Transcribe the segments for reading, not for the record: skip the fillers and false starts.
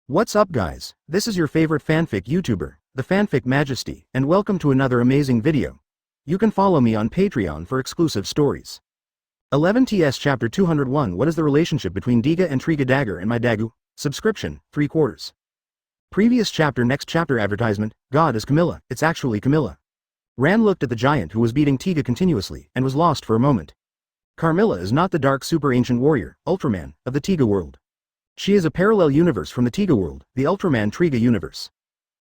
What's up guys, this is your favorite fanfic YouTuber, the Fanfic Majesty, and welcome to another amazing video. You can follow me on Patreon for exclusive stories. 11ts Chapter 201 What is the relationship between Diga and Triga Dagger and my Dagu? Subscription, 3/4. Previous chapter Next chapter advertisement, God is Camilla, it's actually Camilla. Ran looked at the giant who was beating Tiga continuously and was lost for a moment. Carmilla is not the dark super ancient warrior, Ultraman, of the Tiga world. She is a parallel universe from the Tiga world, the Ultraman Triga universe.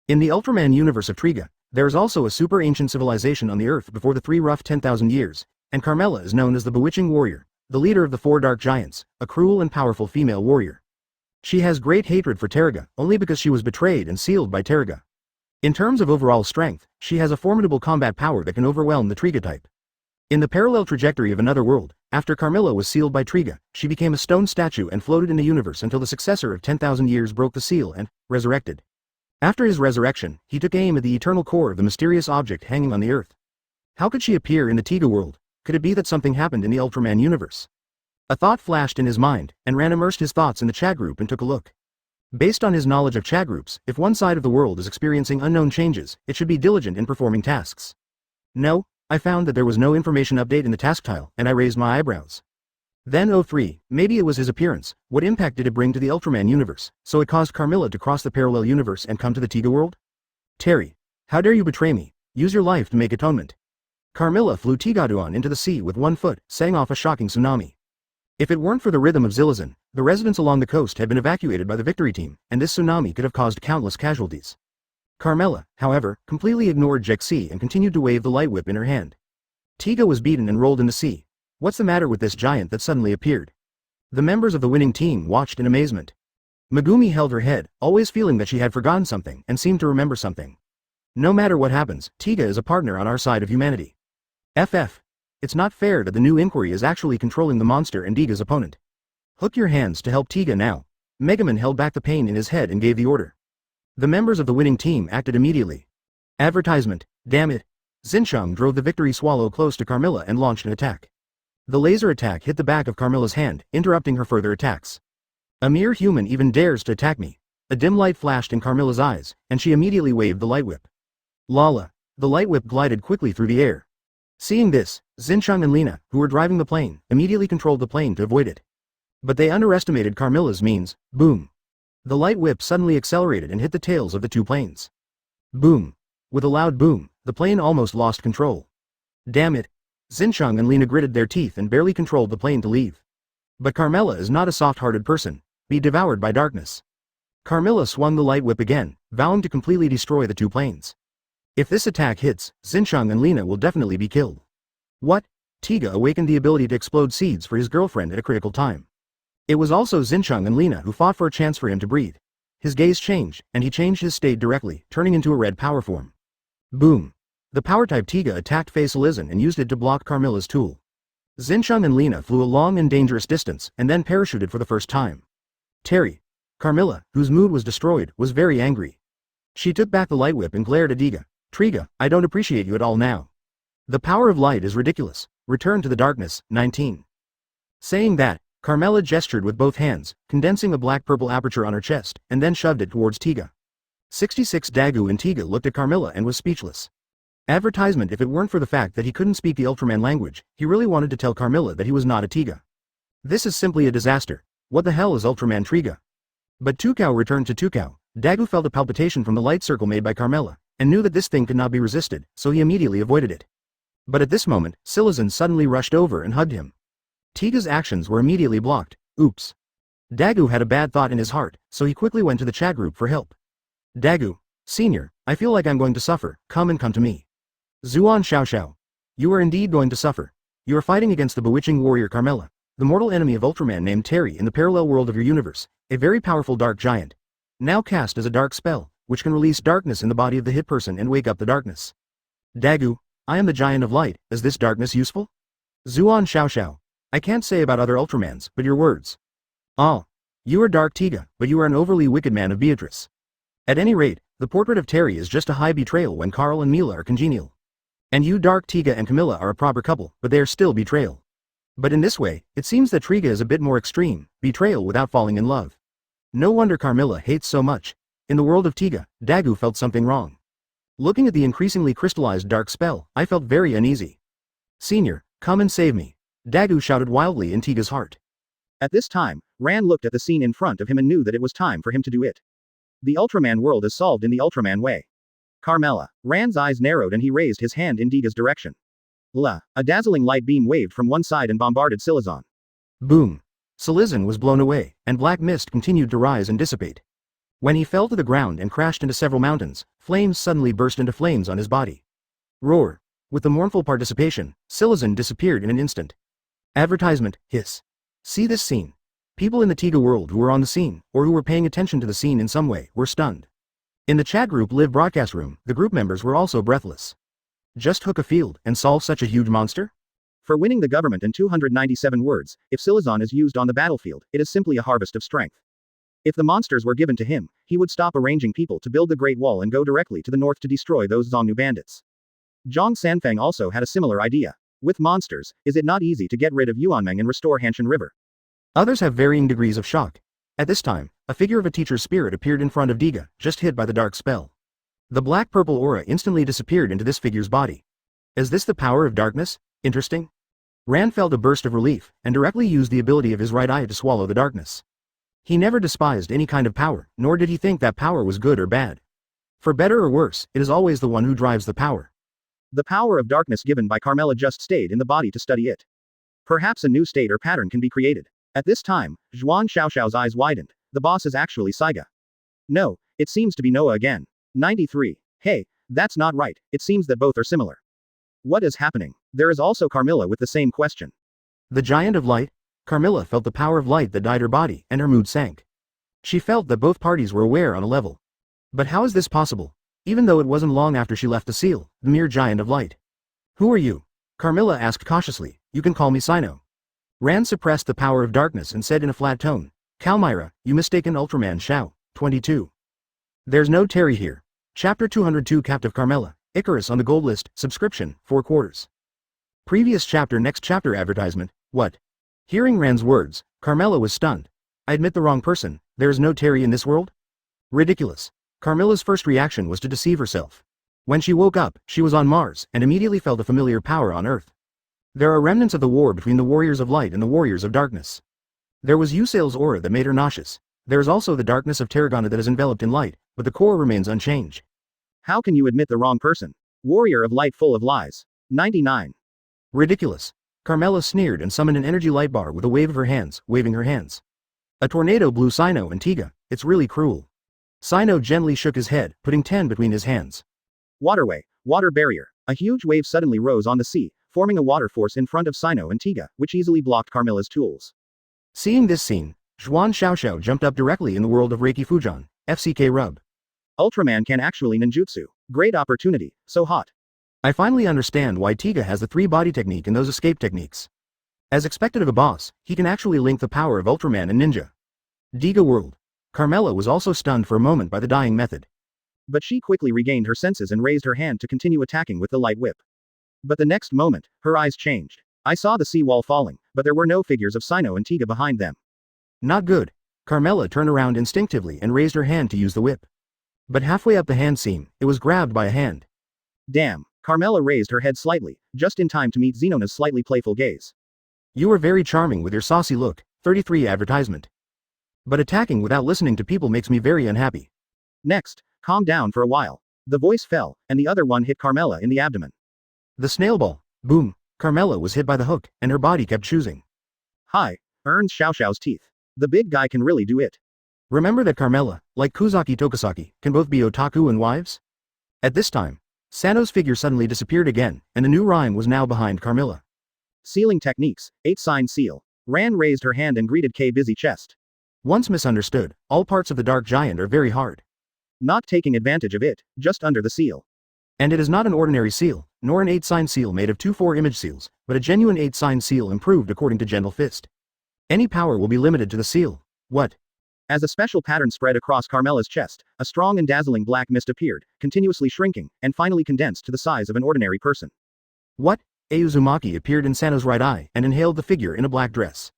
In the Ultraman universe of Triga, there is also a super ancient civilization on the Earth before the three rough 10,000 years, and Carmilla is known as the Bewitching Warrior, the leader of the four dark giants, a cruel and powerful female warrior. She has great hatred for Terga, only because she was betrayed and sealed by Terga. In terms of overall strength, she has a formidable combat power that can overwhelm the Triga type. In the parallel trajectory of another world, after Carmilla was sealed by Triga, she became a stone statue and floated in the universe until the successor of 10,000 years broke the seal and resurrected. After his resurrection, he took aim at the eternal core of the mysterious object hanging on the earth. How could she appear in the Tiga world? Could it be that something happened in the Ultraman universe? A thought flashed in his mind, and Ran immersed his thoughts in the chat group and took a look. Based on his knowledge of chat groups, if one side of the world is experiencing unknown changes, it should be diligent in performing tasks. No, I found that there was no information update in the task tile, and I raised my eyebrows. Then maybe it was his appearance. What impact did it bring to the Ultraman universe, so it caused Carmilla to cross the parallel universe and come to the Tiga world? Terry, how dare you betray me? Use your life to make atonement. Carmilla flew Tigaduan into the sea with 1 foot, setting off a shocking tsunami. If it weren't for the rhythm of Zilizan, the residents along the coast had been evacuated by the victory team, and this tsunami could have caused countless casualties. Carmilla, however, completely ignored Jexi and continued to wave the light whip in her hand. Tiga was beaten and rolled in the sea. What's the matter with this giant that suddenly appeared? The members of the winning team watched in amazement. Megumi held her head, always feeling that she had forgotten something and seemed to remember something. No matter what happens, Tiga is a partner on our side of humanity. It's not fair that the new inquiry is actually controlling the monster and Diga's opponent. Hook your hands to help Tiga now. Megaman held back the pain in his head and gave the order. The members of the winning team acted immediately. Advertisement, damn it. Xinsheng drove the victory swallow close to Carmilla and launched an attack. The laser attack hit the back of Carmilla's hand, interrupting her further attacks. A mere human even dares to attack me. A dim light flashed in Carmilla's eyes, and she immediately waved the light whip. Lala. The light whip glided quickly through the air. Seeing this, Xinsheng and Lina, who were driving the plane, immediately controlled the plane to avoid it. But they underestimated Carmilla's means. Boom. The light whip suddenly accelerated and hit the tails of the two planes. Boom. With a loud boom, the plane almost lost control. Damn it. Xinsheng and Lina gritted their teeth and barely controlled the plane to leave. But Carmilla is not a soft-hearted person. Be devoured by darkness. Carmilla swung the light whip again, vowing to completely destroy the two planes. If this attack hits, Xinsheng and Lina will definitely be killed. What? Tiga awakened the ability to explode seeds for his girlfriend at a critical time. It was also Xinsheng and Lina who fought for a chance for him to breathe. His gaze changed, and he changed his state directly, turning into a red power form. Boom. The power-type Tiga attacked Face Lizan and used it to block Carmilla's tool. Xinsheng and Lina flew a long and dangerous distance, and then parachuted for the first time. Terry. Carmilla, whose mood was destroyed, was very angry. She took back the light whip and glared at Diga. Triga, I don't appreciate you at all now. The power of light is ridiculous. Return to the darkness, 19. Saying that, Carmilla gestured with both hands, condensing a black-purple aperture on her chest, and then shoved it towards Tiga. 66 Dagu and Tiga looked at Carmilla and was speechless. Advertisement. If it weren't for the fact that he couldn't speak the Ultraman language, he really wanted to tell Carmilla that he was not a Tiga. This is simply a disaster. What the hell is Ultraman Triga? But Tukao returned to Tukao. Dagu felt a palpitation from the light circle made by Carmilla, and knew that this thing could not be resisted, so he immediately avoided it. But at this moment, Silizan suddenly rushed over and hugged him. Tiga's actions were immediately blocked. Oops. Dagu had a bad thought in his heart, so he quickly went to the chat group for help. Dagu, Senior, I feel like I'm going to suffer, come to me. Zuan Xiaoxiao. You are indeed going to suffer. You are fighting against the bewitching warrior Carmilla, the mortal enemy of Ultraman named Terry in the parallel world of your universe, a very powerful dark giant. Now cast as a dark spell, which can release darkness in the body of the hit person and wake up the darkness. Dagu, I am the giant of light, is this darkness useful? Zuan Xiaoxiao. I can't say about other Ultramans, but your words. Ah. You are Dark Tiga, but you are an overly wicked man of Beatrice. At any rate, the portrait of Terry is just a high betrayal when Carl and Mila are congenial. And you Dark Tiga and Camilla are a proper couple, but they are still betrayal. But in this way, it seems that Triga is a bit more extreme, betrayal without falling in love. No wonder Carmilla hates so much. In the world of Tiga, Dagu felt something wrong. Looking at the increasingly crystallized dark spell, I felt very uneasy. Senior, come and save me. Dagu shouted wildly in Tiga's heart. At this time, Ran looked at the scene in front of him and knew that it was time for him to do it. The Ultraman world is solved in the Ultraman way. Carmilla. Ran's eyes narrowed and he raised his hand in Diga's direction. A dazzling light beam waved from one side and bombarded Silizon. Boom. Silizon was blown away, and black mist continued to rise and dissipate. When he fell to the ground and crashed into several mountains, flames suddenly burst into flames on his body. Roar. With the mournful participation, Silizon disappeared in an instant. Advertisement, hiss. See this scene. People in the Tiga world who were on the scene, or who were paying attention to the scene in some way, were stunned. In the chat group live broadcast room, the group members were also breathless. Just hook a field and solve such a huge monster? For winning the government in 297 words, if Silizon is used on the battlefield, it is simply a harvest of strength. If the monsters were given to him, he would stop arranging people to build the Great Wall and go directly to the north to destroy those Zhongnu bandits. Zhang Sanfeng also had a similar idea. With monsters, is it not easy to get rid of Yuanmeng and restore Hanshan River? Others have varying degrees of shock. At this time, a figure of a teacher's spirit appeared in front of Diga, just hit by the dark spell. The black-purple aura instantly disappeared into this figure's body. Is this the power of darkness? Interesting. Ran felt a burst of relief, and directly used the ability of his right eye to swallow the darkness. He never despised any kind of power, nor did he think that power was good or bad. For better or worse, it is always the one who drives the power. The power of darkness given by Carmilla just stayed in the body to study it. Perhaps a new state or pattern can be created. At this time, Zhuan Xiaoxiao's eyes widened. The boss is actually Saiga. No, it seems to be Noah again. 93. Hey, that's not right, it seems that both are similar. What is happening? There is also Carmilla with the same question. The Giant of Light? Carmilla felt the power of light that dyed her body, and her mood sank. She felt that both parties were aware on a level. But how is this possible? Even though it wasn't long after she left the seal, the mere Giant of Light. Who are you? Carmilla asked cautiously. You can call me Sino. Ran suppressed the power of darkness and said in a flat tone, Kalmyra, you mistaken Ultraman Shao, 22. There's no Terry here. Chapter 202 Captive Carmilla, Icarus on the gold list, subscription, 4 quarters. Previous chapter next chapter advertisement, what? Hearing Ran's words, Carmilla was stunned. I admit the wrong person, there is no Terry in this world? Ridiculous. Carmilla's first reaction was to deceive herself. When she woke up, she was on Mars, and immediately felt a familiar power on Earth. There are remnants of the war between the Warriors of Light and the Warriors of Darkness. There was Usail's aura that made her nauseous. There is also the darkness of Tarragona that is enveloped in light, but the core remains unchanged. How can you admit the wrong person? Warrior of Light full of lies. 99. Ridiculous. Carmilla sneered and summoned an energy light bar with a wave of her hands, waving her hands. A tornado blew Sino and Tiga. It's really cruel. Sino gently shook his head, putting 10 between his hands. Waterway, water barrier. A huge wave suddenly rose on the sea, forming a water force in front of Sino and Tiga, which easily blocked Carmilla's tools. Seeing this scene, Zhuan Xiaoxiao jumped up directly in the world of Reiki Fujan, FCK Rub. Ultraman can actually ninjutsu. Great opportunity, so hot. I finally understand why Tiga has the 3-body technique and those escape techniques. As expected of a boss, he can actually link the power of Ultraman and Ninja. Diga World. Carmilla was also stunned for a moment by the dying method. But she quickly regained her senses and raised her hand to continue attacking with the light whip. But the next moment, her eyes changed. I saw the sea wall falling, but there were no figures of Sino and Tiga behind them. Not good. Carmilla turned around instinctively and raised her hand to use the whip. But halfway up the hand seam, it was grabbed by a hand. Damn. Carmilla raised her head slightly, just in time to meet Zenona's slightly playful gaze. You are very charming with your saucy look, 33 advertisement. But attacking without listening to people makes me very unhappy. Next, calm down for a while. The voice fell, and the other one hit Carmilla in the abdomen. The snail ball. Boom. Carmilla was hit by the hook, and her body kept choosing. Hi. Earns Xiaoxiao's teeth. The big guy can really do it. Remember that Carmilla, like Kuzaki Tokasaki, can both be otaku and wives? At this time, Sano's figure suddenly disappeared again, and a new rhyme was now behind Carmilla. Sealing techniques, 8-sign seal. Ran raised her hand and greeted K busy chest. Once misunderstood, all parts of the dark giant are very hard. Not taking advantage of it, just under the seal. And it is not an ordinary seal, nor an 8-sign seal made of 2-4 image seals, but a genuine 8-sign seal improved according to Gentle Fist. Any power will be limited to the seal. What? As a special pattern spread across Carmilla's chest, a strong and dazzling black mist appeared, continuously shrinking, and finally condensed to the size of an ordinary person. What? Uzumaki appeared in Sano's right eye and inhaled the figure in a black dress.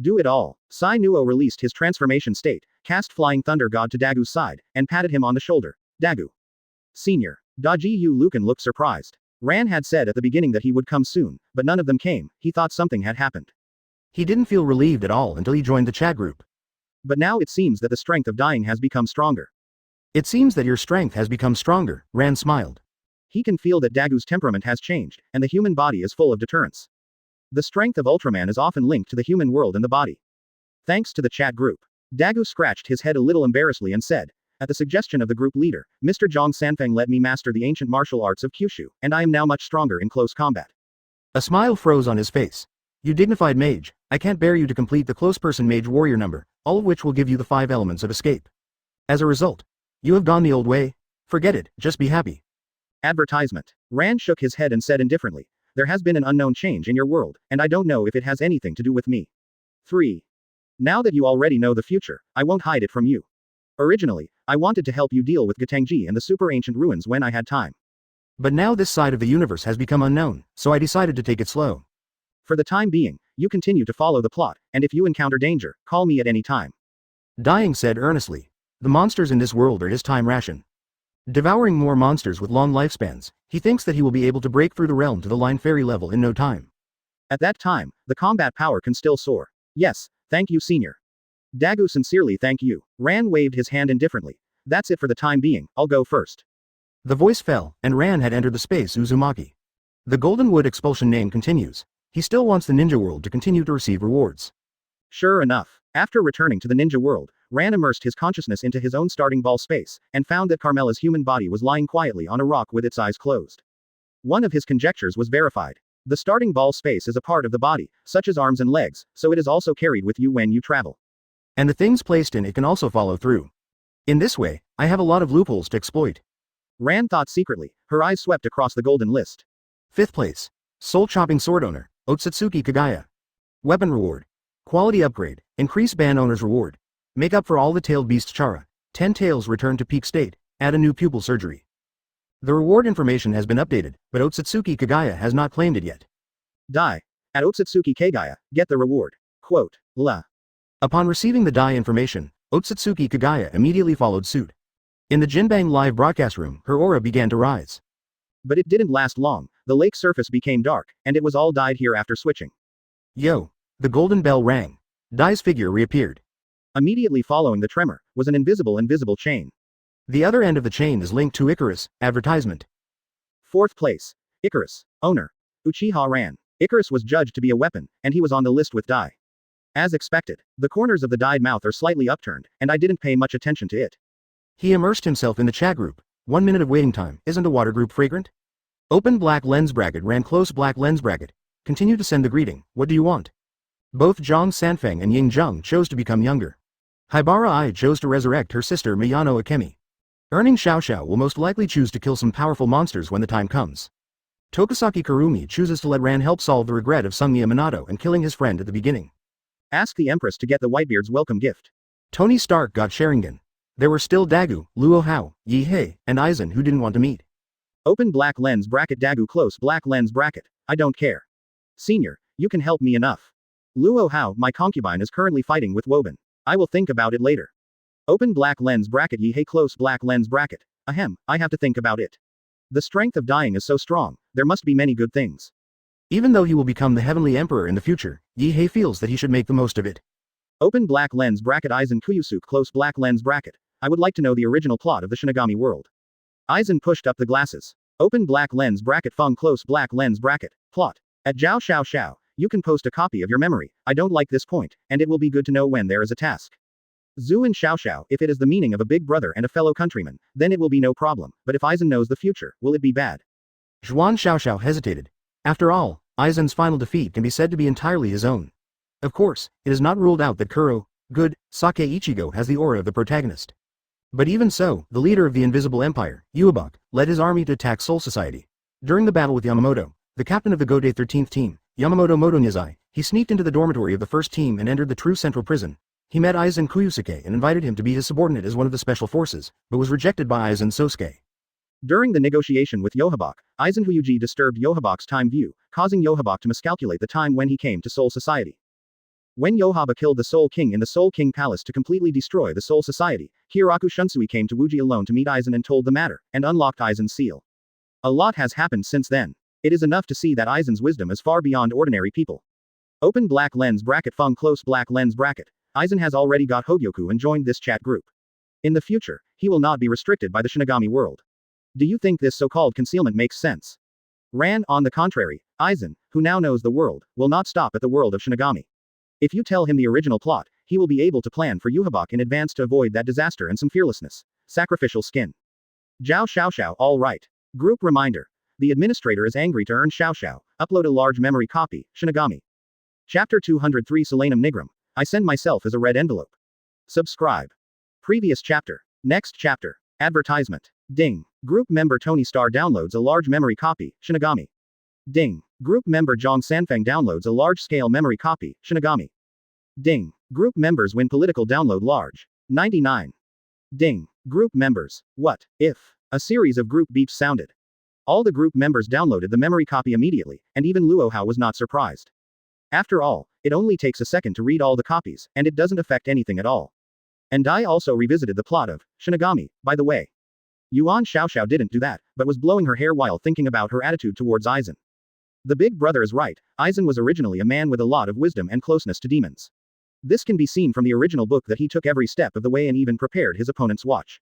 Do it all. Sai Nuo released his transformation state, cast Flying Thunder God to Dagu's side, and patted him on the shoulder. Dagu. Senior. Daji Yu Lucan looked surprised. Ran had said at the beginning that he would come soon, but none of them came. He thought something had happened. He didn't feel relieved at all until he joined the chat group. But now it seems that the strength of dying has become stronger. It seems that your strength has become stronger, Ran smiled. He can feel that Dagu's temperament has changed, and the human body is full of deterrence. The strength of Ultraman is often linked to the human world and the body. Thanks to the chat group. Dagu scratched his head a little embarrassedly and said, at the suggestion of the group leader, Mr. Zhang Sanfeng let me master the ancient martial arts of Kyushu, and I am now much stronger in close combat. A smile froze on his face. You dignified mage, I can't bear you to complete the close person mage warrior number, all of which will give you the 5 elements of escape. As a result, you have gone the old way? Forget it, just be happy. Advertisement. Ran shook his head and said indifferently, there has been an unknown change in your world, and I don't know if it has anything to do with me. 3. Now that you already know the future, I won't hide it from you. Originally, I wanted to help you deal with Gatangji and the super ancient ruins when I had time. But now this side of the universe has become unknown, so I decided to take it slow. For the time being, you continue to follow the plot, and if you encounter danger, call me at any time. Dying said earnestly. The monsters in this world are his time ration. Devouring more monsters with long lifespans, he thinks that he will be able to break through the realm to the line fairy level in no time. At that time, the combat power can still soar. Yes, thank you senior. Dagu sincerely thank you. Ran waved his hand indifferently. That's it for the time being, I'll go first. The voice fell, and Ran had entered the space Uzumaki. The Golden Wood expulsion name continues. He still wants the ninja world to continue to receive rewards. Sure enough, after returning to the ninja world, Ran immersed his consciousness into his own starting ball space, and found that Carmela's human body was lying quietly on a rock with its eyes closed. One of his conjectures was verified. The starting ball space is a part of the body, such as arms and legs, so it is also carried with you when you travel. And the things placed in it can also follow through. In this way, I have a lot of loopholes to exploit. Ran thought secretly, her eyes swept across the golden list. 5th place. Soul Chopping Sword Owner, Otsutsuki Kagaya. Weapon Reward. Quality Upgrade, Increase Band Owner's Reward. Make up for all the tailed beast's chara. 10 tails return to peak state, add a new pupil surgery. The reward information has been updated, but Otsutsuki Kagaya has not claimed it yet. Die. At Otsutsuki Kagaya, get the reward. Quote, La. Upon receiving the die information, Otsutsuki Kagaya immediately followed suit. In the Jinbang live broadcast room, her aura began to rise. But it didn't last long, the lake surface became dark, and it was all dyed here after switching. Yo! The golden bell rang. Dai's figure reappeared. Immediately following the tremor, was an invisible chain. The other end of the chain is linked to Icarus, advertisement. 4th place. Icarus. Owner. Uchiha Ran. Icarus was judged to be a weapon, and he was on the list with Dai. As expected, the corners of the dyed mouth are slightly upturned, and I didn't pay much attention to it. He immersed himself in the chat group. 1 minute of waiting time, isn't a water group fragrant? Open black lens bracket ran close black lens bracket. Continue to send the greeting, what do you want? Both Zhang Sanfeng and Ying Zheng chose to become younger. Haibara Ai chose to resurrect her sister Miyano Akemi. Earning Xiao Xiao will most likely choose to kill some powerful monsters when the time comes. Tokusaki Kurumi chooses to let Ran help solve the regret of Sungya Minato and killing his friend at the beginning. Ask the Empress to get the Whitebeard's welcome gift. Tony Stark got Sharingan. There were still Dagu, Luo Hao, Yi Hei, and Aizen who didn't want to meet. Open black lens bracket Dagu close black lens bracket. I don't care. Senior, you can help me enough. Luo Hao, my concubine is currently fighting with Woban. I will think about it later. Open black lens bracket Yi Hei close black lens bracket. Ahem, I have to think about it. The strength of dying is so strong, there must be many good things. Even though he will become the Heavenly Emperor in the future, Yi Hei feels that he should make the most of it. Open black lens bracket Aizen Kuyusuke close black lens bracket. I would like to know the original plot of the Shinigami world. Aizen pushed up the glasses. Open black lens bracket Feng close black lens bracket. Plot. At Zhao Xiao Xiao, you can post a copy of your memory. I don't like this point, and it will be good to know when there is a task. Zhu and Xiao Xiao, if it is the meaning of a big brother and a fellow countryman, then it will be no problem, but if Aizen knows the future, will it be bad? Zhuan Xiao Xiao hesitated. After all, Aizen's final defeat can be said to be entirely his own. Of course, it is not ruled out that Kuro, good, Sake Ichigo has the aura of the protagonist. But even so, the leader of the Invisible Empire, Uebach, led his army to attack Soul Society. During the battle with Yamamoto, the captain of the Godei 13th team, Yamamoto Motonyazai, he sneaked into the dormitory of the first team and entered the true central prison. He met Aizen Kuyusuke and invited him to be his subordinate as one of the special forces, but was rejected by Aizen Sosuke. During the negotiation with Yohabak, Aizen Huyuji disturbed Yohabak's time view, causing Yohabak to miscalculate the time when he came to Soul Society. When Yohaba killed the Soul King in the Soul King Palace to completely destroy the Soul Society, Hiraku Shunsui came to Wuji alone to meet Aizen and told the matter, and unlocked Aizen's seal. A lot has happened since then. It is enough to see that Aizen's wisdom is far beyond ordinary people. Open black lens bracket Fung close black lens bracket. Aizen has already got Hogyoku and joined this chat group. In the future, he will not be restricted by the Shinigami world. Do you think this so-called concealment makes sense? Ran, on the contrary, Aizen, who now knows the world, will not stop at the world of Shinigami. If you tell him the original plot, he will be able to plan for Yuhabak in advance to avoid that disaster and some fearlessness. Sacrificial skin. Zhao Xiaoxiao, all right. Group reminder. The administrator is angry to earn Xiaoxiao. Upload a large memory copy, Shinigami. Chapter 203 Solanum Nigrum. I send myself as a red envelope. Subscribe. Previous chapter. Next chapter. Advertisement. Ding. Group member Tony Star downloads a large memory copy, Shinigami. Ding. Group member Zhang Sanfeng downloads a large-scale memory copy, Shinigami. Ding. Group members win political download large. 99. Ding. Group members. What if? A series of group beeps sounded. All the group members downloaded the memory copy immediately, and even Luo Hao was not surprised. After all, it only takes a second to read all the copies, and it doesn't affect anything at all. And I also revisited the plot of Shinigami, by the way. Yuan Xiaoxiao didn't do that, but was blowing her hair while thinking about her attitude towards Aizen. The big brother is right, Aizen was originally a man with a lot of wisdom and closeness to demons. This can be seen from the original book that he took every step of the way and even prepared his opponent's watch.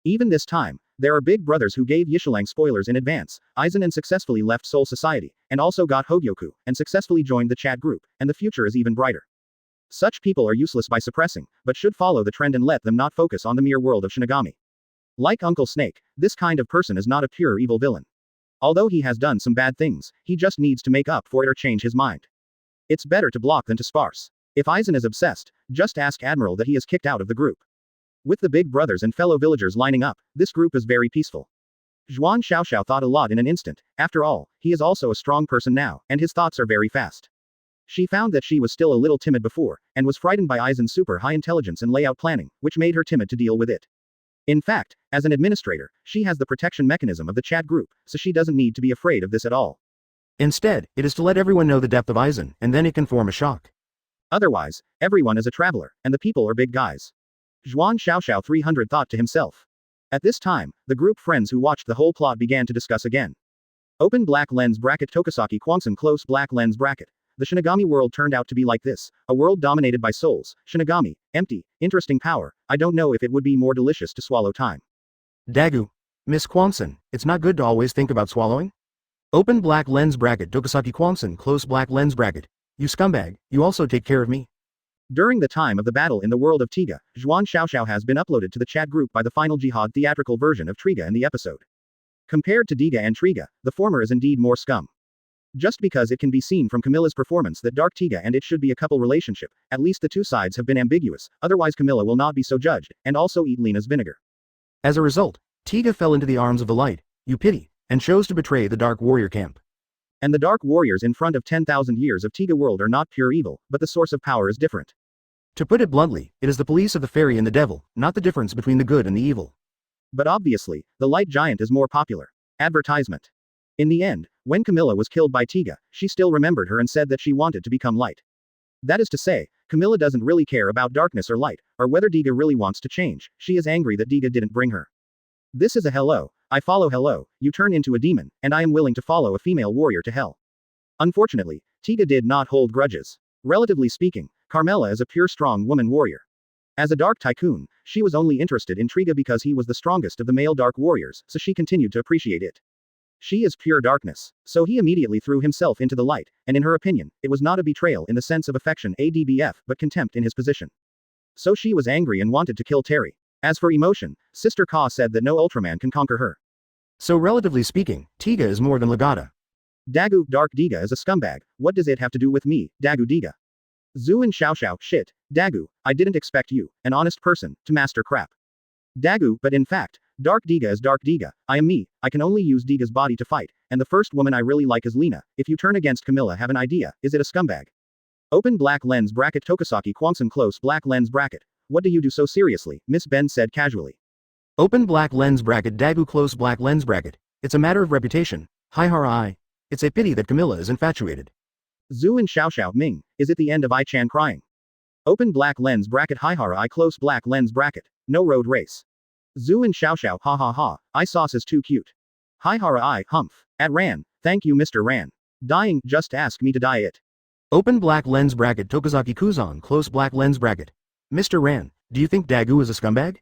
Even this time, there are big brothers who gave Yishilang spoilers in advance. Aizen and successfully left Soul Society, and also got Hogyoku, and successfully joined the chat group, and the future is even brighter. Such people are useless by suppressing, but should follow the trend and let them not focus on the mere world of Shinigami. Like Uncle Snake, this kind of person is not a pure evil villain. Although he has done some bad things, he just needs to make up for it or change his mind. It's better to block than to sparse. If Aizen is obsessed, just ask Admiral that he is kicked out of the group. With the big brothers and fellow villagers lining up, this group is very peaceful. Zhuan Xiaoxiao thought a lot in an instant. After all, he is also a strong person now, and his thoughts are very fast. She found that she was still a little timid before, and was frightened by Aizen's super high intelligence and layout planning, which made her timid to deal with it. In fact, as an administrator, she has the protection mechanism of the chat group, so she doesn't need to be afraid of this at all. Instead, it is to let everyone know the depth of Aizen, and then it can form a shock. Otherwise, everyone is a traveler, and the people are big guys. Zhuan Xiaoxiao 300 thought to himself. At this time, the group friends who watched the whole plot began to discuss again. Open black lens bracket Tokasaki Kwangsun close black lens bracket. The Shinigami world turned out to be like this, a world dominated by souls, Shinigami, empty, interesting power. I don't know if it would be more delicious to swallow time. Dagu. Miss Kwangsun, it's not good to always think about swallowing? Open black lens bracket Tokasaki Kwangsun close black lens bracket. You scumbag, you also take care of me. During the time of the battle in the world of Tiga, Zhuan Xiaoxiao has been uploaded to the chat group by the final jihad theatrical version of Triga in the episode. Compared to Diga and Triga, the former is indeed more scum. Just because it can be seen from Camilla's performance that Dark Tiga and it should be a couple relationship, at least the two sides have been ambiguous, otherwise Camilla will not be so judged, and also eat Lena's vinegar. As a result, Tiga fell into the arms of the light, you pity, and chose to betray the Dark Warrior camp. And the Dark Warriors in front of 10,000 years of Tiga world are not pure evil, but the source of power is different. To put it bluntly, it is the police of the fairy and the devil, not the difference between the good and the evil. But obviously, the light giant is more popular. Advertisement. In the end, when Camilla was killed by Tiga, she still remembered her and said that she wanted to become light. That is to say, Camilla doesn't really care about darkness or light, or whether Diga really wants to change. She is angry that Diga didn't bring her. This is a hello, I follow hello, you turn into a demon, and I am willing to follow a female warrior to hell. Unfortunately, Tiga did not hold grudges. Relatively speaking, Carmela is a pure strong woman warrior. As a dark tycoon, she was only interested in Triga because he was the strongest of the male dark warriors, so she continued to appreciate it. She is pure darkness, so he immediately threw himself into the light, and in her opinion, it was not a betrayal in the sense of affection ADBF, but contempt in his position. So she was angry and wanted to kill Terry. As for emotion, Sister Ka said that no Ultraman can conquer her. So relatively speaking, Tiga is more than Legata. Dagu, Dark Diga is a scumbag, what does it have to do with me, Dagu Diga? Zuin Xiaoxiao, shit, Dagu, I didn't expect you, an honest person, to master crap. Dagu, but in fact, Dark Diga is Dark Diga, I am me, I can only use Diga's body to fight, and the first woman I really like is Lena. If you turn against Camilla, have an idea, is it a scumbag? Open black lens bracket Tokasaki Kwangsun close black lens bracket. What do you do so seriously? Miss Ben said casually. Open black lens bracket Dagu close black lens bracket. It's a matter of reputation. Hi Harai. It's a pity that Camilla is infatuated. Zhu and Xiaoxiao Ming, is it the end of I-chan crying? Open black lens bracket Haihara I close black lens bracket. No road race. Zhu and Xiao ha ha ha, I sauce is too cute. Haihara I humph. At Ran, thank you Mr. Ran. Dying, just ask me to die it. Open black lens bracket Tokozaki Kuzan close black lens bracket. Mr. Ran, do you think Dagu is a scumbag?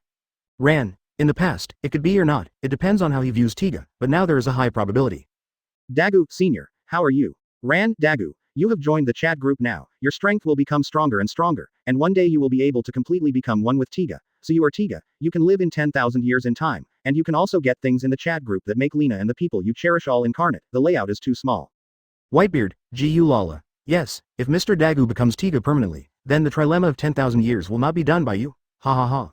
Ran, in the past, it could be or not, it depends on how he views Tiga, but now there is a high probability. Dagu, senior, how are you? Ran, Dagu, you have joined the chat group now, your strength will become stronger and stronger, and one day you will be able to completely become one with Tiga. So you are Tiga, you can live in 10,000 years in time, and you can also get things in the chat group that make Lena and the people you cherish all incarnate, the layout is too small. Whitebeard, Gu Lala. Yes, if Mr. Dagu becomes Tiga permanently, then the trilemma of 10,000 years will not be done by you, ha ha ha.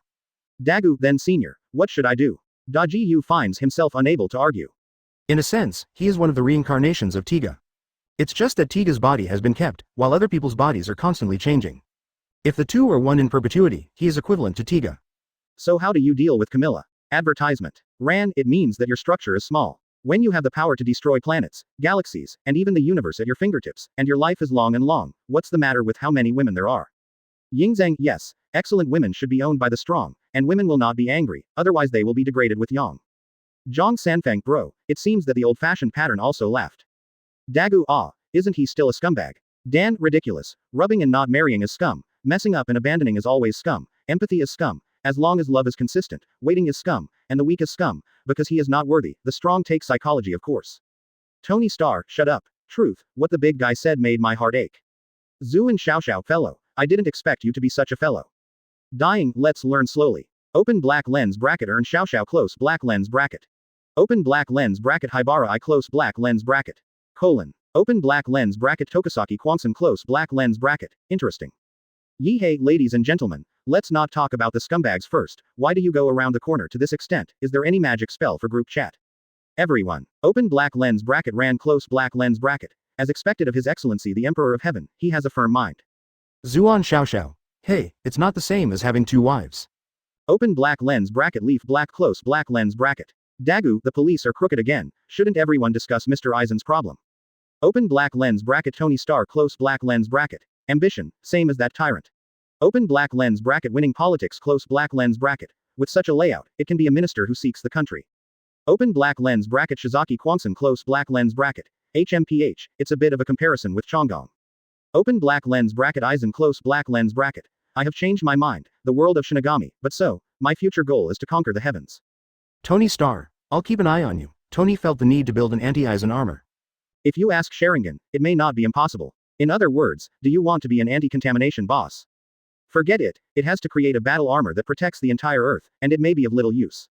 Dagu, then senior, what should I do? Da Gu finds himself unable to argue. In a sense, he is one of the reincarnations of Tiga. It's just that Tiga's body has been kept, while other people's bodies are constantly changing. If the two are one in perpetuity, he is equivalent to Tiga. So how do you deal with Camilla? Advertisement. Ran, it means that your structure is small. When you have the power to destroy planets, galaxies, and even the universe at your fingertips, and your life is long and long, what's the matter with how many women there are? Yingzhang, yes, excellent women should be owned by the strong, and women will not be angry, otherwise they will be degraded with Yang. Zhang Sanfeng, bro, it seems that the old-fashioned pattern also laughed. Dagu, ah, isn't he still a scumbag? Dan, ridiculous, rubbing and not marrying is scum, messing up and abandoning is always scum, empathy is scum, as long as love is consistent, waiting is scum, and the weak is scum, because he is not worthy, the strong take psychology of course. Tony Starr, shut up. Truth, what the big guy said made my heart ache. Zhu and Xiao fellow, I didn't expect you to be such a fellow. Dying, let's learn slowly. Open black lens bracket earn Xiao close black lens bracket. Open black lens bracket Haibara I close black lens bracket. Colon. Open black lens bracket Tokasaki Kwangsan close black lens bracket. Interesting. Yehey, ladies and gentlemen, let's not talk about the scumbags first. Why do you go around the corner to this extent? Is there any magic spell for group chat? Everyone. Open black lens bracket Ran close black lens bracket. As expected of His Excellency the Emperor of Heaven, he has a firm mind. Zuan Xiao. Hey, it's not the same as having two wives. Open black lens bracket leaf black close black lens bracket. Dagu, the police are crooked again. Shouldn't everyone discuss Mr. Aizen's problem? Open black lens bracket Tony Starr close black lens bracket. Ambition, same as that tyrant. Open black lens bracket winning politics close black lens bracket. With such a layout, it can be a minister who seeks the country. Open black lens bracket Shizaki Kwangsan close black lens bracket. HMPH, it's a bit of a comparison with Chonggong. Open black lens bracket Aizen close black lens bracket. I have changed my mind, the world of Shinigami, but so, my future goal is to conquer the heavens. Tony Starr, I'll keep an eye on you. Tony felt the need to build an anti-Aizen armor. If you ask Sharingan, it may not be impossible. In other words, do you want to be an anti-contamination boss? Forget it, it has to create a battle armor that protects the entire Earth, and it may be of little use.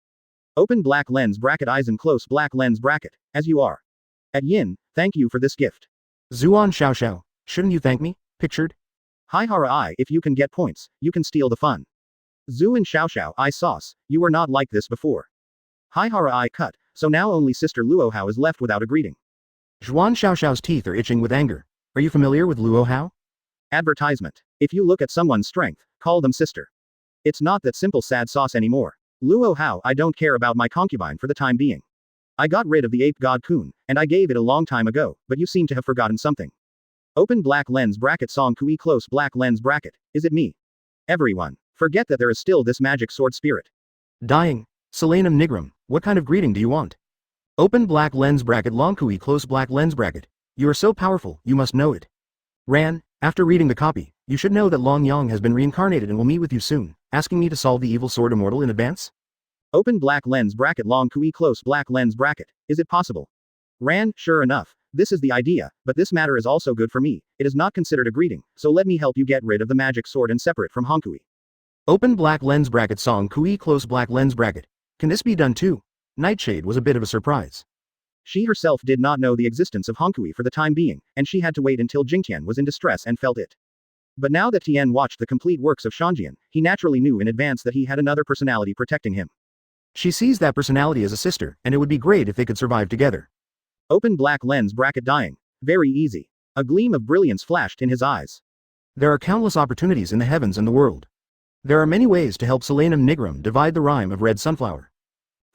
Open black lens bracket Aizen close black lens bracket, as you are. At Yin, thank you for this gift. Zuan Xiao, shouldn't you thank me? Pictured? Haihara I, if you can get points, you can steal the fun. Zhu and Xiao I sauce, you were not like this before. Haihara I cut, so now only Sister Luohao is left without a greeting. Zhuan Xiao's teeth are itching with anger. Are you familiar with Luohao? Advertisement. If you look at someone's strength, call them sister. It's not that simple sad sauce anymore. Luohao, I don't care about my concubine for the time being. I got rid of the ape god Kun, and I gave it a long time ago, but you seem to have forgotten something. Open black lens bracket Song Kui close black lens bracket. Is it me? Everyone. Forget that there is still this magic sword spirit. Dying. Selenum Nigrum, what kind of greeting do you want? Open black lens bracket Long Kui close black lens bracket. You are so powerful, you must know it. Ran, after reading the copy, you should know that Long Yang has been reincarnated and will meet with you soon, asking me to solve the evil sword immortal in advance? Open black lens bracket Long Kui close black lens bracket. Is it possible? Ran, sure enough. This is the idea, but this matter is also good for me. It is not considered a greeting, so let me help you get rid of the magic sword and separate from Honkui. Open black lens bracket Song Kui close black lens bracket. Can this be done too? Nightshade was a bit of a surprise. She herself did not know the existence of Honkui for the time being, and she had to wait until Jingtian was in distress and felt it. But now that Tian watched the complete works of Shanjian, he naturally knew in advance that he had another personality protecting him. She sees that personality as a sister, and it would be great if they could survive together. Open black lens bracket Dying. Very easy. A gleam of brilliance flashed in his eyes. There are countless opportunities in the heavens and the world. There are many ways to help Selenum Nigrum divide the rhyme of red sunflower.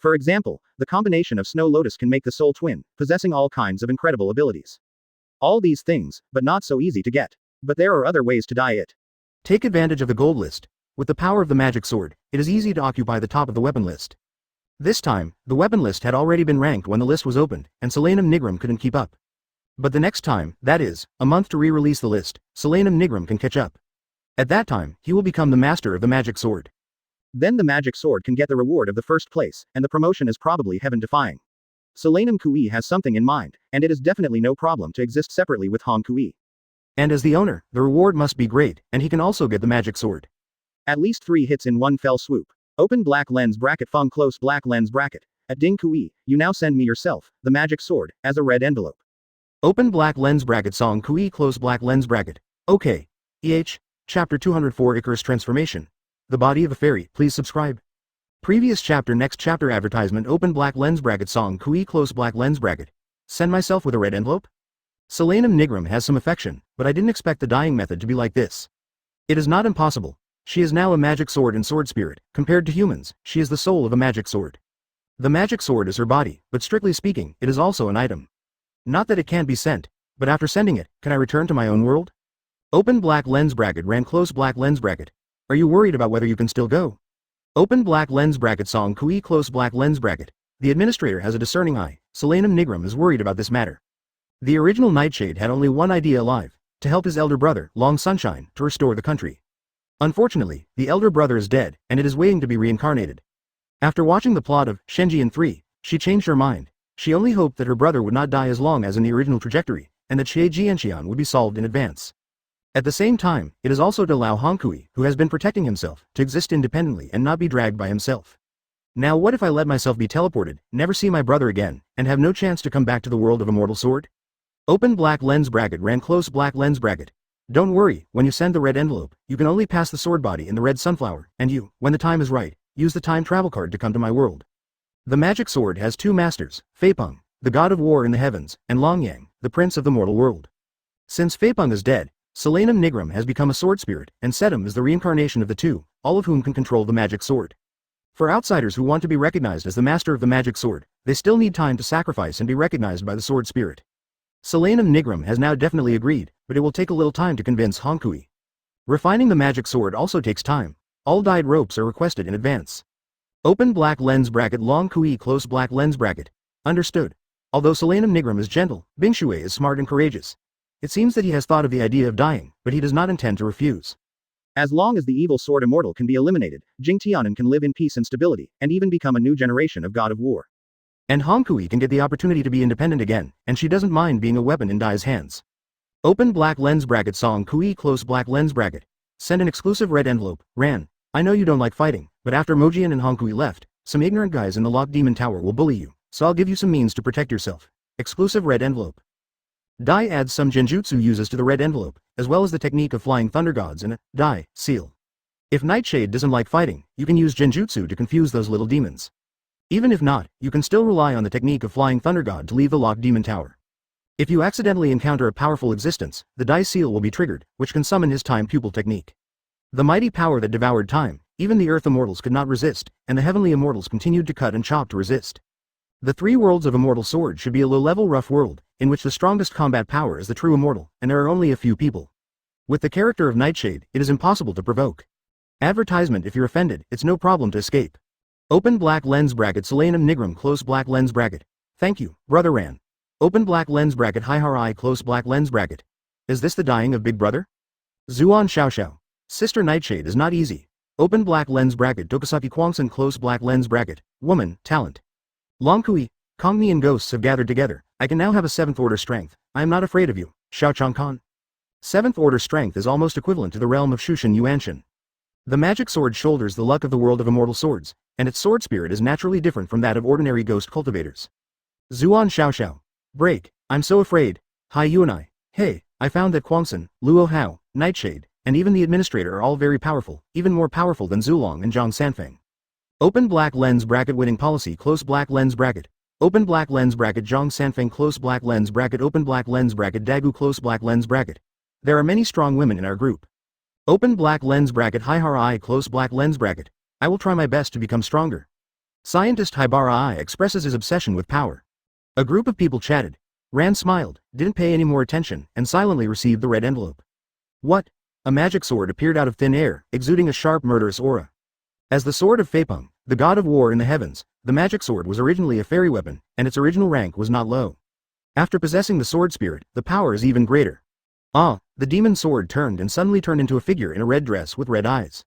For example, the combination of Snow Lotus can make the soul twin, possessing all kinds of incredible abilities. All these things, but not so easy to get. But there are other ways to dye it. Take advantage of the gold list. With the power of the magic sword, it is easy to occupy the top of the weapon list. This time, the weapon list had already been ranked when the list was opened, and Solanum Nigrum couldn't keep up. But the next time, that is, a month to re-release the list, Solanum Nigrum can catch up. At that time, he will become the master of the magic sword. Then the magic sword can get the reward of the first place, and the promotion is probably heaven-defying. Solanum Kui has something in mind, and it is definitely no problem to exist separately with Hong Kui. And as the owner, the reward must be great, and he can also get the magic sword. At least 3 hits in one fell swoop. Open black lens bracket Fung close black lens bracket. At Ding Kui, you now send me yourself, the magic sword, as a red envelope. Open black lens bracket Song Kui close black lens bracket. Okay. Chapter 204 Icarus Transformation. The Body of a Fairy, please subscribe. Previous chapter next chapter advertisement open black lens bracket Song Kui close black lens bracket. Send myself with a red envelope? Solanum Nigrum has some affection, but I didn't expect the dying method to be like this. It is not impossible. She is now a magic sword and sword spirit. Compared to humans, she is the soul of a magic sword. The magic sword is her body, but strictly speaking, it is also an item. Not that it can't be sent, but after sending it, can I return to my own world? Open black lens bracket ran close black lens bracket. Are you worried about whether you can still go? Open black lens bracket Song Kui close black lens bracket. The administrator has a discerning eye. Solanum Nigrum is worried about this matter. The original Nightshade had only one idea alive, to help his elder brother, Long Sunshine, to restore the country. Unfortunately, the elder brother is dead, and it is waiting to be reincarnated. After watching the plot of Shenjian 3, she changed her mind. She only hoped that her brother would not die as long as in the original trajectory, and that Xie Jianxian would be solved in advance. At the same time, it is also to allow Hong Kui, who has been protecting himself, to exist independently and not be dragged by himself. Now what if I let myself be teleported, never see my brother again, and have no chance to come back to the world of Immortal Sword? Open black lens bracket ran close black lens bracket. Don't worry, when you send the red envelope, you can only pass the sword body in the red sunflower, and you, when the time is right, use the time travel card to come to my world. The magic sword has 2 masters, Feipeng, the god of war in the heavens, and Longyang, the prince of the mortal world. Since Feipeng is dead, Solanum Nigrum has become a sword spirit, and Sedum is the reincarnation of the 2, all of whom can control the magic sword. For outsiders who want to be recognized as the master of the magic sword, they still need time to sacrifice and be recognized by the sword spirit. Solanum Nigrum has now definitely agreed, but it will take a little time to convince Hong Kui. Refining the magic sword also takes time. All dyed ropes are requested in advance. Open black lens bracket Long Kui close black lens bracket. Understood. Although Solanum Nigrum is gentle, Bingshui is smart and courageous. It seems that he has thought of the idea of dying, but he does not intend to refuse. As long as the evil sword immortal can be eliminated, Jing Tianan can live in peace and stability, and even become a new generation of god of war. And Hong Kui can get the opportunity to be independent again, and she doesn't mind being a weapon in Dai's hands. Open black lens bracket Song Kui close black lens bracket. Send an exclusive red envelope, Ran. I know you don't like fighting, but after Mojian and Hong Kui left, some ignorant guys in the locked demon tower will bully you, so I'll give you some means to protect yourself. Exclusive red envelope. Dai adds some genjutsu uses to the red envelope, as well as the technique of flying thunder gods and a Dai seal. If Nightshade doesn't like fighting, you can use genjutsu to confuse those little demons. Even if not, you can still rely on the technique of flying thunder god to leave the locked demon tower. If you accidentally encounter a powerful existence, the Dai seal will be triggered, which can summon his time pupil technique. The mighty power that devoured time, even the earth immortals could not resist, and the heavenly immortals continued to cut and chop to resist. The 3 worlds of Immortal Sword should be a low-level rough world, in which the strongest combat power is the true immortal, and there are only a few people. With the character of Nightshade, it is impossible to provoke. Advertisement: if you're offended, it's no problem to escape. Open black lens bracket Solanum Nigrum close black lens bracket. Thank you, Brother Ran. Open black lens bracket Hai close black lens bracket. Is this the dying of Big Brother? Zuan Xiao. Sister Nightshade is not easy. Open black lens bracket Tokusaki Kwangsun close black lens bracket. Woman, talent. Long Kui, Kongni and ghosts have gathered together. I can now have a 7th order strength. I am not afraid of you, Xiao Changkan. 7th order strength is almost equivalent to the realm of Shushan Yuanshan. The magic sword shoulders the luck of the world of immortal swords, and its sword spirit is naturally different from that of ordinary ghost cultivators. Zuan Xiao. Break, I'm so afraid. Hi you and I. Hey, I found that Kwangsun, Luo Hao, Nightshade, and even the administrator are all very powerful, even more powerful than Zulong and Zhang Sanfeng. Open black lens bracket winning policy close black lens bracket. Open black lens bracket Zhang Sanfeng close black lens bracket. Open black lens bracket Dagu close black lens bracket. There are many strong women in our group. Open black lens bracket Haihara close black lens bracket. I will try my best to become stronger. Scientist Haibara I expresses his obsession with power. A group of people chatted. Ran smiled, didn't pay any more attention, and silently received the red envelope. What? A magic sword appeared out of thin air, exuding a sharp murderous aura. As the sword of Feipeng, the god of war in the heavens, the magic sword was originally a fairy weapon, and its original rank was not low. After possessing the sword spirit, the power is even greater. Ah, the demon sword turned and suddenly turned into a figure in a red dress with red eyes.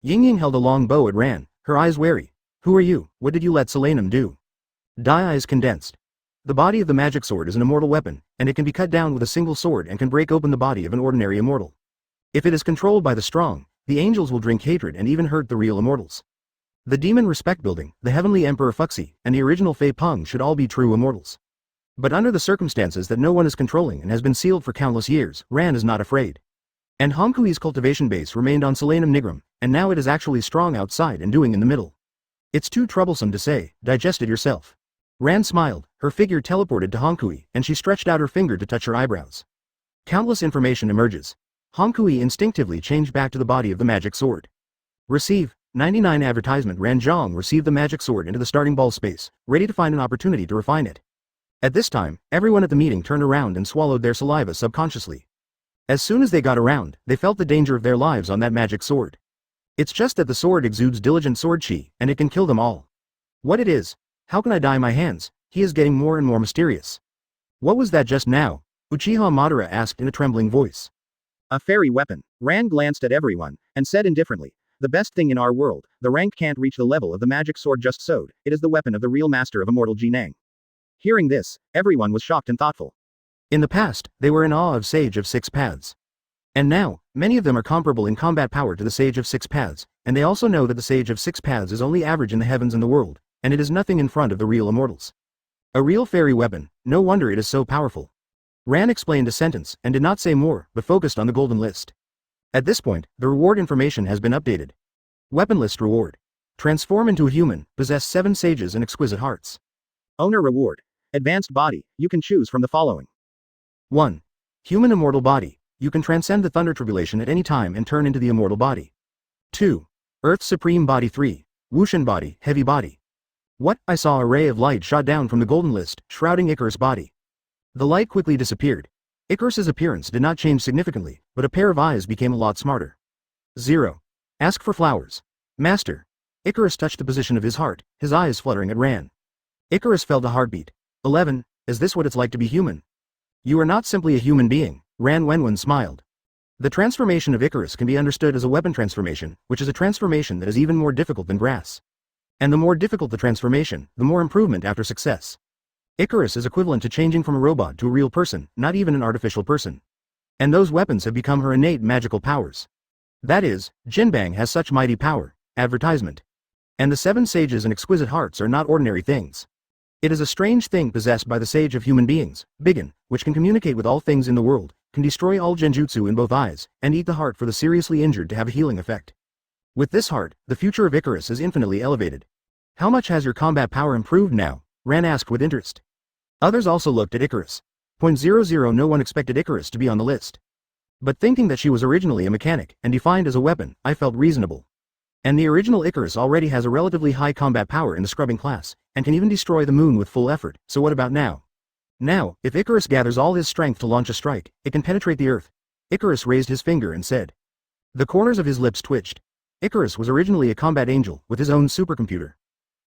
Ying held a long bow and ran, her eyes wary. Who are you? What did you let Solanum do? Die eyes condensed. The body of the magic sword is an immortal weapon, and it can be cut down with a single sword and can break open the body of an ordinary immortal. If it is controlled by the strong, the angels will drink hatred and even hurt the real immortals. The demon respect building, the heavenly emperor Fuxi, and the original Feipeng should all be true immortals. But under the circumstances that no one is controlling and has been sealed for countless years, Ran is not afraid. And Hongkui's cultivation base remained on Solanum nigrum, and now it is actually strong outside and doing in the middle. It's too troublesome to say, digest it yourself. Ran smiled, her figure teleported to Hongkui, and she stretched out her finger to touch her eyebrows. Countless information emerges. Hongkui instinctively changed back to the body of the magic sword. Receive, 99 advertisement. Ran Zhang received the magic sword into the starting ball space, ready to find an opportunity to refine it. At this time, everyone at the meeting turned around and swallowed their saliva subconsciously. As soon as they got around, they felt the danger of their lives on that magic sword. It's just that the sword exudes diligent sword chi, and it can kill them all. What it is? How can I dye my hands? He is getting more and more mysterious. What was that just now? Uchiha Madara asked in a trembling voice. A fairy weapon. Ran glanced at everyone, and said indifferently, the best thing in our world, the rank can't reach the level of the magic sword just sewed, it is the weapon of the real master of immortal Jinang. Hearing this, everyone was shocked and thoughtful. In the past, they were in awe of Sage of Six Paths. And now, many of them are comparable in combat power to the Sage of Six Paths, and they also know that the Sage of Six Paths is only average in the heavens and the world, and it is nothing in front of the real immortals. A real fairy weapon, no wonder it is so powerful. Ran explained a sentence, and did not say more, but focused on the golden list. At this point, the reward information has been updated. Weapon list reward. Transform into a human, possess 7 sages and exquisite hearts. Owner reward. Advanced body, you can choose from the following. 1. Human immortal body, you can transcend the thunder tribulation at any time and turn into the immortal body. 2. Earth supreme body. 3. Wushan body, heavy body. What? I saw a ray of light shot down from the golden list, shrouding Icarus' body. The light quickly disappeared. Icarus's appearance did not change significantly, but a pair of eyes became a lot smarter. 0. Ask for flowers. Master. Icarus touched the position of his heart, his eyes fluttering at Ran. Icarus felt a heartbeat. 11. Is this what it's like to be human? You are not simply a human being, Ran Wenwen smiled. The transformation of Icarus can be understood as a weapon transformation, which is a transformation that is even more difficult than grass. And the more difficult the transformation, the more improvement after success. Icarus is equivalent to changing from a robot to a real person, not even an artificial person. And those weapons have become her innate magical powers. That is, Jinbang has such mighty power. Advertisement. And the 7 sages and exquisite hearts are not ordinary things. It is a strange thing possessed by the sage of human beings, Biggin, which can communicate with all things in the world, can destroy all genjutsu in both eyes, and eat the heart for the seriously injured to have a healing effect. With this heart, the future of Icarus is infinitely elevated. How much has your combat power improved now? Ran asked with interest. Others also looked at Icarus. 0.00 No one expected Icarus to be on the list. But thinking that she was originally a mechanic, and defined as a weapon, I felt reasonable. And the original Icarus already has a relatively high combat power in the scrubbing class, and can even destroy the moon with full effort, so what about now? Now, if Icarus gathers all his strength to launch a strike, it can penetrate the earth. Icarus raised his finger and said. The corners of his lips twitched. Icarus was originally a combat angel, with his own supercomputer.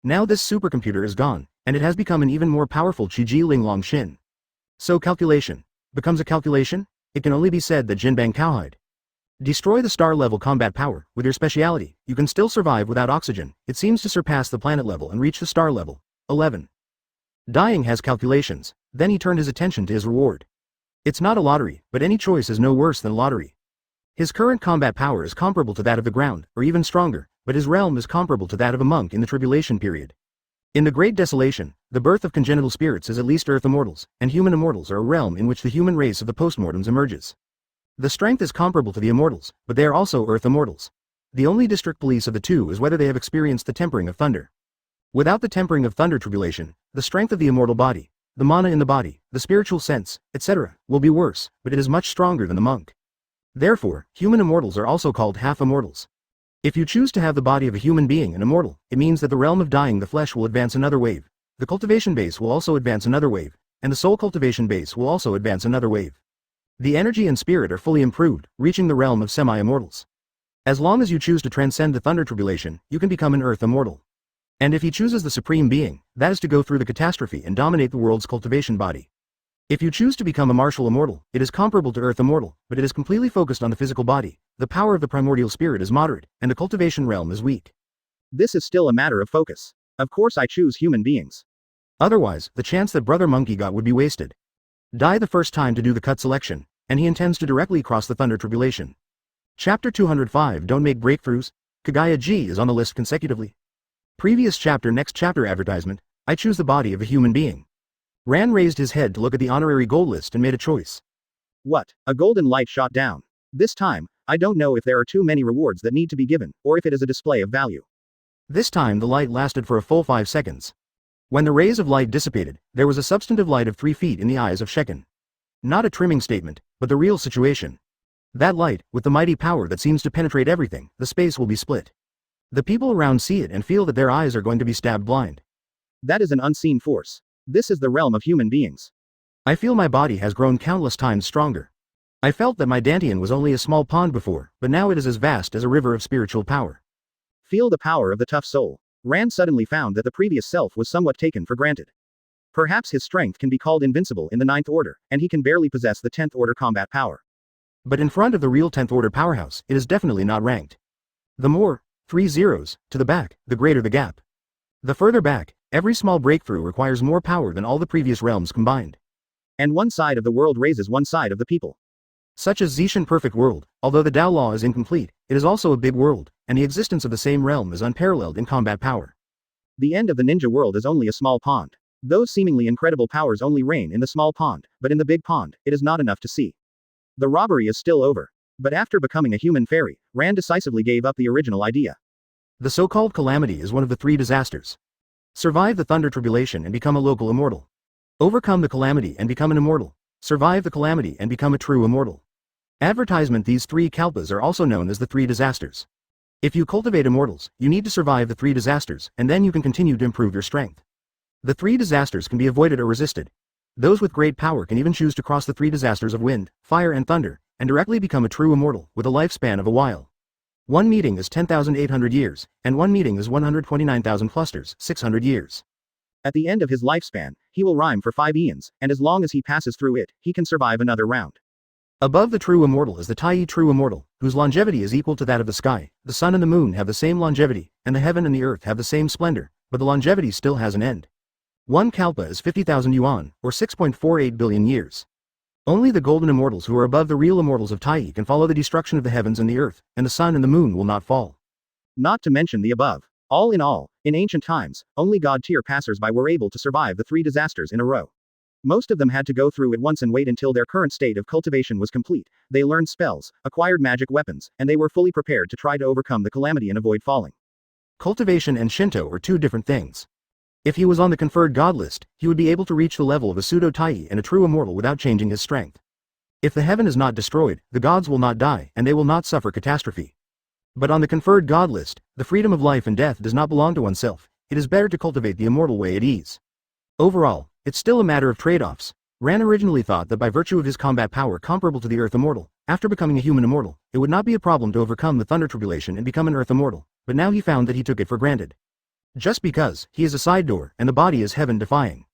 Now this supercomputer is gone, and it has become an even more powerful Qiji Linglong Xin. So calculation becomes a calculation? It can only be said that Jinbang cowhide. Destroy the star-level combat power, with your speciality, you can still survive without oxygen, it seems to surpass the planet level and reach the star level. 11. Dying has calculations, then he turned his attention to his reward. It's not a lottery, but any choice is no worse than lottery. His current combat power is comparable to that of the ground, or even stronger, but his realm is comparable to that of a monk in the tribulation period. In the Great Desolation, the birth of congenital spirits is at least earth immortals, and human immortals are a realm in which the human race of the postmortems emerges. The strength is comparable to the immortals, but they are also earth immortals. The only district police of the two is whether they have experienced the tempering of thunder. Without the tempering of thunder tribulation, the strength of the immortal body, the mana in the body, the spiritual sense, etc., will be worse, but it is much stronger than the monk. Therefore, human immortals are also called half-immortals. If you choose to have the body of a human being an immortal, it means that the realm of dying the flesh will advance another wave, the cultivation base will also advance another wave, and the soul cultivation base will also advance another wave. The energy and spirit are fully improved, reaching the realm of semi-immortals. As long as you choose to transcend the thunder tribulation, you can become an earth immortal. And if he chooses the supreme being, that is to go through the catastrophe and dominate the world's cultivation body. If you choose to become a martial immortal, it is comparable to earth immortal, but it is completely focused on the physical body. The power of the primordial spirit is moderate, and the cultivation realm is weak. This is still a matter of focus. Of course I choose human beings. Otherwise, the chance that Brother Monkey got would be wasted. Die the first time to do the cut selection, and he intends to directly cross the thunder tribulation. Chapter 205 Don't make breakthroughs. Kagaya G is on the list consecutively. Previous chapter Next chapter advertisement, I choose the body of a human being. Ran raised his head to look at the honorary gold list and made a choice. What? A golden light shot down. This time, I don't know if there are too many rewards that need to be given, or if it is a display of value. This time the light lasted for a full 5 seconds. When the rays of light dissipated, there was a substantive light of 3 feet in the eyes of Shekin. Not a trimming statement, but the real situation. That light, with the mighty power that seems to penetrate everything, the space will be split. The people around see it and feel that their eyes are going to be stabbed blind. That is an unseen force. This is the realm of human beings. I feel my body has grown countless times stronger. I felt that my dantian was only a small pond before, but now it is as vast as a river of spiritual power. Feel the power of the tough soul. Rand suddenly found that the previous self was somewhat taken for granted. Perhaps his strength can be called invincible in the 9th order, and he can barely possess the 10th order combat power. But in front of the real 10th order powerhouse, it is definitely not ranked. The more 3 zeros to the back, the greater the gap. The further back, every small breakthrough requires more power than all the previous realms combined. And one side of the world raises one side of the people. Such as Zishan perfect world, although the Tao law is incomplete, it is also a big world, and the existence of the same realm is unparalleled in combat power. The end of the ninja world is only a small pond. Those seemingly incredible powers only reign in the small pond, but in the big pond, it is not enough to see. The robbery is still over. But after becoming a human fairy, Rand decisively gave up the original idea. The so-called calamity is one of the 3 disasters. Survive the thunder tribulation and become a local immortal. Overcome the calamity and become an immortal. Survive the calamity and become a true immortal. Advertisement These 3 kalpas are also known as the 3 disasters. If you cultivate immortals, you need to survive the 3 disasters, and then you can continue to improve your strength. The 3 disasters can be avoided or resisted. Those with great power can even choose to cross the 3 disasters of wind, fire and thunder, and directly become a true immortal, with a lifespan of a while. One meeting is 10,800 years, and one meeting is 129,000 clusters, 600 years. At the end of his lifespan, he will rhyme for 5 eons, and as long as he passes through it, he can survive another round. Above the true immortal is the Tai true immortal, whose longevity is equal to that of the sky. The sun and the moon have the same longevity, and the heaven and the earth have the same splendor, but the longevity still has an end. One kalpa is 50,000 yuan, or 6.48 billion years. Only the golden immortals who are above the real immortals of Tai can follow the destruction of the heavens and the earth, and the sun and the moon will not fall. Not to mention the above. All, in ancient times, only god-tier passers-by were able to survive the 3 disasters in a row. Most of them had to go through it once and wait until their current state of cultivation was complete. They learned spells, acquired magic weapons, and they were fully prepared to try to overcome the calamity and avoid falling. Cultivation and Shinto are 2 different things. If he was on the conferred god list, he would be able to reach the level of a pseudo-Tai and a true immortal without changing his strength. If the heaven is not destroyed, the gods will not die, and they will not suffer catastrophe. But on the conferred god list, the freedom of life and death does not belong to oneself. It is better to cultivate the immortal way at ease. Overall, it's still a matter of trade-offs. Ran originally thought that by virtue of his combat power comparable to the earth immortal, after becoming a human immortal, it would not be a problem to overcome the thunder tribulation and become an earth immortal, but now he found that he took it for granted. Just because, he is a side door, and the body is heaven-defying.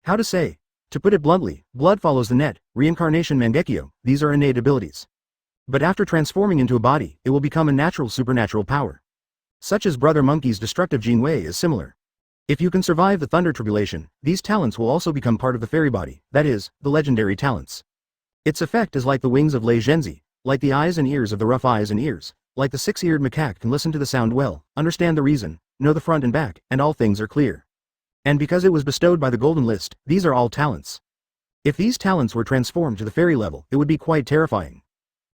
How to say? To put it bluntly, blood follows the net, reincarnation Mangekyo, these are innate abilities. But after transforming into a body, it will become a natural supernatural power. Such as Brother Monkey's destructive Gene Wei is similar. If you can survive the thunder tribulation, these talents will also become part of the fairy body, that is, the legendary talents. Its effect is like the wings of Lei Zhenzi, like the eyes and ears of the rough eyes and ears, like the 6-eared macaque can listen to the sound well, understand the reason, know the front and back, and all things are clear. And because it was bestowed by the golden list, these are all talents. If these talents were transformed to the fairy level, it would be quite terrifying.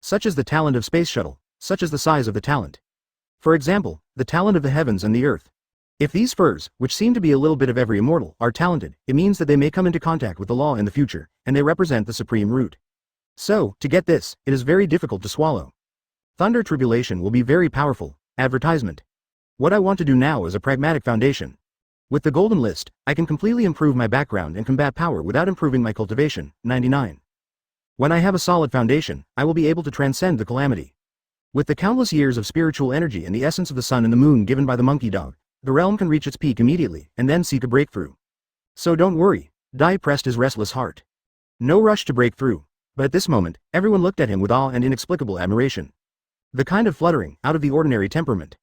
Such as the talent of space shuttle, such as the size of the talent. For example, the talent of the heavens and the earth. If these furs, which seem to be a little bit of every immortal, are talented, it means that they may come into contact with the law in the future, and they represent the supreme root. So, to get this, it is very difficult to swallow. Thunder tribulation will be very powerful. Advertisement. What I want to do now is a pragmatic foundation. With the golden list, I can completely improve my background and combat power without improving my cultivation. 99. When I have a solid foundation, I will be able to transcend the calamity. With the countless years of spiritual energy and the essence of the sun and the moon given by the monkey dog, the realm can reach its peak immediately and then seek a breakthrough. So don't worry, Dai pressed his restless heart. No rush to break through, but at this moment, everyone looked at him with awe and inexplicable admiration. The kind of fluttering, out of the ordinary temperament.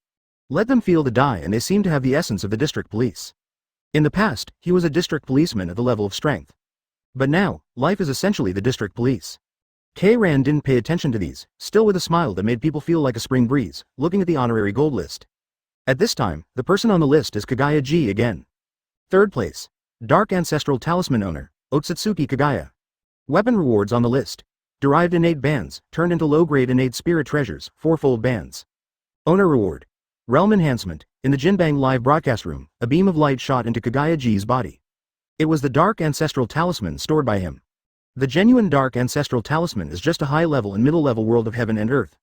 Let them feel the Dai and they seem to have the essence of the district police. In the past, he was a district policeman at the level of strength. But now, life is essentially the district police. K-Ran didn't pay attention to these, still with a smile that made people feel like a spring breeze, looking at the honorary gold list. At this time, the person on the list is Kagaya G again. Third place. Dark Ancestral Talisman Owner, Otsutsuki Kagaya. Weapon rewards on the list. Derived innate bands, turned into low-grade innate spirit treasures, 4-fold bands. Owner reward. Realm enhancement. In the Jinbang live broadcast room, a beam of light shot into Kagaya G's body. It was the Dark Ancestral Talisman stored by him. The genuine Dark Ancestral Talisman is just a high-level and middle-level world of heaven and earth.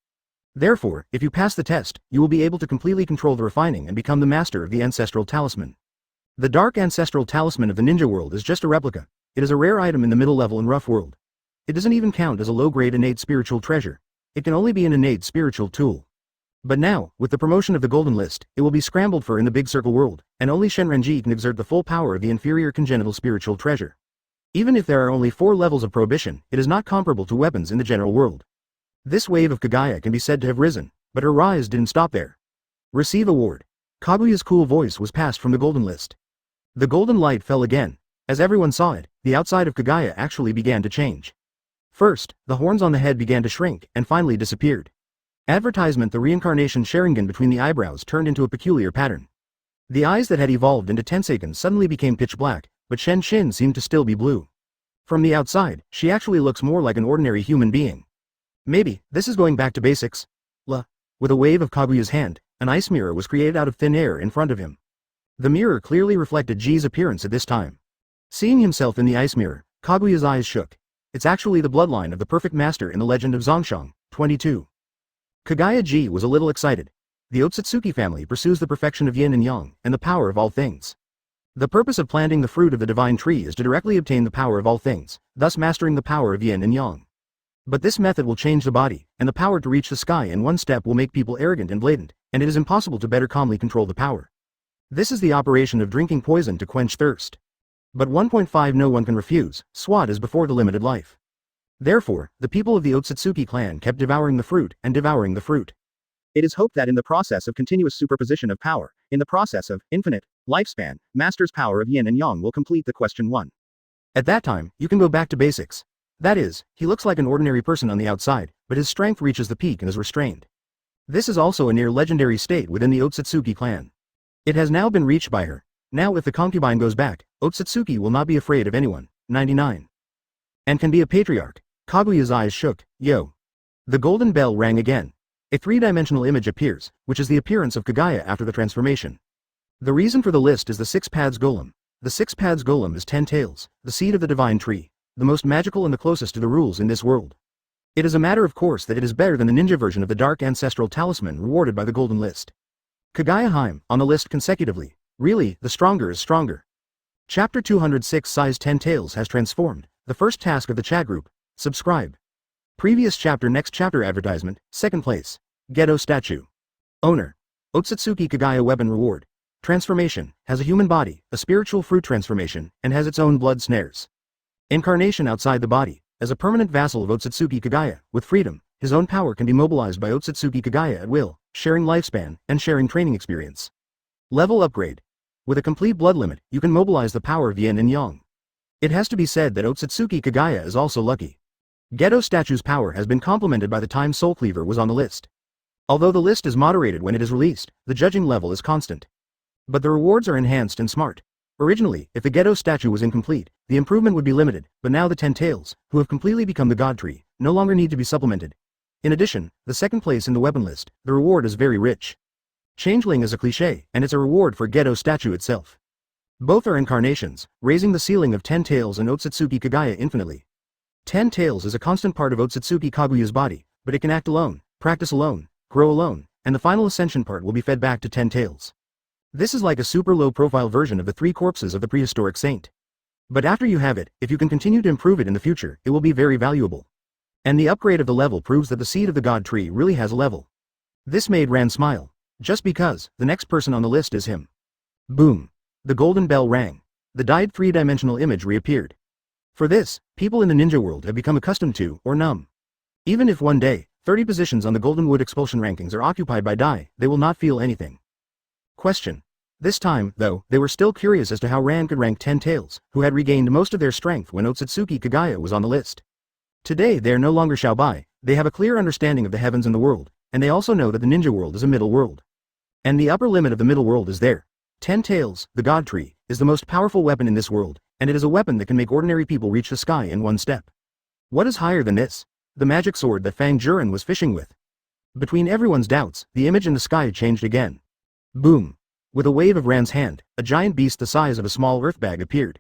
Therefore, if you pass the test, you will be able to completely control the refining and become the master of the Ancestral Talisman. The Dark Ancestral Talisman of the Ninja world is just a replica. It is a rare item in the middle-level and rough world. It doesn't even count as a low-grade innate spiritual treasure. It can only be an innate spiritual tool. But now, with the promotion of the Golden List, it will be scrambled for in the Big Circle world, and only Shenrenji can exert the full power of the inferior congenital spiritual treasure. Even if there are only 4 levels of prohibition, it is not comparable to weapons in the general world. This wave of Kagaya can be said to have risen, but her rise didn't stop there. Receive award. Kaguya's cool voice was passed from the Golden List. The golden light fell again. As everyone saw it, the outside of Kagaya actually began to change. First, the horns on the head began to shrink, and finally disappeared. Advertisement: the reincarnation Sharingan between the eyebrows turned into a peculiar pattern. The eyes that had evolved into Tensaken suddenly became pitch black, but Shen Shin seemed to still be blue. From the outside, she actually looks more like an ordinary human being. Maybe, this is going back to basics. With a wave of Kaguya's hand, an ice mirror was created out of thin air in front of him. The mirror clearly reflected Ji's appearance at this time. Seeing himself in the ice mirror, Kaguya's eyes shook. It's actually the bloodline of the perfect master in the legend of Zongshang, 22. Kagaya Ji was a little excited. The Otsutsuki family pursues the perfection of yin and yang, and the power of all things. The purpose of planting the fruit of the divine tree is to directly obtain the power of all things, thus mastering the power of yin and yang. But this method will change the body, and the power to reach the sky in one step will make people arrogant and blatant, and it is impossible to better calmly control the power. This is the operation of drinking poison to quench thirst. But 1.5 no one can refuse, Swat is before the limited life. Therefore, the people of the Otsutsuki clan kept devouring the fruit, and devouring the fruit. It is hoped that in the process of continuous superposition of power, in the process of infinite lifespan, Master's power of yin and yang will complete the question 1. At that time, you can go back to basics. That is, he looks like an ordinary person on the outside, but his strength reaches the peak and is restrained. This is also a near legendary state within the Otsutsuki clan. It has now been reached by her. Now if the concubine goes back, Otsutsuki will not be afraid of anyone. 99. And can be a patriarch. Kaguya's eyes shook. Yo. The golden bell rang again. A 3-dimensional image appears, which is the appearance of Kagaya after the transformation. The reason for the list is the 6 Pads Golem. The 6 Pads Golem is 10 tails, the seed of the divine tree, the most magical and the closest to the rules in this world. It is a matter of course that it is better than the ninja version of the Dark Ancestral Talisman rewarded by the Golden List. Kagaya Heim, on the list consecutively. Really, the stronger is stronger. Chapter 206 Size 10 Tails has transformed. The first task of the chat group. Subscribe. Previous chapter next chapter advertisement, 2nd place. Ghetto statue. Owner. Otsutsuki Kagaya weapon reward. Transformation, has a human body, a spiritual fruit transformation, and has its own blood snares. Incarnation outside the body, as a permanent vassal of Otsutsuki Kagaya, with freedom, his own power can be mobilized by Otsutsuki Kagaya at will, sharing lifespan, and sharing training experience. Level upgrade. With a complete blood limit, you can mobilize the power of yin and yang. It has to be said that Otsutsuki Kagaya is also lucky. Ghetto statue's power has been complemented by the time Soul Cleaver was on the list. Although the list is moderated when it is released, the judging level is constant. But the rewards are enhanced and smart. Originally, if the Ghetto statue was incomplete, the improvement would be limited, but now the 10 tails, who have completely become the God Tree, no longer need to be supplemented. In addition, the 2nd place in the weapon list, the reward is very rich. Changeling is a cliché, and it's a reward for Ghetto statue itself. Both are incarnations, raising the ceiling of 10 tails and Otsutsuki Kagaya infinitely. 10 tails is a constant part of Otsutsuki Kaguya's body, but it can act alone, practice alone, grow alone, and the final ascension part will be fed back to 10 tails. This is like a super low-profile version of the 3 corpses of the prehistoric saint. But after you have it, if you can continue to improve it in the future, it will be very valuable. And the upgrade of the level proves that the seed of the god tree really has a level. This made Ran smile. Just because, the next person on the list is him. Boom. The golden bell rang. The dyed three-dimensional image reappeared. For this, people in the ninja world have become accustomed to, or numb. Even if one day, 30 positions on the Golden Wood expulsion rankings are occupied by Dai, they will not feel anything. Question. This time, though, they were still curious as to how Ran could rank 10 tails, who had regained most of their strength when Otsutsuki Kagaya was on the list. Today they are no longer Xiaobai, they have a clear understanding of the heavens and the world, and they also know that the ninja world is a middle world. And the upper limit of the middle world is there. 10 tails, the god tree, is the most powerful weapon in this world, and it is a weapon that can make ordinary people reach the sky in one step. What is higher than this? The magic sword that Fang Juren was fishing with. Between everyone's doubts, the image in the sky changed again. Boom. With a wave of Ran's hand, a giant beast the size of a small earth bag appeared.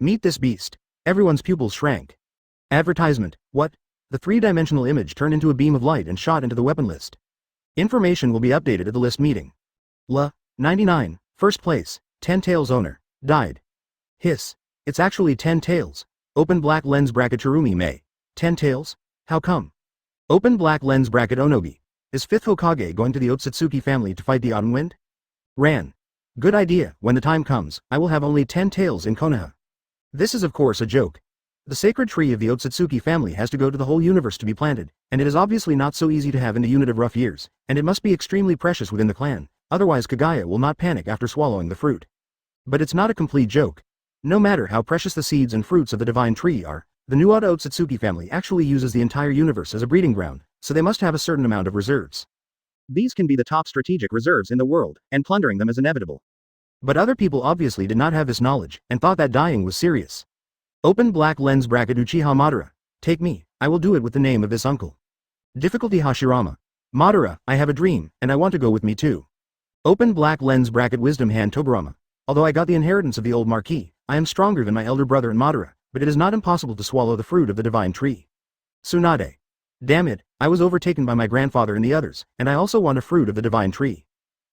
Meet this beast. Everyone's pupils shrank. Advertisement. What? The three-dimensional image turned into a beam of light and shot into the weapon list. Information will be updated at the list meeting. 99, first place, 10 tails owner, died. Hiss. It's actually 10 tails. Open black lens bracket Chirumi Mei. 10 tails? How come? Open black lens bracket Onogi. Is 5th Hokage going to the Otsutsuki family to fight the autumn wind? Ran. Good idea, when the time comes, I will have only 10 tails in Konoha. This is of course a joke. The sacred tree of the Otsutsuki family has to go to the whole universe to be planted, and it is obviously not so easy to have in the unit of rough years, and it must be extremely precious within the clan, otherwise Kagaya will not panic after swallowing the fruit. But it's not a complete joke. No matter how precious the seeds and fruits of the divine tree are, the Nuada Otsutsuki family actually uses the entire universe as a breeding ground, so they must have a certain amount of reserves. These can be the top strategic reserves in the world, and plundering them is inevitable. But other people obviously did not have this knowledge, and thought that dying was serious. Open black lens bracket Uchiha Madara. Take me, I will do it with the name of this uncle. Difficulty Hashirama. Madara, I have a dream, and I want to go with me too. Open black lens bracket wisdom hand Tobarama. Although I got the inheritance of the old marquis, I am stronger than my elder brother and Madara, but it is not impossible to swallow the fruit of the divine tree. Tsunade. Damn it, I was overtaken by my grandfather and the others, and I also want a fruit of the divine tree.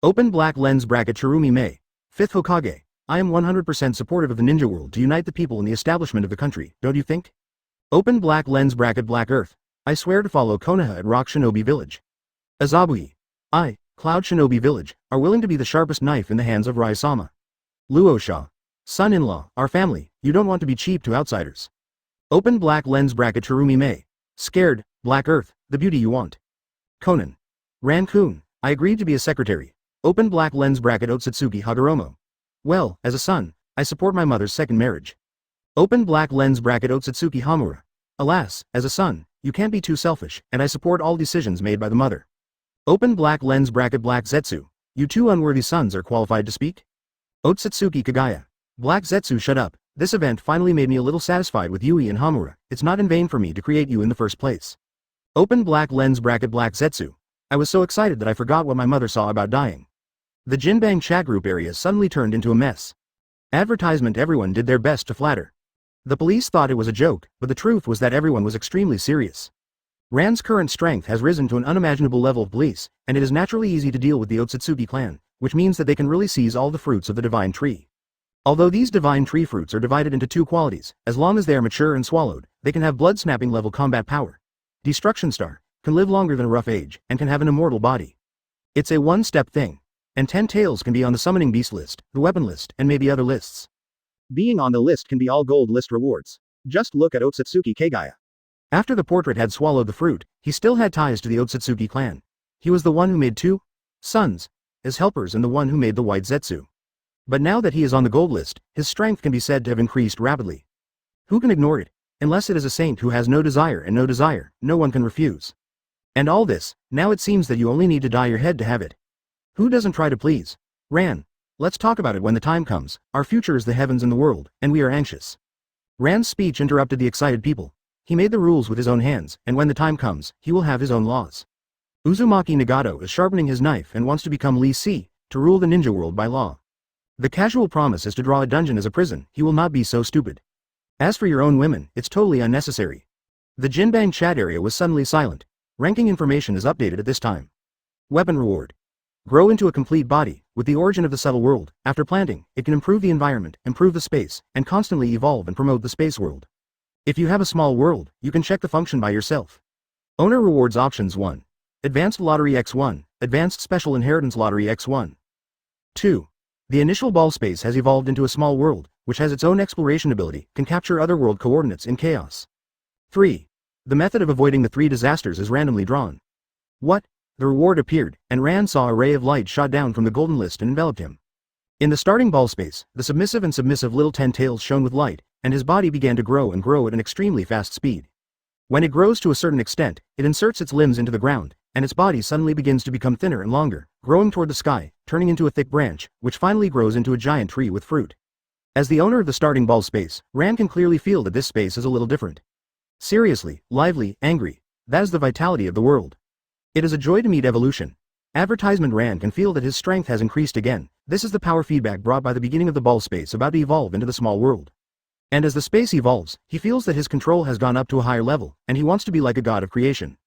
Open black lens bracket Chirumi Mei. 5th Hokage. I am 100% supportive of the ninja world to unite the people in the establishment of the country, don't you think? Open black lens bracket Black Earth. I swear to follow Konoha at Rock Shinobi Village. Azabui. I, Cloud Shinobi Village, are willing to be the sharpest knife in the hands of Rai-sama. Luosha. Son-in-law, our family, you don't want to be cheap to outsiders. Open black lens bracket Chirumi Mei. Scared, Black Earth, the beauty you want. Conan. Ran-kun, I agreed to be a secretary. Open black lens bracket Otsutsuki Hagoromo. Well, as a son, I support my mother's second marriage. Open black lens bracket Otsutsuki Hamura. Alas, as a son, you can't be too selfish, and I support all decisions made by the mother. Open black lens bracket Black Zetsu. You two unworthy sons are qualified to speak? Otsutsuki Kagaya. Black Zetsu, shut up. This event finally made me a little satisfied with Yui and Hamura. It's not in vain for me to create you in the first place. Open black lens bracket Black Zetsu. I was so excited that I forgot what my mother saw about dying. The Jinbang chat group area suddenly turned into a mess. Advertisement. Everyone did their best to flatter. The police thought it was a joke, but the truth was that everyone was extremely serious. Ran's current strength has risen to an unimaginable level of police, and it is naturally easy to deal with the Otsutsuki clan, which means that they can really seize all the fruits of the divine tree. Although these divine tree fruits are divided into two qualities, as long as they are mature and swallowed, they can have blood-snapping level combat power. Destruction Star can live longer than a rough age, and can have an immortal body. It's a one-step thing. And 10 tails can be on the summoning beast list, the weapon list, and maybe other lists. Being on the list can be all gold list rewards. Just look at Otsutsuki Kagaya. After the portrait had swallowed the fruit, he still had ties to the Otsutsuki clan. He was the one who made 2 sons as helpers and the one who made the white Zetsu. But now that he is on the gold list, his strength can be said to have increased rapidly. Who can ignore it? Unless it is a saint who has no desire, and no desire, no one can refuse. And all this, now it seems that you only need to dye your head to have it. Who doesn't try to please? Ran. Let's talk about it when the time comes. Our future is the heavens and the world, and we are anxious. Ran's speech interrupted the excited people. He made the rules with his own hands, and when the time comes, he will have his own laws. Uzumaki Nagato is sharpening his knife and wants to become Lee Si, to rule the ninja world by law. The casual promise is to draw a dungeon as a prison. He will not be so stupid. As for your own women, it's totally unnecessary. The Jinbang chat area was suddenly silent. Ranking information is updated at this time. Weapon reward. Grow into a complete body. With the origin of the subtle world, after planting, it can improve the environment, improve the space, and constantly evolve and promote the space world. If you have a small world, you can check the function by yourself. Owner rewards options 1. Advanced Lottery X1, Advanced Special Inheritance Lottery X1. 2. The initial ball space has evolved into a small world, which has its own exploration ability, can capture other world coordinates in chaos. 3. The method of avoiding the 3 disasters is randomly drawn. What? The reward appeared, and Rand saw a ray of light shot down from the golden list and enveloped him. In the starting ball space, the submissive little 10 tails shone with light, and his body began to grow at an extremely fast speed. When it grows to a certain extent, it inserts its limbs into the ground, and its body suddenly begins to become thinner and longer, growing toward the sky, turning into a thick branch, which finally grows into a giant tree with fruit. As the owner of the starting ball space, Rand can clearly feel that this space is a little different. Seriously, lively, angry. That is the vitality of the world. It is a joy to meet evolution. Advertisement. Rand can feel that his strength has increased again. This is the power feedback brought by the beginning of the ball space about to evolve into the small world. And as the space evolves, he feels that his control has gone up to a higher level, and he wants to be like a god of creation.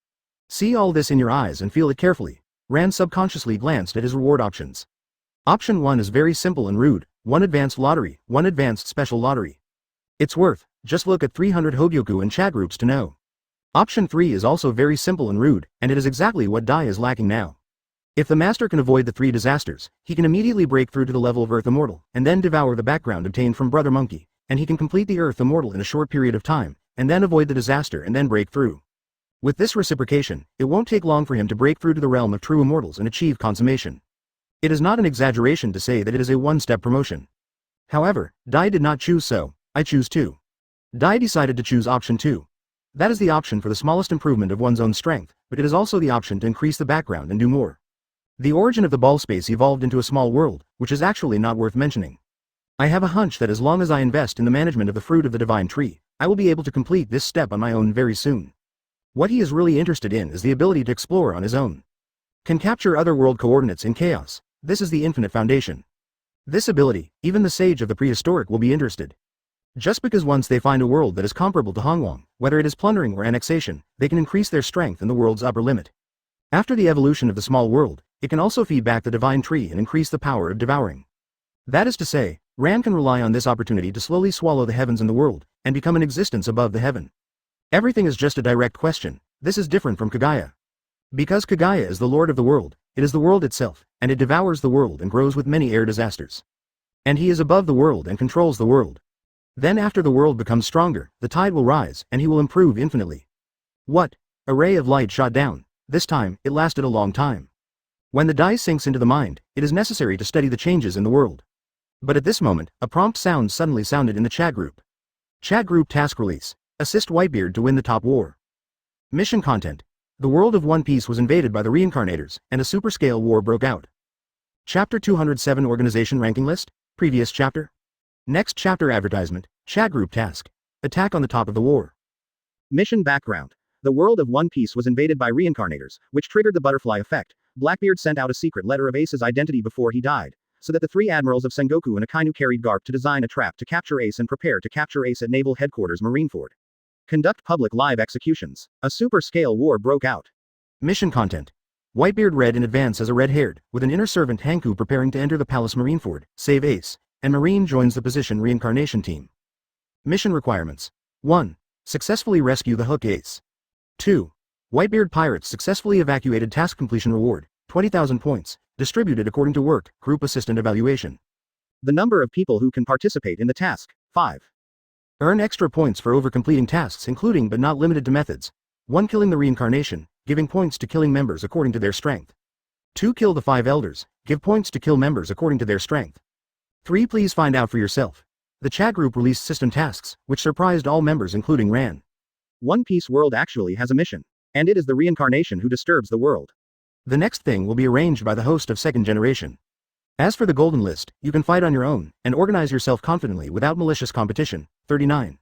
See all this in your eyes and feel it carefully. Rand subconsciously glanced at his reward options. Option 1 is very simple and rude, 1 advanced lottery, 1 advanced special lottery. It's worth, just look at 300 Hogyoku and chat groups to know. Option 3 is also very simple and rude, and it is exactly what Dai is lacking now. If the master can avoid the 3 disasters, he can immediately break through to the level of Earth Immortal, and then devour the background obtained from Brother Monkey, and he can complete the Earth Immortal in a short period of time, and then avoid the disaster and then break through. With this reciprocation, it won't take long for him to break through to the realm of true immortals and achieve consummation. It is not an exaggeration to say that it is a one-step promotion. However, Dai did not choose so. I choose 2. Dai decided to choose option 2. That is the option for the smallest improvement of one's own strength, but it is also the option to increase the background and do more. The origin of the ball space evolved into a small world, which is actually not worth mentioning. I have a hunch that as long as I invest in the management of the fruit of the divine tree, I will be able to complete this step on my own very soon. What he is really interested in is the ability to explore on his own. Can capture other world coordinates in chaos. This is the infinite foundation. This ability, even the sage of the prehistoric will be interested. Just because once they find a world that is comparable to Hongwang, whether it is plundering or annexation, they can increase their strength in the world's upper limit. After the evolution of the small world, it can also feed back the divine tree and increase the power of devouring. That is to say, Rand can rely on this opportunity to slowly swallow the heavens and the world, and become an existence above the heaven. Everything is just a direct question. This is different from Kagaya. Because Kagaya is the lord of the world, it is the world itself, and it devours the world and grows with many air disasters. And he is above the world and controls the world. Then after the world becomes stronger, the tide will rise, and he will improve infinitely. What? A ray of light shot down. This time, it lasted a long time. When the dye sinks into the mind, it is necessary to study the changes in the world. But at this moment, a prompt sound suddenly sounded in the chat group. Chat group task release. Assist Whitebeard to win the top war. Mission content. The world of One Piece was invaded by the reincarnators, and a super-scale war broke out. Chapter 207 Organization Ranking List. Previous chapter. Next chapter advertisement. Chat group task. Attack on the top of the war. Mission background. The world of One Piece was invaded by reincarnators, which triggered the butterfly effect. Blackbeard sent out a secret letter of Ace's identity before he died, so that the 3 admirals of Sengoku and Akainu carried Garp to design a trap to capture Ace and prepare to capture Ace at Naval Headquarters Marineford. Conduct public live executions. A super-scale war broke out. Mission content. Whitebeard read in advance as a red-haired, with an inner servant Hanku preparing to enter the Palace Marineford, save Ace, and Marine joins the position reincarnation team. Mission requirements. 1. Successfully rescue the Hook Ace. 2. Whitebeard pirates successfully evacuated. Task completion reward, 20,000 points, distributed according to work, group assistant evaluation. The number of people who can participate in the task, 5. Earn extra points for over-completing tasks including but not limited to methods. 1. Killing the reincarnation, giving points to killing members according to their strength. 2. Kill the 5 elders, give points to kill members according to their strength. 3. Please find out for yourself. The chat group released system tasks, which surprised all members including Ran. One Piece world actually has a mission. And it is the reincarnation who disturbs the world. The next thing will be arranged by the host of second generation. As for the golden list, you can fight on your own, and organize yourself confidently without malicious competition. 39.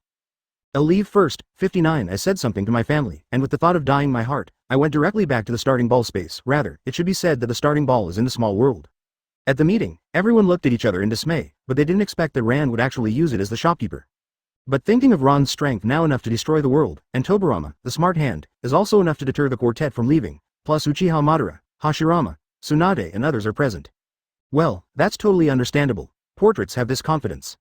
I'll leave first. 59. I said something to my family, and with the thought of dying my heart, I went directly back to the starting ball space. Rather, it should be said that the starting ball is in the small world. At the meeting, everyone looked at each other in dismay, but they didn't expect that Rand would actually use it as the shopkeeper. But thinking of Ron's strength now enough to destroy the world, and Tobirama, the smart hand, is also enough to deter the quartet from leaving, plus Uchiha Madara, Hashirama, Tsunade and others are present. Well, that's totally understandable. Portraits have this confidence.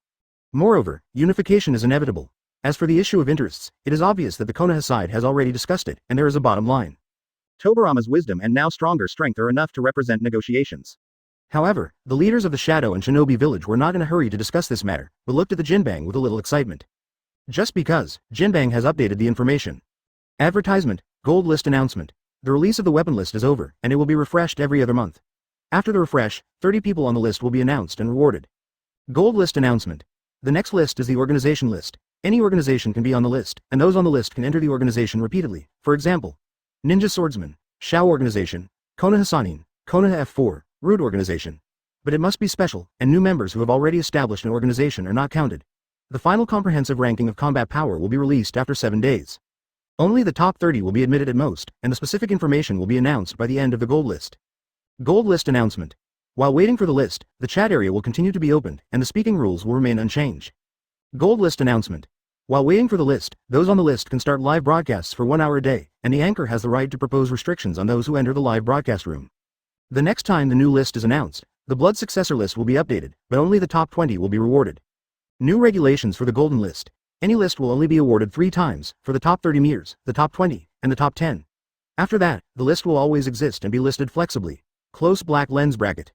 Moreover, unification is inevitable. As for the issue of interests, it is obvious that the Konoha side has already discussed it, and there is a bottom line. Tobirama's wisdom and now stronger strength are enough to represent negotiations. However, the leaders of the Shadow and Shinobi village were not in a hurry to discuss this matter, but looked at the Jinbang with a little excitement. Just because, Jinbang has updated the information. Advertisement, gold list announcement. The release of the weapon list is over, and it will be refreshed every other month. After the refresh, 30 people on the list will be announced and rewarded. Gold list announcement. The next list is the organization list. Any organization can be on the list, and those on the list can enter the organization repeatedly. For example, Ninja Swordsman, Shao Organization, Konoha Sanin, Konoha F4, Root Organization. But it must be special, and new members who have already established an organization are not counted. The final comprehensive ranking of combat power will be released after 7 days. Only the top 30 will be admitted at most, and the specific information will be announced by the end of the gold list. Gold list announcement. While waiting for the list, the chat area will continue to be opened, and the speaking rules will remain unchanged. Gold list announcement. While waiting for the list, those on the list can start live broadcasts for 1 hour a day, and the anchor has the right to propose restrictions on those who enter the live broadcast room. The next time the new list is announced, the Blood Successor list will be updated, but only the top 20 will be rewarded. New regulations for the Golden List. Any list will only be awarded 3 times, for the top 30 mirrors, the top 20, and the top 10. After that, the list will always exist and be listed flexibly. Close black lens bracket.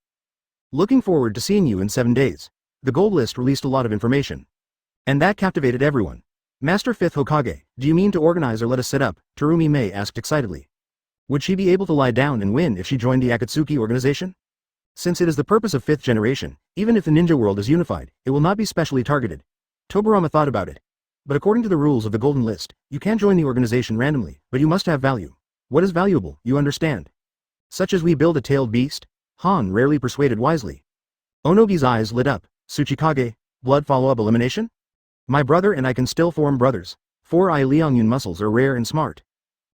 Looking forward to seeing you in 7 days. The gold list released a lot of information. And that captivated everyone. Master 5th Hokage, do you mean to organize or let us set up? Terumi Mei asked excitedly. Would she be able to lie down and win if she joined the Akatsuki organization? Since it is the purpose of 5th generation, even if the ninja world is unified, it will not be specially targeted. Tobirama thought about it. But according to the rules of the Golden List, you can join the organization randomly, but you must have value. What is valuable, you understand? Such as we build a tailed beast? Han rarely persuaded wisely. Onogi's eyes lit up. Tsuchikage, blood follow-up elimination? My brother and I can still form brothers. 4-eye Liangyun muscles are rare and smart.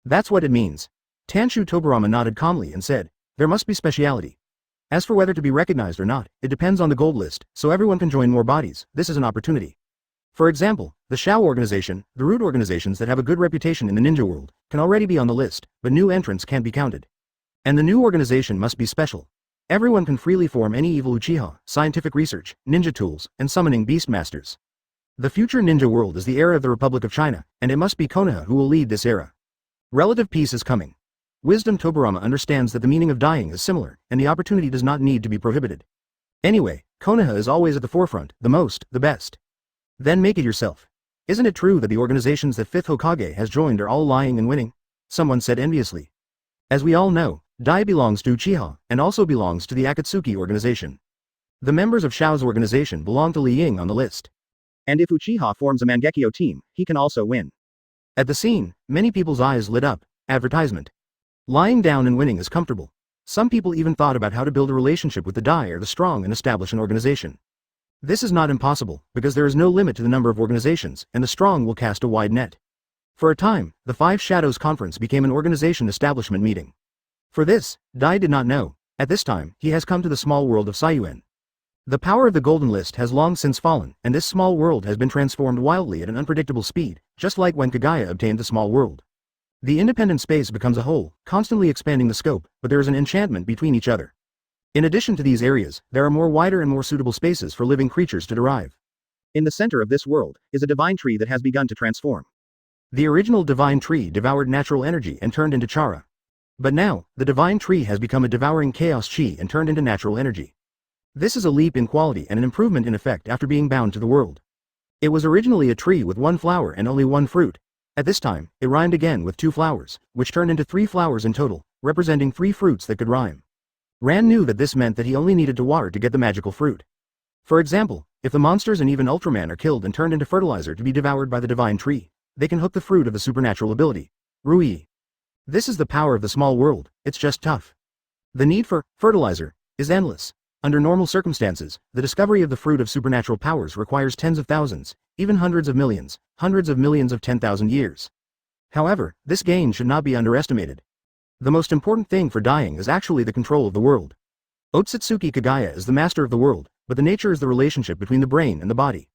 That's what it means. Tanshu Tobirama nodded calmly and said, there must be speciality. As for whether to be recognized or not, it depends on the gold list, so everyone can join more bodies. This is an opportunity. For example, the Shao organization, the root organizations that have a good reputation in the ninja world, can already be on the list, but new entrants can't be counted. And the new organization must be special. Everyone can freely form any evil Uchiha, scientific research, ninja tools, and summoning beastmasters. The future ninja world is the era of the Republic of China, and it must be Konoha who will lead this era. Relative peace is coming. Wisdom Tobirama understands that the meaning of dying is similar, and the opportunity does not need to be prohibited. Anyway, Konoha is always at the forefront, the most, the best. Then make it yourself. Isn't it true that the organizations that 5th Hokage has joined are all lying and winning? Someone said enviously. As we all know, Dai belongs to Uchiha, and also belongs to the Akatsuki organization. The members of Shao's organization belong to Li Ying on the list. And if Uchiha forms a Mangekyo team, he can also win. At the scene, many people's eyes lit up. Advertisement. Lying down and winning is comfortable. Some people even thought about how to build a relationship with the Dai or the strong and establish an organization. This is not impossible, because there is no limit to the number of organizations, and the strong will cast a wide net. For a time, the Five Shadows Conference became an organization establishment meeting. For this, Dai did not know. At this time, he has come to the small world of Saiyuan. The power of the Golden List has long since fallen, and this small world has been transformed wildly at an unpredictable speed, just like when Kagaya obtained the small world. The independent space becomes a whole, constantly expanding the scope, but there is an enchantment between each other. In addition to these areas, there are more wider and more suitable spaces for living creatures to derive. In the center of this world, is a divine tree that has begun to transform. The original divine tree devoured natural energy and turned into chara. But now, the divine tree has become a devouring chaos chi and turned into natural energy. This is a leap in quality and an improvement in effect after being bound to the world. It was originally a tree with 1 flower and only 1 fruit. At this time, it rhymed again with 2 flowers, which turned into 3 flowers in total, representing 3 fruits that could rhyme. Ran knew that this meant that he only needed to water to get the magical fruit. For example, if the monsters and even Ultraman are killed and turned into fertilizer to be devoured by the divine tree, they can hook the fruit of the supernatural ability. Rui. This is the power of the small world, it's just tough. The need for fertilizer is endless. Under normal circumstances, the discovery of the fruit of supernatural powers requires tens of thousands, even hundreds of millions of 10,000 years. However, this gain should not be underestimated. The most important thing for dying is actually the control of the world. Otsutsuki Kagaya is the master of the world, but the nature is the relationship between the brain and the body.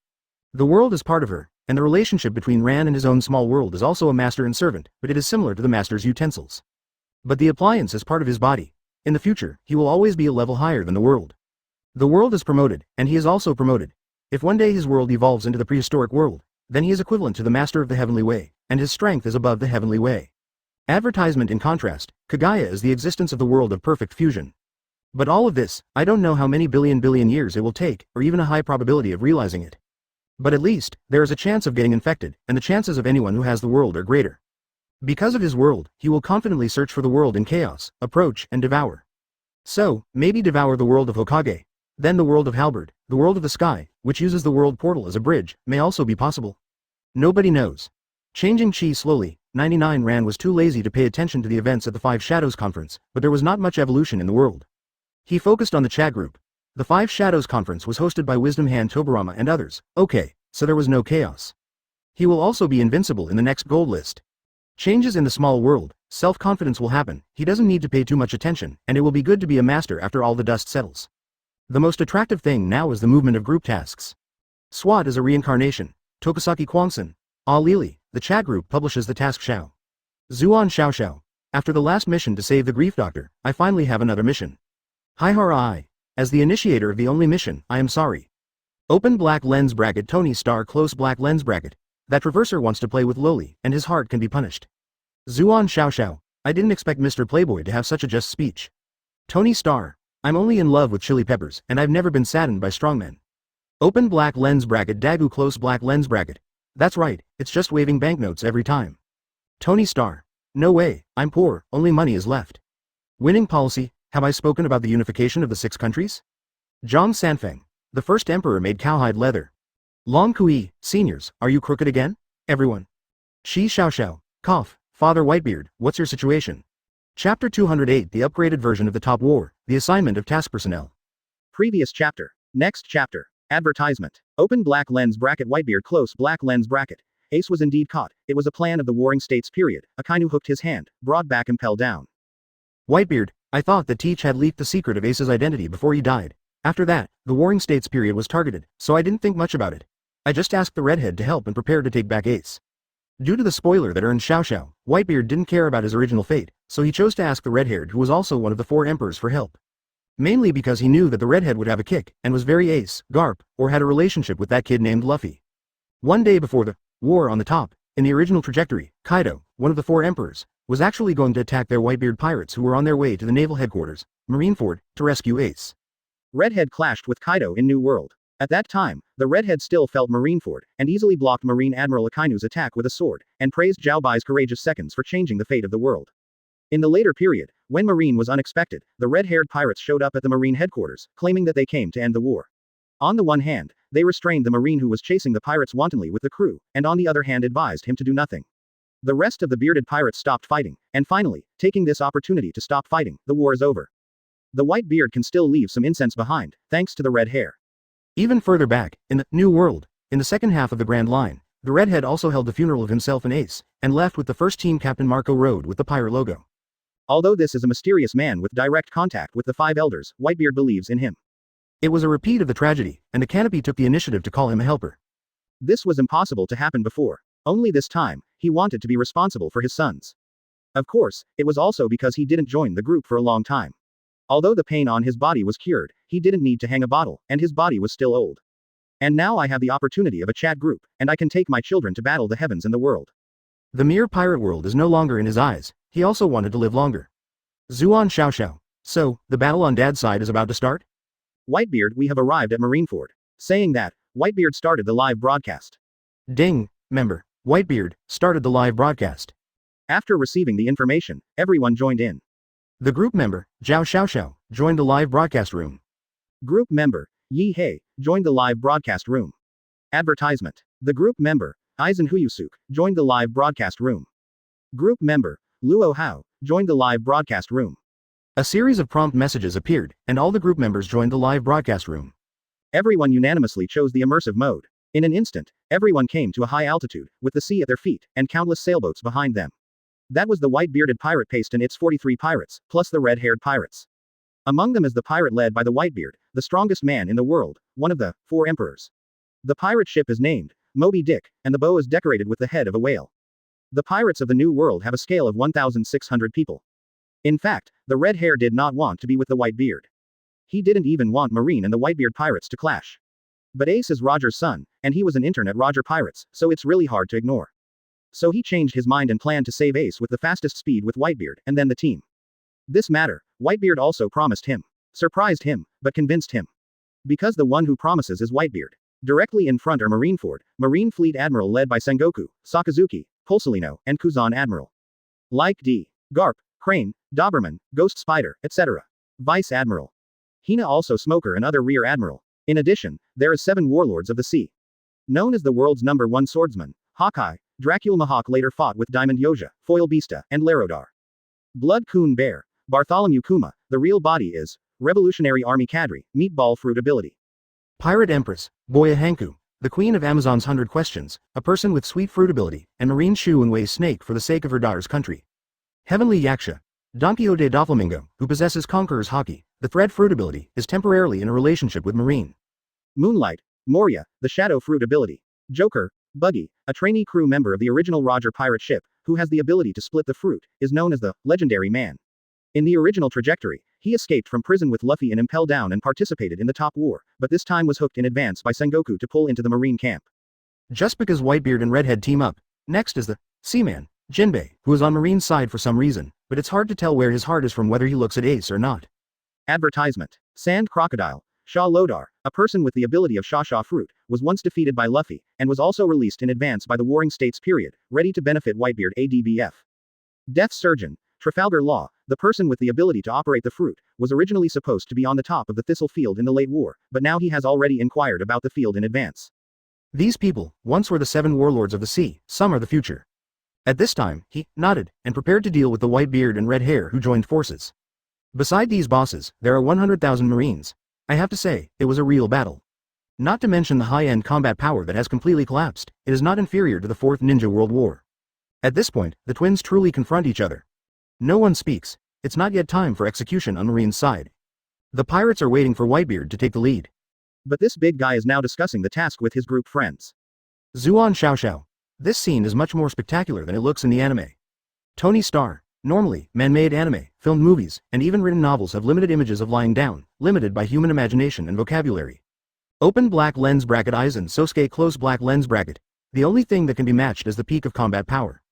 The world is part of her, and the relationship between Ran and his own small world is also a master and servant, but it is similar to the master's utensils. But the appliance is part of his body. In the future, he will always be a level higher than the world. The world is promoted, and he is also promoted. If one day his world evolves into the prehistoric world, then he is equivalent to the Master of the Heavenly Way, and his strength is above the Heavenly Way. Advertisement in contrast, Kagaya is the existence of the world of perfect fusion. But all of this, I don't know how many billion years it will take, or even a high probability of realizing it. But at least, there is a chance of getting infected, and the chances of anyone who has the world are greater. Because of his world, he will confidently search for the world in chaos, approach and devour. So, maybe devour the world of Hokage. Then the world of Halberd, the world of the sky, which uses the world portal as a bridge, may also be possible. Nobody knows. Changing chi slowly, 99 Ran was too lazy to pay attention to the events at the Five Shadows conference, but there was not much evolution in the world. He focused on the chat group. The Five Shadows conference was hosted by Wisdom Hand Tobarama and others. Okay, so there was no chaos. He will also be invincible in the next gold list. Changes in the small world, self-confidence will happen, he doesn't need to pay too much attention, and it will be good to be a master after all the dust settles. The most attractive thing now is the movement of group tasks. SWAT is a reincarnation. Tokusaki Kwangsan. Ah Lili, the chat group publishes the task Xiao. Zuan Xiao. After the last mission to save the grief doctor, I finally have another mission. Haihara I. As the initiator of the only mission, I am sorry. Open black lens bracket Tony Star close black lens bracket. That reverser wants to play with Loli, and his heart can be punished. Zuan Xiao. I didn't expect Mr. Playboy to have such a just speech. Tony Star. I'm only in love with chili peppers, and I've never been saddened by strongmen. Open black lens bracket Dagu close black lens bracket. That's right, it's just waving banknotes every time. Tony Star. No way, I'm poor, only money is left. Winning policy, have I spoken about the unification of the 6 countries? Zhang Sanfeng. The first emperor made cowhide leather. Long Kui, seniors, are you crooked again? Everyone. Shi Xiao. Cough, Father Whitebeard, what's your situation? Chapter 208 The upgraded version of the Top War, the assignment of task personnel. Previous chapter. Next chapter. Advertisement. Open black lens bracket Whitebeard close black lens bracket. Ace was indeed caught, it was a plan of the Warring States period. Akainu hooked his hand, brought back Impel down. Whitebeard, I thought that Teach had leaked the secret of Ace's identity before he died. After that, the Warring States period was targeted, so I didn't think much about it. I just asked the redhead to help and prepared to take back Ace. Due to the spoiler that earned Xiao, Whitebeard didn't care about his original fate, so he chose to ask the redhaired who was also one of the 4 emperors for help. Mainly because he knew that the redhead would have a kick, and was very Ace, Garp, or had a relationship with that kid named Luffy. One day before the war on the top, in the original trajectory, Kaido, one of the 4 emperors, was actually going to attack their Whitebeard pirates who were on their way to the naval headquarters, Marineford, to rescue Ace. Redhead clashed with Kaido in New World. At that time, the redhead still felt Marineford, and easily blocked Marine Admiral Akainu's attack with a sword, and praised Zhao Bai's courageous seconds for changing the fate of the world. In the later period, when Marine was unexpected, the red-haired pirates showed up at the Marine headquarters, claiming that they came to end the war. On the one hand, they restrained the Marine who was chasing the pirates wantonly with the crew, and on the other hand advised him to do nothing. The rest of the bearded pirates stopped fighting, and finally, taking this opportunity to stop fighting, the war is over. The white beard can still leave some incense behind, thanks to the red hair. Even further back, in the New World, in the second half of the Grand Line, the redhead also held the funeral of himself and Ace, and left with the first team captain Marco Road with the pirate logo. Although this is a mysterious man with direct contact with the 5 elders, Whitebeard believes in him. It was a repeat of the tragedy, and the Canopy took the initiative to call him a helper. This was impossible to happen before. Only this time, he wanted to be responsible for his sons. Of course, it was also because he didn't join the group for a long time. Although the pain on his body was cured, he didn't need to hang a bottle, and his body was still old. And now I have the opportunity of a chat group, and I can take my children to battle the heavens and the world. The mere pirate world is no longer in his eyes, he also wanted to live longer. Zuan Xiao. So, the battle on Dad's side is about to start? Whitebeard, we have arrived at Marineford. Saying that, Whitebeard started the live broadcast. Ding, member. Whitebeard started the live broadcast. After receiving the information, everyone joined in. The group member, Zhao Xiao, joined the live broadcast room. Group member, Yi Hei, joined the live broadcast room. Advertisement. The group member, Aizen Huyusuk, joined the live broadcast room. Group member, Luo Hao, joined the live broadcast room. A series of prompt messages appeared, and all the group members joined the live broadcast room. Everyone unanimously chose the immersive mode. In an instant, everyone came to a high altitude, with the sea at their feet, and countless sailboats behind them. That was the white-bearded pirate paste and its 43 pirates, plus the red-haired pirates. Among them is the pirate led by the Whitebeard, the strongest man in the world, one of the 4 emperors. The pirate ship is named Moby Dick, and the bow is decorated with the head of a whale. The pirates of the New World have a scale of 1,600 people. In fact, the red hair did not want to be with the Whitebeard. He didn't even want Marine and the Whitebeard pirates to clash. But Ace is Roger's son, and he was an intern at Roger Pirates, so it's really hard to ignore. So he changed his mind and planned to save Ace with the fastest speed with Whitebeard, and then the team. This matter, Whitebeard also promised him. Surprised him, but convinced him. Because the one who promises is Whitebeard. Directly in front are Marineford, Marine Fleet Admiral led by Sengoku, Sakazuki, Pulsalino, and Kuzan Admiral. Like D. Garp, Crane, Doberman, Ghost Spider, etc. Vice Admiral Hina, also Smoker and other Rear Admiral. In addition, there is 7 Warlords of the Sea. Known as the world's #1 swordsman, Hawkeye, Dracula Mahawk later fought with Diamond Yoja, Foil Beasta, and Larodar. Blood Coon Bear, Bartholomew Kuma, the real body is Revolutionary Army Cadre, Meatball Fruit ability. Pirate Empress, Boya Hanku, the Queen of Amazon's 100 Questions, a person with sweet fruit ability, and Marine Shu and Wei Snake for the sake of her daughter's country. Heavenly Yaksha, Don Quixote Doflamingo, who possesses Conqueror's Haki, the thread fruit ability, is temporarily in a relationship with Marine. Moonlight, Moria, the shadow fruit ability. Joker, Buggy, a trainee crew member of the original Roger pirate ship, who has the ability to split the fruit, is known as the Legendary Man. In the original trajectory, he escaped from prison with Luffy and Impel Down and participated in the Top War, but this time was hooked in advance by Sengoku to pull into the Marine camp. Just because Whitebeard and Redhead team up. Next is the Seaman, Jinbei, who is on Marine's side for some reason, but it's hard to tell where his heart is from whether he looks at Ace or not. Advertisement. Sand Crocodile, Shaw Lodar, a person with the ability of Shaw Fruit, was once defeated by Luffy, and was also released in advance by the Warring States period, ready to benefit Whitebeard ADBF. Death Surgeon, Trafalgar Law, the person with the ability to operate the fruit, was originally supposed to be on the top of the Thistle Field in the late war, but now he has already inquired about the field in advance. These people, once were the 7 warlords of the sea, some are the future. At this time, he nodded, and prepared to deal with the white beard and red hair who joined forces. Beside these bosses, there are 100,000 Marines. I have to say, it was a real battle. Not to mention the high-end combat power that has completely collapsed, it is not inferior to the 4th Ninja World War. At this point, the twins truly confront each other. No one speaks. It's not yet time for execution on Marine's side. The pirates are waiting for Whitebeard to take the lead. But this big guy is now discussing the task with his group friends. Zuan Xiaoxiao. This scene is much more spectacular than it looks in the anime. Tony Starr. Normally, man-made anime, filmed movies, and even written novels have limited images of lying down, limited by human imagination and vocabulary. Open black lens bracket eyes and Sosuke close black lens bracket. The only thing that can be matched is the peak of combat power.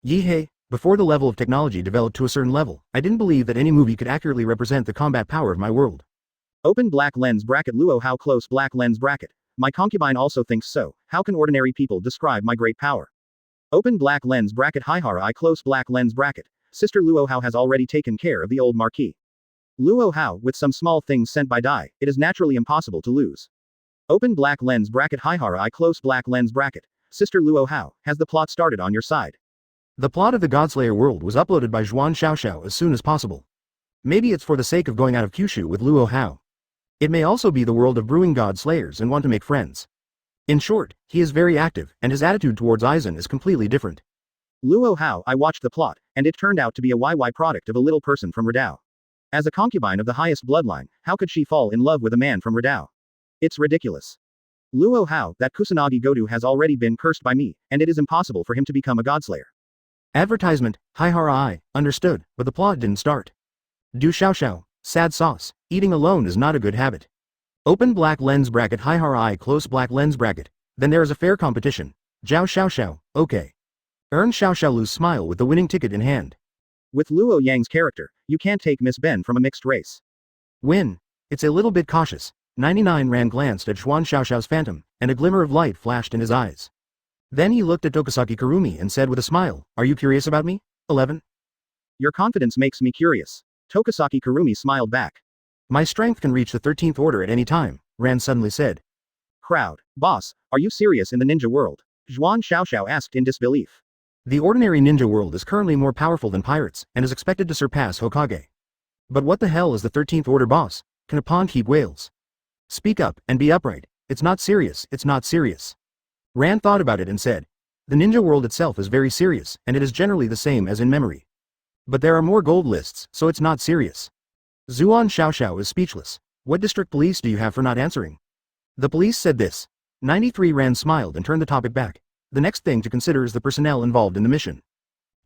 Yihei. Before the level of technology developed to a certain level, I didn't believe that any movie could accurately represent the combat power of my world. Open black lens bracket Luo how close black lens bracket. My concubine also thinks so. How can ordinary people describe my great power? Open black lens bracket Haihara I close black lens bracket. Sister Luo Hao has already taken care of the old marquis. Luo Hao, with some small things sent by Dai, it is naturally impossible to lose. Open black lens bracket Haihara I close black lens bracket. Sister Luo Hao, has the plot started on your side? The plot of the Godslayer world was uploaded by Zhuan Xiaoxiao as soon as possible. Maybe it's for the sake of going out of Kyushu with Luo Hao. It may also be the world of brewing god slayers and want to make friends. In short, he is very active, and his attitude towards Aizen is completely different. Luo Hao, I watched the plot, and it turned out to be a YY product of a little person from Radao. As a concubine of the highest bloodline, how could she fall in love with a man from Radao? It's ridiculous. Luo Hao, that Kusanagi Godu has already been cursed by me, and it is impossible for him to become a godslayer. Advertisement, Haihara I, understood, but the plot didn't start. Du Xiaoxiao, sad sauce, eating alone is not a good habit. Open black lens bracket Haihara I close black lens bracket, then there is a fair competition. Zhao Xiaoxiao, okay. Earn Xiaoxiaolu's smile with the winning ticket in hand. With Luo Yang's character, you can't take Miss Ben from a mixed race. Win. It's a little bit cautious. 99 Rand glanced at Zhuan Xiaoxiao's phantom, and a glimmer of light flashed in his eyes. Then he looked at Tokasaki Kurumi and said with a smile, are you curious about me? 11. Your confidence makes me curious. Tokasaki Kurumi smiled back. My strength can reach the 13th order at any time, Rand suddenly said. Crowd. Boss, are you serious in the ninja world? Zhuan Xiaoxiao asked in disbelief. The ordinary ninja world is currently more powerful than pirates, and is expected to surpass Hokage. But what the hell is the 13th order boss? Can a pond keep whales? Speak up, and be upright. It's not serious, it's not serious. Rand thought about it and said, the ninja world itself is very serious, and it is generally the same as in memory. But there are more gold lists, so it's not serious. Zuan Xiaoxiao is speechless. What district police do you have for not answering? The police said this. 93 Rand smiled and turned the topic back. The next thing to consider is the personnel involved in the mission.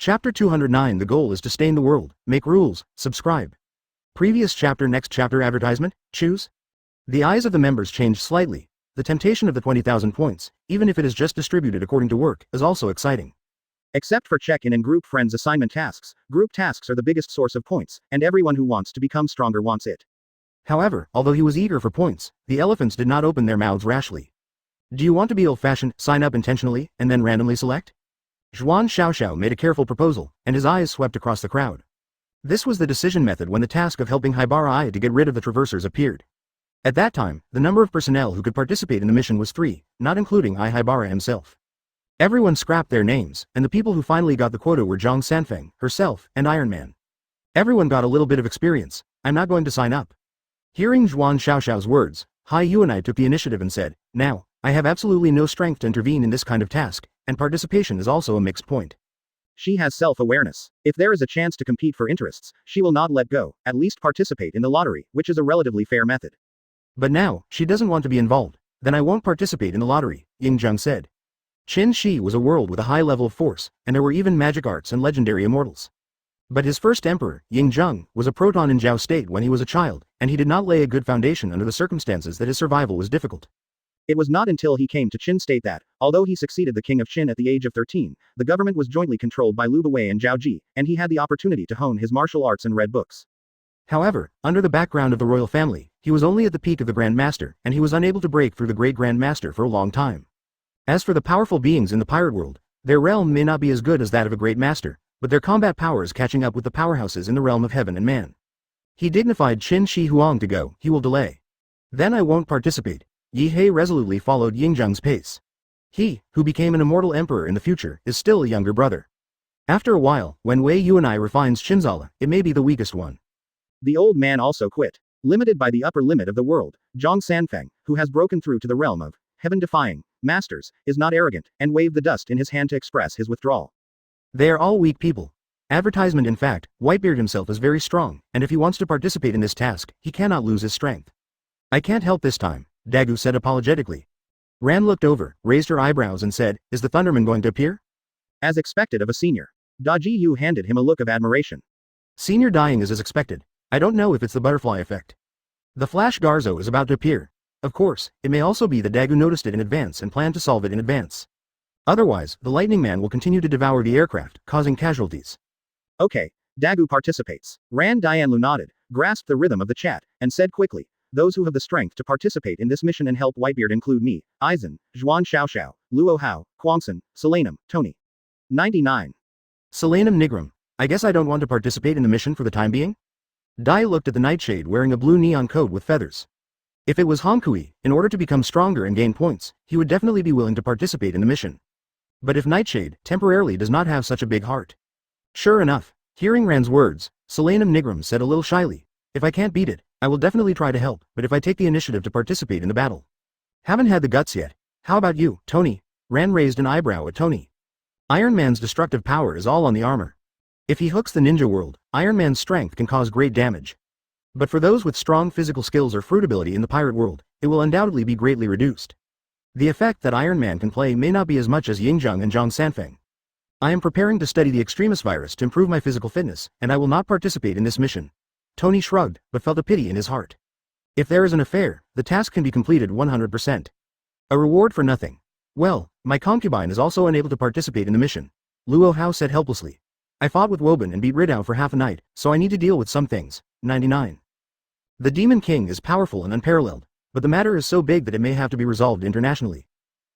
Chapter 209. The goal is to stain the world, make rules, subscribe. Previous chapter. Next chapter. Advertisement, choose. The eyes of the members changed slightly. The temptation of the 20,000 points, even if it is just distributed according to work, is also exciting. Except for check-in and group friends assignment tasks, group tasks are the biggest source of points, and everyone who wants to become stronger wants it. However, although he was eager for points, the elephants did not open their mouths rashly. Do you want to be old-fashioned, sign up intentionally, and then randomly select? Zhuan Xiaoxiao made a careful proposal, and his eyes swept across the crowd. This was the decision method when the task of helping Haibara Ai to get rid of the traversers appeared. At that time, the number of personnel who could participate in the mission was 3, not including Ai Haibara himself. Everyone scrapped their names, and the people who finally got the quota were Zhang Sanfeng, herself, and Iron Man. Everyone got a little bit of experience. I'm not going to sign up. Hearing Zhuan Xiaoxiao's words, Hai Yuanai took the initiative and said, now, I have absolutely no strength to intervene in this kind of task, and participation is also a mixed point. She has self-awareness. If there is a chance to compete for interests, she will not let go, at least participate in the lottery, which is a relatively fair method. But now, she doesn't want to be involved. Then I won't participate in the lottery, Ying Zheng said. Qin Shi was a world with a high level of force, and there were even magic arts and legendary immortals. But his first emperor, Ying Zheng, was a proton in Zhao state when he was a child, and he did not lay a good foundation under the circumstances that his survival was difficult. It was not until he came to Qin state that, although he succeeded the king of Qin at the age of 13, the government was jointly controlled by Liu Bawei and Zhao Ji, and he had the opportunity to hone his martial arts and read books. However, under the background of the royal family, he was only at the peak of the Grand Master, and he was unable to break through the Great Grand Master for a long time. As for the powerful beings in the pirate world, their realm may not be as good as that of a Great Master, but their combat power is catching up with the powerhouses in the realm of heaven and man. He dignified Qin Shi Huang to go, he will delay. Then I won't participate. Yi He resolutely followed Ying Zheng's pace. He, who became an immortal emperor in the future, is still a younger brother. After a while, when Wei Yuanai refines Qinzala, it may be the weakest one. The old man also quit. Limited by the upper limit of the world, Zhang Sanfeng, who has broken through to the realm of heaven-defying masters, is not arrogant, and waved the dust in his hand to express his withdrawal. They are all weak people. Advertisement. In fact, Whitebeard himself is very strong, and if he wants to participate in this task, he cannot lose his strength. I can't help this time, Dagu said apologetically. Ran looked over, raised her eyebrows and said, is the Thunderman going to appear? As expected of a senior. Daji Yu handed him a look of admiration. Senior dying is as expected. I don't know if it's the butterfly effect. The Flash Garzo is about to appear. Of course, it may also be that Dagu noticed it in advance and planned to solve it in advance. Otherwise, the Lightning Man will continue to devour the aircraft, causing casualties. Okay, Dagu participates. Ran Dianlu nodded, grasped the rhythm of the chat, and said quickly, those who have the strength to participate in this mission and help Whitebeard include me, Aizen, Zhuan Xiaoxiao, Luo Hao, Quangsun, Selenum, Tony. 99. Selenum Nigrum. I guess I don't want to participate in the mission for the time being? Dai looked at the Nightshade wearing a blue neon coat with feathers. If it was Honkui, in order to become stronger and gain points, he would definitely be willing to participate in the mission. But if Nightshade, temporarily does not have such a big heart. Sure enough, hearing Rand's words, Selenum Nigrum said a little shyly, if I can't beat it, I will definitely try to help, but if I take the initiative to participate in the battle. Haven't had the guts yet. How about you, Tony? Rand raised an eyebrow at Tony. Iron Man's destructive power is all on the armor. If he hooks the ninja world, Iron Man's strength can cause great damage. But for those with strong physical skills or fruitability in the pirate world, it will undoubtedly be greatly reduced. The effect that Iron Man can play may not be as much as Ying Zheng and Zhang Sanfeng. I am preparing to study the Extremis virus to improve my physical fitness, and I will not participate in this mission. Tony shrugged, but felt a pity in his heart. If there is an affair, the task can be completed 100%. A reward for nothing. Well, my concubine is also unable to participate in the mission. Luo Hao said helplessly. I fought with Woban and beat Ridao for half a night, so I need to deal with some things. 99. The Demon King is powerful and unparalleled, but the matter is so big that it may have to be resolved internationally.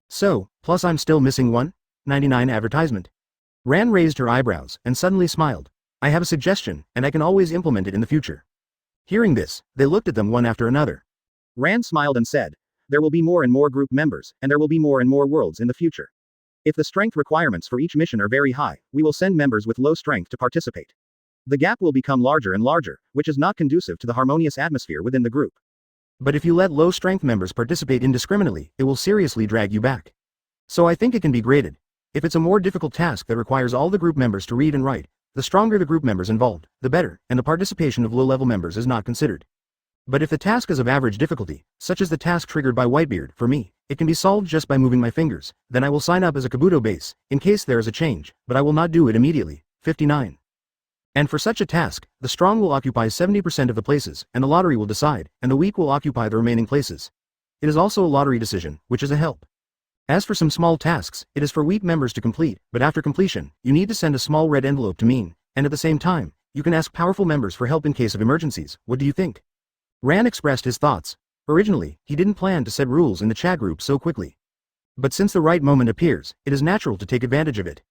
So, plus I'm still missing one? 99 advertisement. Ran raised her eyebrows and suddenly smiled. I have a suggestion, and I can always implement it in the future. Hearing this, they looked at them one after another. Ran smiled and said, there will be more and more group members, and there will be more and more worlds in the future. If the strength requirements for each mission are very high, we will send members with low strength to participate. The gap will become larger and larger, which is not conducive to the harmonious atmosphere within the group. But if you let low strength members participate indiscriminately, it will seriously drag you back. So I think it can be graded. If it's a more difficult task that requires all the group members to read and write, the stronger the group members involved, the better, and the participation of low-level members is not considered. But if the task is of average difficulty, such as the task triggered by Whitebeard, for me, it can be solved just by moving my fingers, then I will sign up as a Kabuto base, in case there is a change, but I will not do it immediately. 59. And for such a task, the strong will occupy 70% of the places, and the lottery will decide, and the weak will occupy the remaining places. It is also a lottery decision, which is a help. As for some small tasks, it is for weak members to complete, but after completion, you need to send a small red envelope to me, and at the same time, you can ask powerful members for help in case of emergencies. What do you think? Ran expressed his thoughts. Originally, he didn't plan to set rules in the chat group so quickly. But since the right moment appears, it is natural to take advantage of it.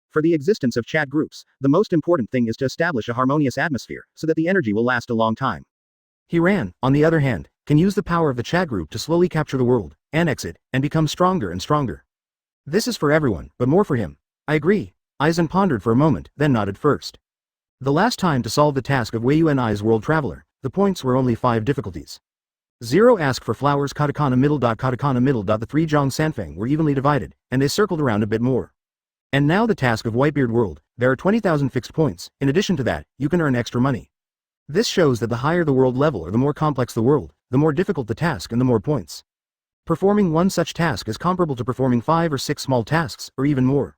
For the existence of chat groups, the most important thing is to establish a harmonious atmosphere, so that the energy will last a long time. He ran, on the other hand, can use the power of the chat group to slowly capture the world, annex it, and become stronger and stronger. This is for everyone, but more for him. I agree. Aizen pondered for a moment, then nodded first. The last time to solve the task of Wei Yuan's world traveler, the points were only 5 difficulties. 0 ask for flowers katakana middle. The 3 Zhang Sanfeng were evenly divided, and they circled around a bit more. And now the task of Whitebeard world, there are 20,000 fixed points. In addition to that, you can earn extra money. This shows that the higher the world level or the more complex the world, the more difficult the task and the more points. Performing one such task is comparable to performing 5 or 6 small tasks, or even more.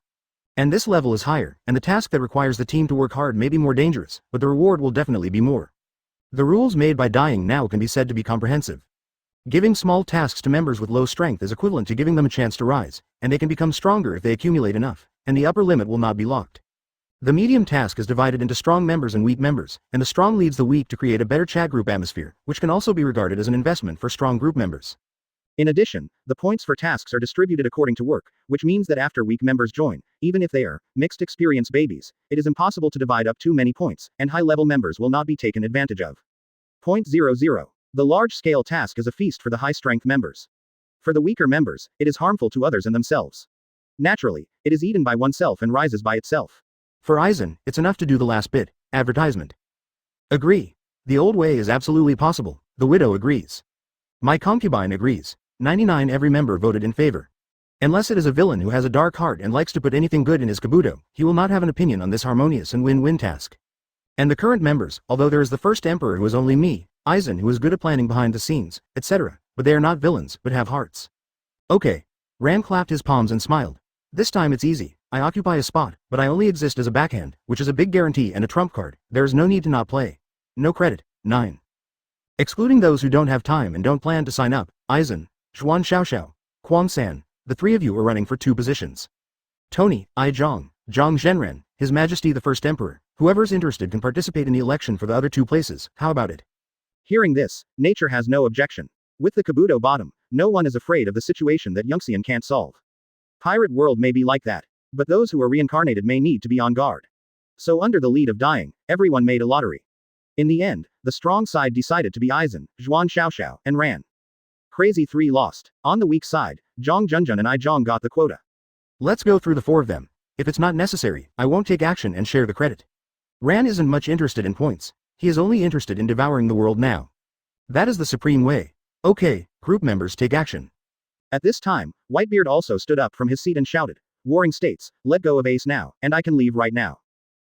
And this level is higher, and the task that requires the team to work hard may be more dangerous, but the reward will definitely be more. The rules made by dying now can be said to be comprehensive. Giving small tasks to members with low strength is equivalent to giving them a chance to rise, and they can become stronger if they accumulate enough, and the upper limit will not be locked. The medium task is divided into strong members and weak members, and the strong leads the weak to create a better chat group atmosphere, which can also be regarded as an investment for strong group members. In addition, the points for tasks are distributed according to work, which means that after weak members join, even if they are mixed experience babies, it is impossible to divide up too many points, and high-level members will not be taken advantage of. Point 00. The large-scale task is a feast for the high-strength members. For the weaker members, it is harmful to others and themselves. Naturally, it is eaten by oneself and rises by itself. For Aizen, it's enough to do the last bit, advertisement. Agree. The old way is absolutely possible, the widow agrees. My concubine agrees. 99 every member voted in favor. Unless it is a villain who has a dark heart and likes to put anything good in his kabuto, he will not have an opinion on this harmonious and win-win task. And the current members, although there is the first emperor who is only me, Aizen who is good at planning behind the scenes, etc., but they are not villains, but have hearts. Okay. Ran clapped his palms and smiled. This time it's easy. I occupy a spot, but I only exist as a backhand, which is a big guarantee and a trump card. There is no need to not play. No credit. 9. Excluding those who don't have time and don't plan to sign up, Aizen, Zhuan Xiaoxiao, Quan San, the 3 of you are running for 2 positions. Tony, Zhang Zhenren, His Majesty the First Emperor, whoever's interested can participate in the election for the other 2 places, how about it? Hearing this, nature has no objection. With the kabuto bottom, no one is afraid of the situation that Yunxian can't solve. Pirate world may be like that, but those who are reincarnated may need to be on guard. So under the lead of dying, everyone made a lottery. In the end, the strong side decided to be Aizen, Zhuan Xiaoxiao, and Ran. Crazy 3 lost. On the weak side, Zhang Junjun and Zhang got the quota. Let's go through the 4 of them. If it's not necessary, I won't take action and share the credit. Ran isn't much interested in points. He is only interested in devouring the world now. That is the supreme way. Okay, group members take action. At this time, Whitebeard also stood up from his seat and shouted, Warring States, let go of Ace now, and I can leave right now.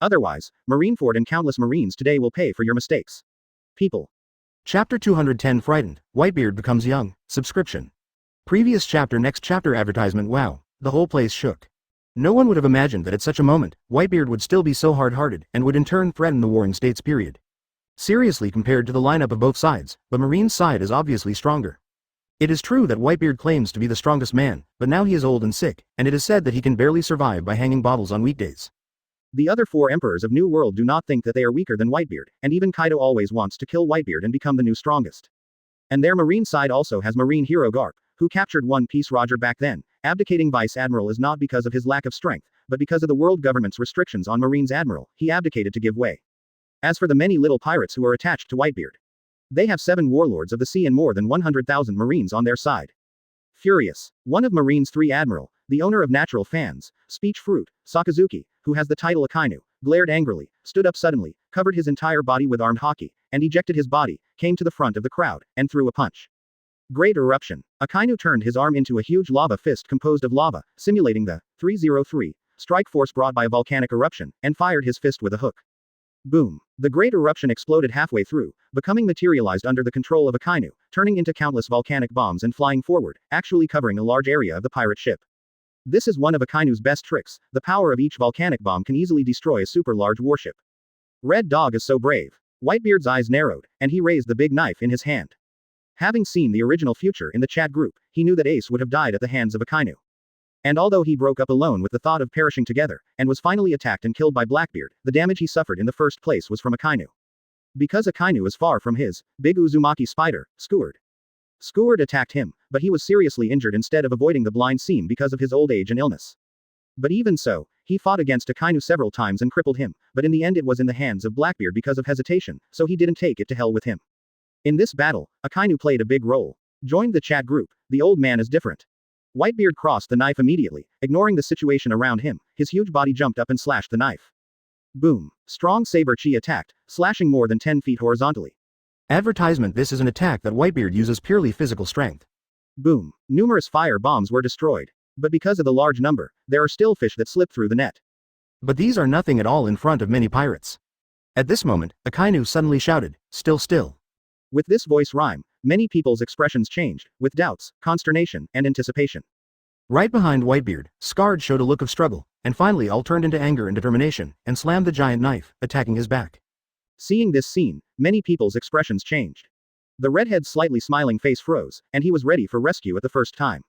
Otherwise, Marineford and countless Marines today will pay for your mistakes. People. Chapter 210 Frightened, Whitebeard becomes young, subscription. Previous chapter next chapter advertisement wow, the whole place shook. No one would have imagined that at such a moment, Whitebeard would still be so hard-hearted and would in turn threaten the Warring States period. Seriously compared to the lineup of both sides, but Marine's side is obviously stronger. It is true that Whitebeard claims to be the strongest man, but now he is old and sick, and it is said that he can barely survive by hanging bottles on weekdays. The other 4 emperors of New World do not think that they are weaker than Whitebeard, and even Kaido always wants to kill Whitebeard and become the new strongest. And their Marine side also has Marine hero Garp, who captured One Piece Roger back then. Abdicating Vice Admiral is not because of his lack of strength, but because of the world government's restrictions on Marine's admiral, he abdicated to give way. As for the many little pirates who are attached to Whitebeard, they have 7 warlords of the sea and more than 100,000 Marines on their side. Furious, one of Marine's 3 admiral, the owner of Natural Fans, Speech Fruit, Sakazuki, who has the title Akainu, glared angrily, stood up suddenly, covered his entire body with armed haki, and ejected his body, came to the front of the crowd, and threw a punch. Great eruption. Akainu turned his arm into a huge lava fist composed of lava, simulating the 303 strike force brought by a volcanic eruption, and fired his fist with a hook. Boom. The great eruption exploded halfway through, becoming materialized under the control of Akainu, turning into countless volcanic bombs and flying forward, actually covering a large area of the pirate ship. This is one of Akainu's best tricks. The power of each volcanic bomb can easily destroy a super large warship. Red Dog is so brave. Whitebeard's eyes narrowed, and he raised the big knife in his hand. Having seen the original future in the chat group, he knew that Ace would have died at the hands of Akainu. And although he broke up alone with the thought of perishing together, and was finally attacked and killed by Blackbeard, the damage he suffered in the first place was from Akainu. Because Akainu is far from his big Uzumaki spider, Skeward. Skeward attacked him, but he was seriously injured instead of avoiding the blind seam because of his old age and illness. But even so, he fought against Akainu several times and crippled him, but in the end it was in the hands of Blackbeard because of hesitation, so he didn't take it to hell with him. In this battle, Akainu played a big role. Joined the chat group, the old man is different. Whitebeard crossed the knife immediately, ignoring the situation around him, his huge body jumped up and slashed the knife. Boom. Strong saber chi attacked, slashing more than 10 feet horizontally. Advertisement: this is an attack that Whitebeard uses purely physical strength. Boom. Numerous fire bombs were destroyed. But because of the large number, there are still fish that slip through the net. But these are nothing at all in front of many pirates. At this moment, Akainu suddenly shouted, "Still, still." With this voice rhyme, many people's expressions changed, with doubts, consternation, and anticipation. Right behind Whitebeard, Scarred showed a look of struggle, and finally all turned into anger and determination, and slammed the giant knife, attacking his back. Seeing this scene, many people's expressions changed. The redhead's slightly smiling face froze, and he was ready for rescue at the first time.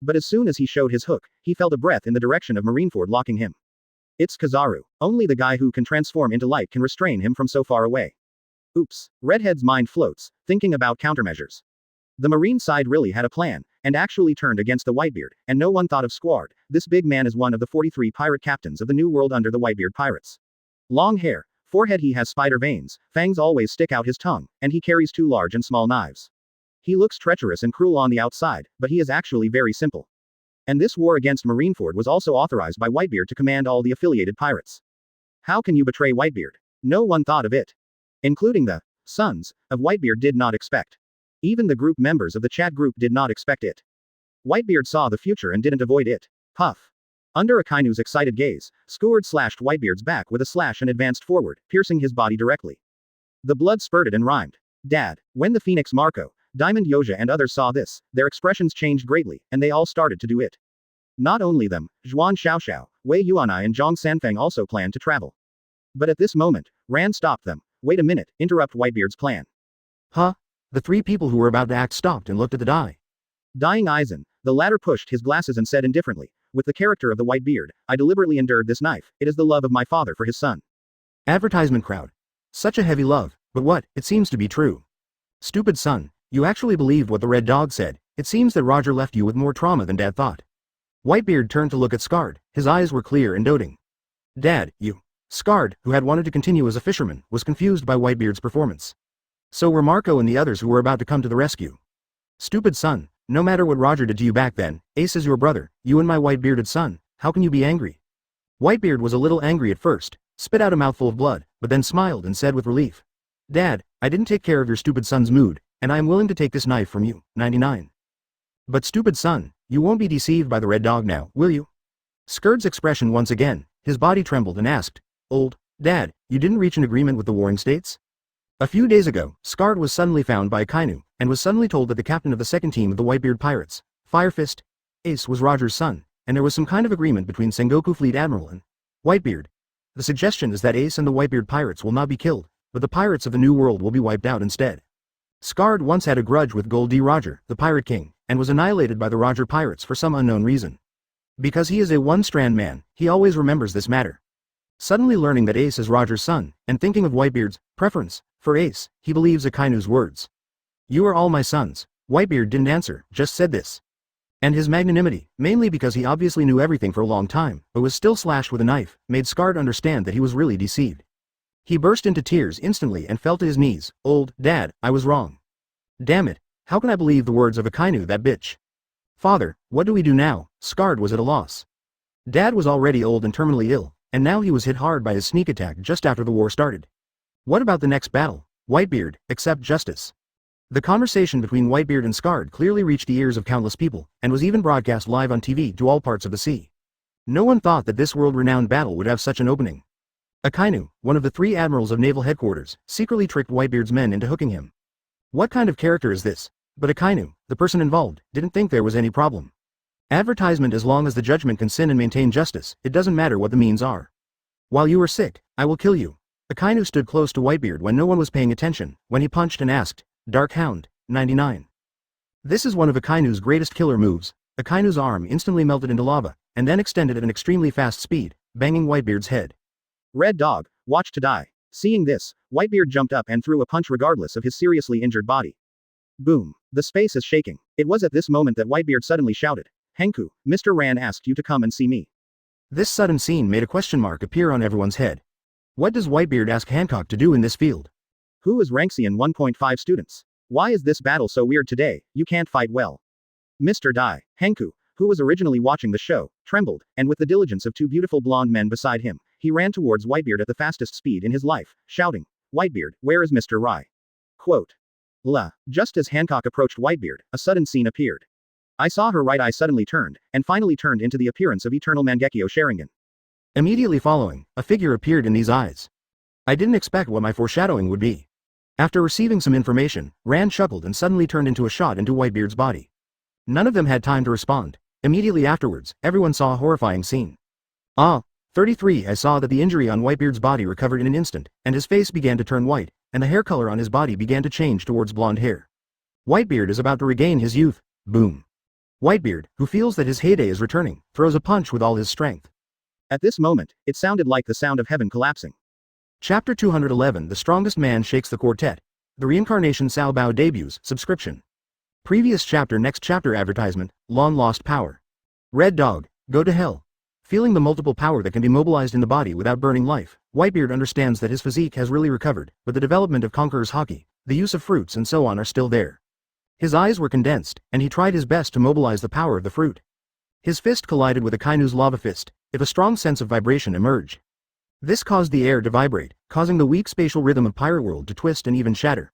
But as soon as he showed his hook, he felt a breath in the direction of Marineford locking him. It's Kizaru. Only the guy who can transform into light can restrain him from so far away. Oops. Redhead's mind floats, thinking about countermeasures. The Marine side really had a plan, and actually turned against the Whitebeard, and no one thought of Squard. This big man is one of the 43 pirate captains of the New World under the Whitebeard pirates. Long hair, forehead, he has spider veins, fangs always stick out his tongue, and he carries 2 large and small knives. He looks treacherous and cruel on the outside, but he is actually very simple. And this war against Marineford was also authorized by Whitebeard to command all the affiliated pirates. How can you betray Whitebeard? No one thought of it. Including the sons of Whitebeard did not expect. Even the group members of the chat group did not expect it. Whitebeard saw the future and didn't avoid it. Puff. Under Akainu's excited gaze, Skeward slashed Whitebeard's back with a slash and advanced forward, piercing his body directly. The blood spurted and rhymed. Dad. When the Phoenix Marco, Diamond Yoja and others saw this, their expressions changed greatly, and they all started to do it. Not only them, Zhuan Xiaoxiao, Wei Yuanai and Zhang Sanfeng also planned to travel. But at this moment, Ran stopped them. Wait a minute, interrupt Whitebeard's plan. Huh? The 3 people who were about to act stopped and looked at the die. Dying Aizen, the latter pushed his glasses and said indifferently, with the character of the Whitebeard, I deliberately endured this knife, it is the love of my father for his son. Advertisement crowd. Such a heavy love, but what, it seems to be true. Stupid son, you actually believed what the red dog said, it seems that Roger left you with more trauma than Dad thought. Whitebeard turned to look at Scarred, his eyes were clear and doting. Dad, you. Scarred, who had wanted to continue as a fisherman, was confused by Whitebeard's performance. So were Marco and the others who were about to come to the rescue. Stupid son, no matter what Roger did to you back then, Ace is your brother, you and my white-bearded son, how can you be angry? Whitebeard was a little angry at first, spit out a mouthful of blood, but then smiled and said with relief. Dad, I didn't take care of your stupid son's mood, and I am willing to take this knife from you, 99. But stupid son, you won't be deceived by the red dog now, will you? Skurd's expression once again, his body trembled and asked, Old Dad, you didn't reach an agreement with the warring states? A few days ago, Scarred was suddenly found by Akainu, and was suddenly told that the captain of the second team of the Whitebeard pirates, Firefist, Ace, was Roger's son, and there was some kind of agreement between Sengoku Fleet Admiral and Whitebeard. The suggestion is that Ace and the Whitebeard pirates will not be killed, but the pirates of the New World will be wiped out instead. Scarred once had a grudge with Gold D. Roger, the Pirate King, and was annihilated by the Roger pirates for some unknown reason. Because he is a one-strand man, he always remembers this matter. Suddenly learning that Ace is Roger's son, and thinking of Whitebeard's preference for Ace, he believes Akainu's words. You are all my sons. Whitebeard didn't answer, just said this. And his magnanimity, mainly because he obviously knew everything for a long time, but was still slashed with a knife, made Scarred understand that he was really deceived. He burst into tears instantly and fell to his knees. Old Dad, I was wrong. Damn it, how can I believe the words of Akainu, that bitch? Father, what do we do now? Scarred was at a loss. Dad was already old and terminally ill, and now he was hit hard by his sneak attack just after the war started. What about the next battle? Whitebeard, accept justice. The conversation between Whitebeard and Scarred clearly reached the ears of countless people, and was even broadcast live on TV to all parts of the sea. No one thought that this world-renowned battle would have such an opening. Akainu, one of the 3 admirals of naval headquarters, secretly tricked Whitebeard's men into hooking him. What kind of character is this? But Akainu, the person involved, didn't think there was any problem. Advertisement: as long as the judgment can sin and maintain justice, it doesn't matter what the means are. While you are sick, I will kill you. Akainu stood close to Whitebeard when no one was paying attention, when he punched and asked, Dark Hound, 99. This is one of Akainu's greatest killer moves. Akainu's arm instantly melted into lava, and then extended at an extremely fast speed, banging Whitebeard's head. Red Dog, watch to die. Seeing this, Whitebeard jumped up and threw a punch regardless of his seriously injured body. Boom. The space is shaking. It was at this moment that Whitebeard suddenly shouted, "Hanku, Mr. Ran asked you to come and see me." This sudden scene made a question mark appear on everyone's head. What does Whitebeard ask Hancock to do in this field? Who is Ranxian 1.5 students? Why is this battle so weird today? You can't fight well. Mr. Dai, Hanku, who was originally watching the show, trembled, and with the diligence of two beautiful blonde men beside him, he ran towards Whitebeard at the fastest speed in his life, shouting, "Whitebeard, where is Mr. Rai?" Quote. Just as Hancock approached Whitebeard, a sudden scene appeared. I saw her right eye suddenly turned, and finally turned into the appearance of Eternal Mangekyo Sharingan. Immediately following, a figure appeared in these eyes. I didn't expect what my foreshadowing would be. After receiving some information, Ran chuckled and suddenly turned into a shot into Whitebeard's body. None of them had time to respond. Immediately afterwards, everyone saw a horrifying scene. 33 I saw that the injury on Whitebeard's body recovered in an instant, and his face began to turn white, and the hair color on his body began to change towards blonde hair. Whitebeard is about to regain his youth. Boom. Whitebeard, who feels that his heyday is returning, throws a punch with all his strength. At this moment, it sounded like the sound of heaven collapsing. Chapter 211 The Strongest Man Shakes the Quartet. The Reincarnation Sao Bao debuts, subscription. Previous chapter next chapter advertisement, long lost power. Red Dog, go to hell. Feeling the multiple power that can be mobilized in the body without burning life, Whitebeard understands that his physique has really recovered, but the development of Conqueror's Haki, the use of fruits and so on are still there. His eyes were condensed, and he tried his best to mobilize the power of the fruit. His fist collided with Akainu's lava fist, if a strong sense of vibration emerged. This caused the air to vibrate, causing the weak spatial rhythm of Pirate World to twist and even shatter.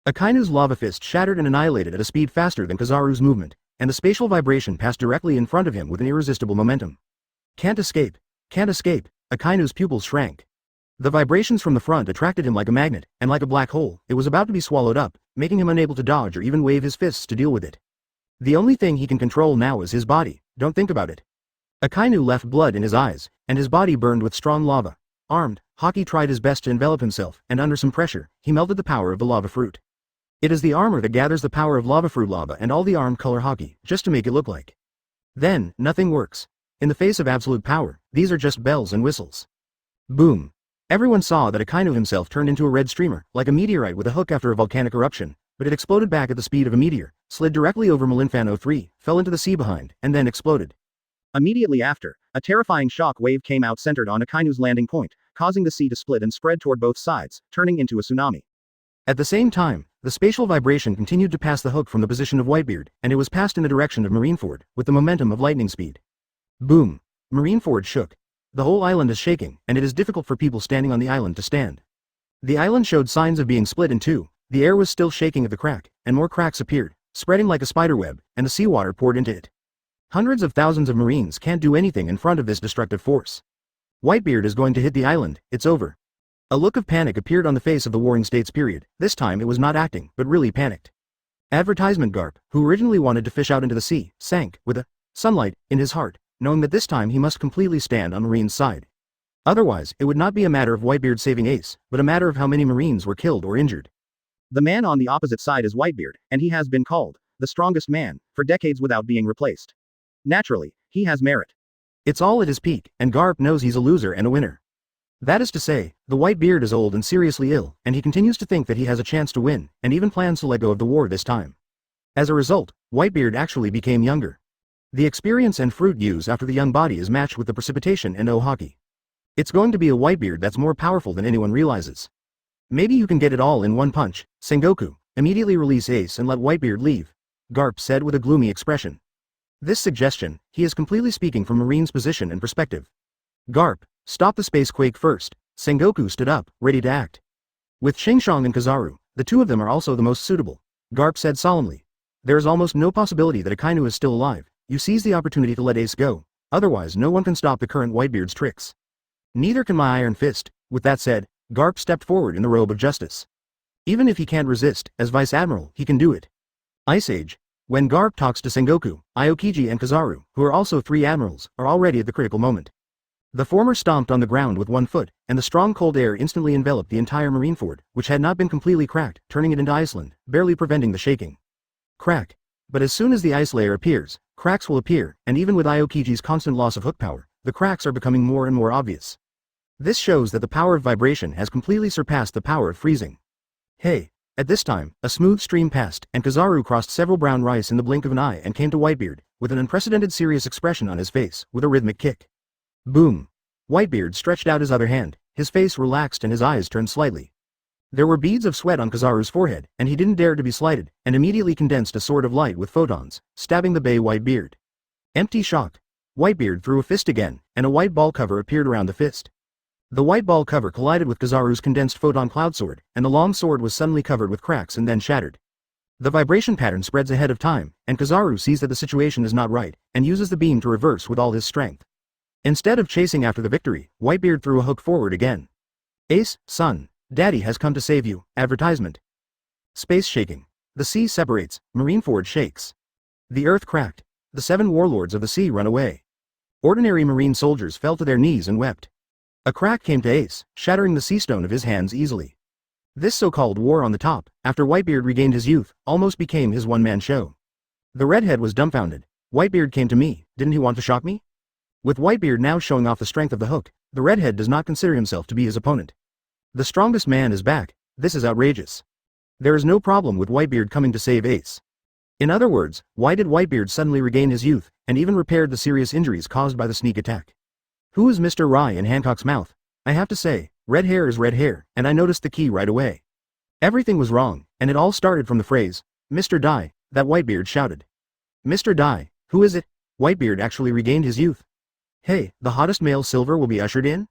Akainu's lava fist shattered and annihilated at a speed faster than Kizaru's movement, and the spatial vibration passed directly in front of him with an irresistible momentum. Can't escape. Can't escape. Akainu's pupils shrank. The vibrations from the front attracted him like a magnet, and like a black hole, it was about to be swallowed up, making him unable to dodge or even wave his fists to deal with it. The only thing he can control now is his body, don't think about it. Akainu left blood in his eyes, and his body burned with strong lava. Armed, Haki tried his best to envelop himself, and under some pressure, he melted the power of the lava fruit. It is the armor that gathers the power of lava fruit lava and all the armed color Haki, just to make it look like. Then, nothing works. In the face of absolute power, these are just bells and whistles. Boom. Everyone saw that Akainu himself turned into a red streamer, like a meteorite with a hook after a volcanic eruption, but it exploded back at the speed of a meteor, slid directly over Malinfan 03, fell into the sea behind, and then exploded. Immediately after, a terrifying shock wave came out centered on Akainu's landing point, causing the sea to split and spread toward both sides, turning into a tsunami. At the same time, the spatial vibration continued to pass the hook from the position of Whitebeard, and it was passed in the direction of Marineford, with the momentum of lightning speed. Boom. Marineford shook. The whole island is shaking, and it is difficult for people standing on the island to stand. The island showed signs of being split in two, the air was still shaking at the crack, and more cracks appeared, spreading like a spiderweb, and the seawater poured into it. Hundreds of thousands of Marines can't do anything in front of this destructive force. Whitebeard is going to hit the island, it's over. A look of panic appeared on the face of the Warring States period, this time it was not acting, but really panicked. Advertisement Garp, who originally wanted to fish out into the sea, sank, with a sunlight in his heart, knowing that this time he must completely stand on Marine's side. Otherwise, it would not be a matter of Whitebeard saving Ace, but a matter of how many Marines were killed or injured. The man on the opposite side is Whitebeard, and he has been called the strongest man for decades without being replaced. Naturally, he has merit. It's all at his peak, and Garp knows he's a loser and a winner. That is to say, the Whitebeard is old and seriously ill, and he continues to think that he has a chance to win, and even plans to let go of the war this time. As a result, Whitebeard actually became younger. The experience and fruit use after the young body is matched with the precipitation and Haki. It's going to be a Whitebeard that's more powerful than anyone realizes. Maybe you can get it all in one punch, Sengoku, immediately release Ace and let Whitebeard leave, Garp said with a gloomy expression. This suggestion, he is completely speaking from Marine's position and perspective. Garp, stop the space quake first, Sengoku stood up, ready to act. With Shingshong and Kizaru, the two of them are also the most suitable, Garp said solemnly. There is almost no possibility that Akainu is still alive. You seize the opportunity to let Ace go, otherwise no one can stop the current Whitebeard's tricks. Neither can my Iron Fist. With that said, Garp stepped forward in the robe of justice. Even if he can't resist, as Vice Admiral, he can do it. Ice Age. When Garp talks to Sengoku, Aokiji and Kizaru, who are also 3 admirals, are already at the critical moment. The former stomped on the ground with one foot, and the strong cold air instantly enveloped the entire Marineford, which had not been completely cracked, turning it into Iceland, barely preventing the shaking. Crack. But as soon as the ice layer appears, cracks will appear, and even with Aokiji's constant loss of hook power, the cracks are becoming more and more obvious. This shows that the power of vibration has completely surpassed the power of freezing. Hey! At this time, a smooth stream passed, and Kizaru crossed several brown rice in the blink of an eye and came to Whitebeard, with an unprecedented serious expression on his face, with a rhythmic kick. Boom! Whitebeard stretched out his other hand, his face relaxed and his eyes turned slightly. There were beads of sweat on Kizaru's forehead, and he didn't dare to be slighted, and immediately condensed a sword of light with photons, stabbing the bay Whitebeard. Empty shock. Whitebeard threw a fist again, and a white ball cover appeared around the fist. The white ball cover collided with Kizaru's condensed photon cloud sword, and the long sword was suddenly covered with cracks and then shattered. The vibration pattern spreads ahead of time, and Kizaru sees that the situation is not right, and uses the beam to reverse with all his strength. Instead of chasing after the victory, Whitebeard threw a hook forward again. Ace, son, Daddy has come to save you. Advertisement. Space shaking. The sea separates, Marineford shakes. The earth cracked. The 7 warlords of the sea run away. Ordinary marine soldiers fell to their knees and wept. A crack came to Ace, shattering the sea stone of his hands easily. This so-called war on the top, after Whitebeard regained his youth, almost became his one-man show. The redhead was dumbfounded. Whitebeard came to me, didn't he want to shock me? With Whitebeard now showing off the strength of the hook, the redhead does not consider himself to be his opponent. The strongest man is back, this is outrageous. There is no problem with Whitebeard coming to save Ace. In other words, why did Whitebeard suddenly regain his youth, and even repaired the serious injuries caused by the sneak attack? Who is Mr. Rye in Hancock's mouth? I have to say, red hair is red hair, and I noticed the key right away. Everything was wrong, and it all started from the phrase, Mr. Die, that Whitebeard shouted. Mr. Die, who is it? Whitebeard actually regained his youth. Hey, the hottest male silver will be ushered in?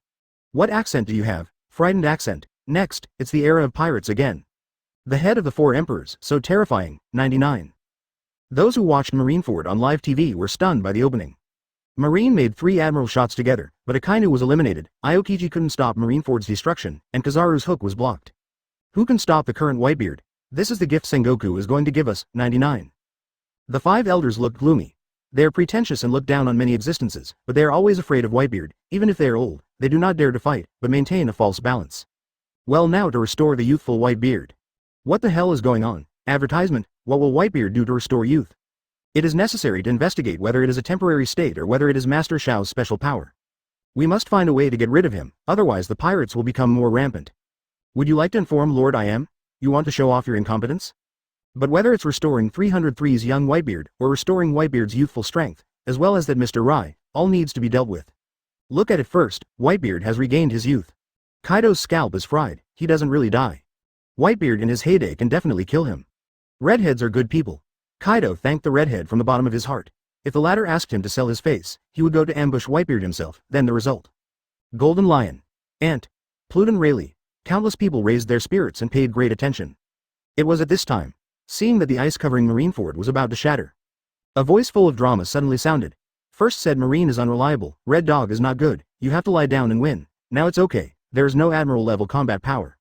What accent do you have? Frightened accent. Next, it's the era of pirates again. The head of the 4 emperors, so terrifying, 99. Those who watched Marineford on live TV were stunned by the opening. Marine made 3 admiral shots together, but Akainu was eliminated, Aokiji couldn't stop Marineford's destruction, and Kizaru's hook was blocked. Who can stop the current Whitebeard? This is the gift Sengoku is going to give us, 99. The 5 elders looked gloomy. They are pretentious and look down on many existences, but they are always afraid of Whitebeard, even if they are old, they do not dare to fight, but maintain a false balance. Well, now to restore the youthful Whitebeard. What the hell is going on? Advertisement, what will Whitebeard do to restore youth? It is necessary to investigate whether it is a temporary state or whether it is Master Shao's special power. We must find a way to get rid of him, otherwise the pirates will become more rampant. Would you like to inform Lord I am? You want to show off your incompetence? But whether it's restoring 303's young Whitebeard, or restoring Whitebeard's youthful strength, as well as that Mr. Rye, all needs to be dealt with. Look at it first, Whitebeard has regained his youth. Kaido's scalp is fried, he doesn't really die. Whitebeard in his heyday can definitely kill him. Redheads are good people. Kaido thanked the redhead from the bottom of his heart. If the latter asked him to sell his face, he would go to ambush Whitebeard himself, then the result. Golden Lion. Ant. Pluton Rayleigh. Countless people raised their spirits and paid great attention. It was at this time, seeing that the ice covering Marineford was about to shatter. A voice full of drama suddenly sounded. First said Marine is unreliable, Red Dog is not good, you have to lie down and win. Now it's okay, there is no admiral level combat power.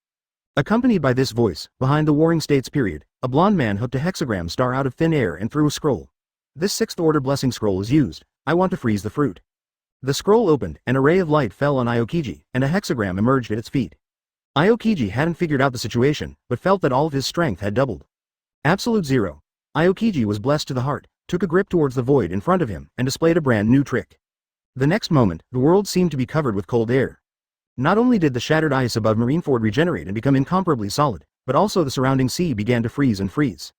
Accompanied by this voice, behind the Warring States period, a blond man hooked a hexagram star out of thin air and threw a scroll. This 6th order blessing scroll is used. I want to freeze the fruit. The scroll opened, and a ray of light fell on Aokiji, and a hexagram emerged at its feet. Aokiji hadn't figured out the situation, but felt that all of his strength had doubled. Absolute zero. Aokiji was blessed to the heart, took a grip towards the void in front of him, and displayed a brand new trick. The next moment, the world seemed to be covered with cold air. Not only did the shattered ice above Marineford regenerate and become incomparably solid, but also the surrounding sea began to freeze and freeze.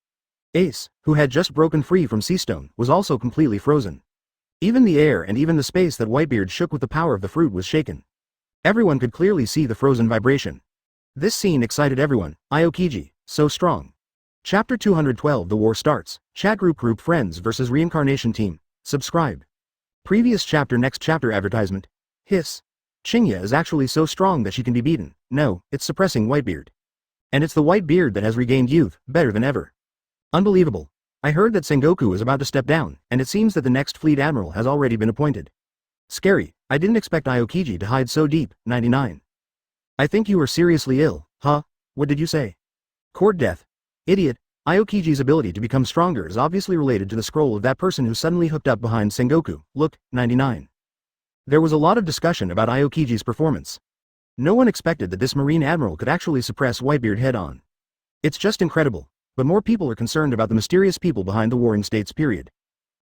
Ace, who had just broken free from Seastone, was also completely frozen. Even the air and even the space that Whitebeard shook with the power of the fruit was shaken. Everyone could clearly see the frozen vibration. This scene excited everyone. Aokiji, so strong. Chapter 212 The War Starts. Chat group friends versus Reincarnation Team. Subscribe. Previous chapter next chapter advertisement. Hiss. Chingya is actually so strong that she can be beaten. No, it's suppressing Whitebeard. And it's the Whitebeard that has regained youth, better than ever. Unbelievable. I heard that Sengoku is about to step down, and it seems that the next fleet admiral has already been appointed. Scary, I didn't expect Aokiji to hide so deep, 99. I think you were seriously ill, huh? What did you say? Court death. Idiot. Aokiji's ability to become stronger is obviously related to the scroll of that person who suddenly hooked up behind Sengoku. Look, 99. There was a lot of discussion about Aokiji's performance. No one expected that this Marine Admiral could actually suppress Whitebeard head-on. It's just incredible, but more people are concerned about the mysterious people behind the Warring States period.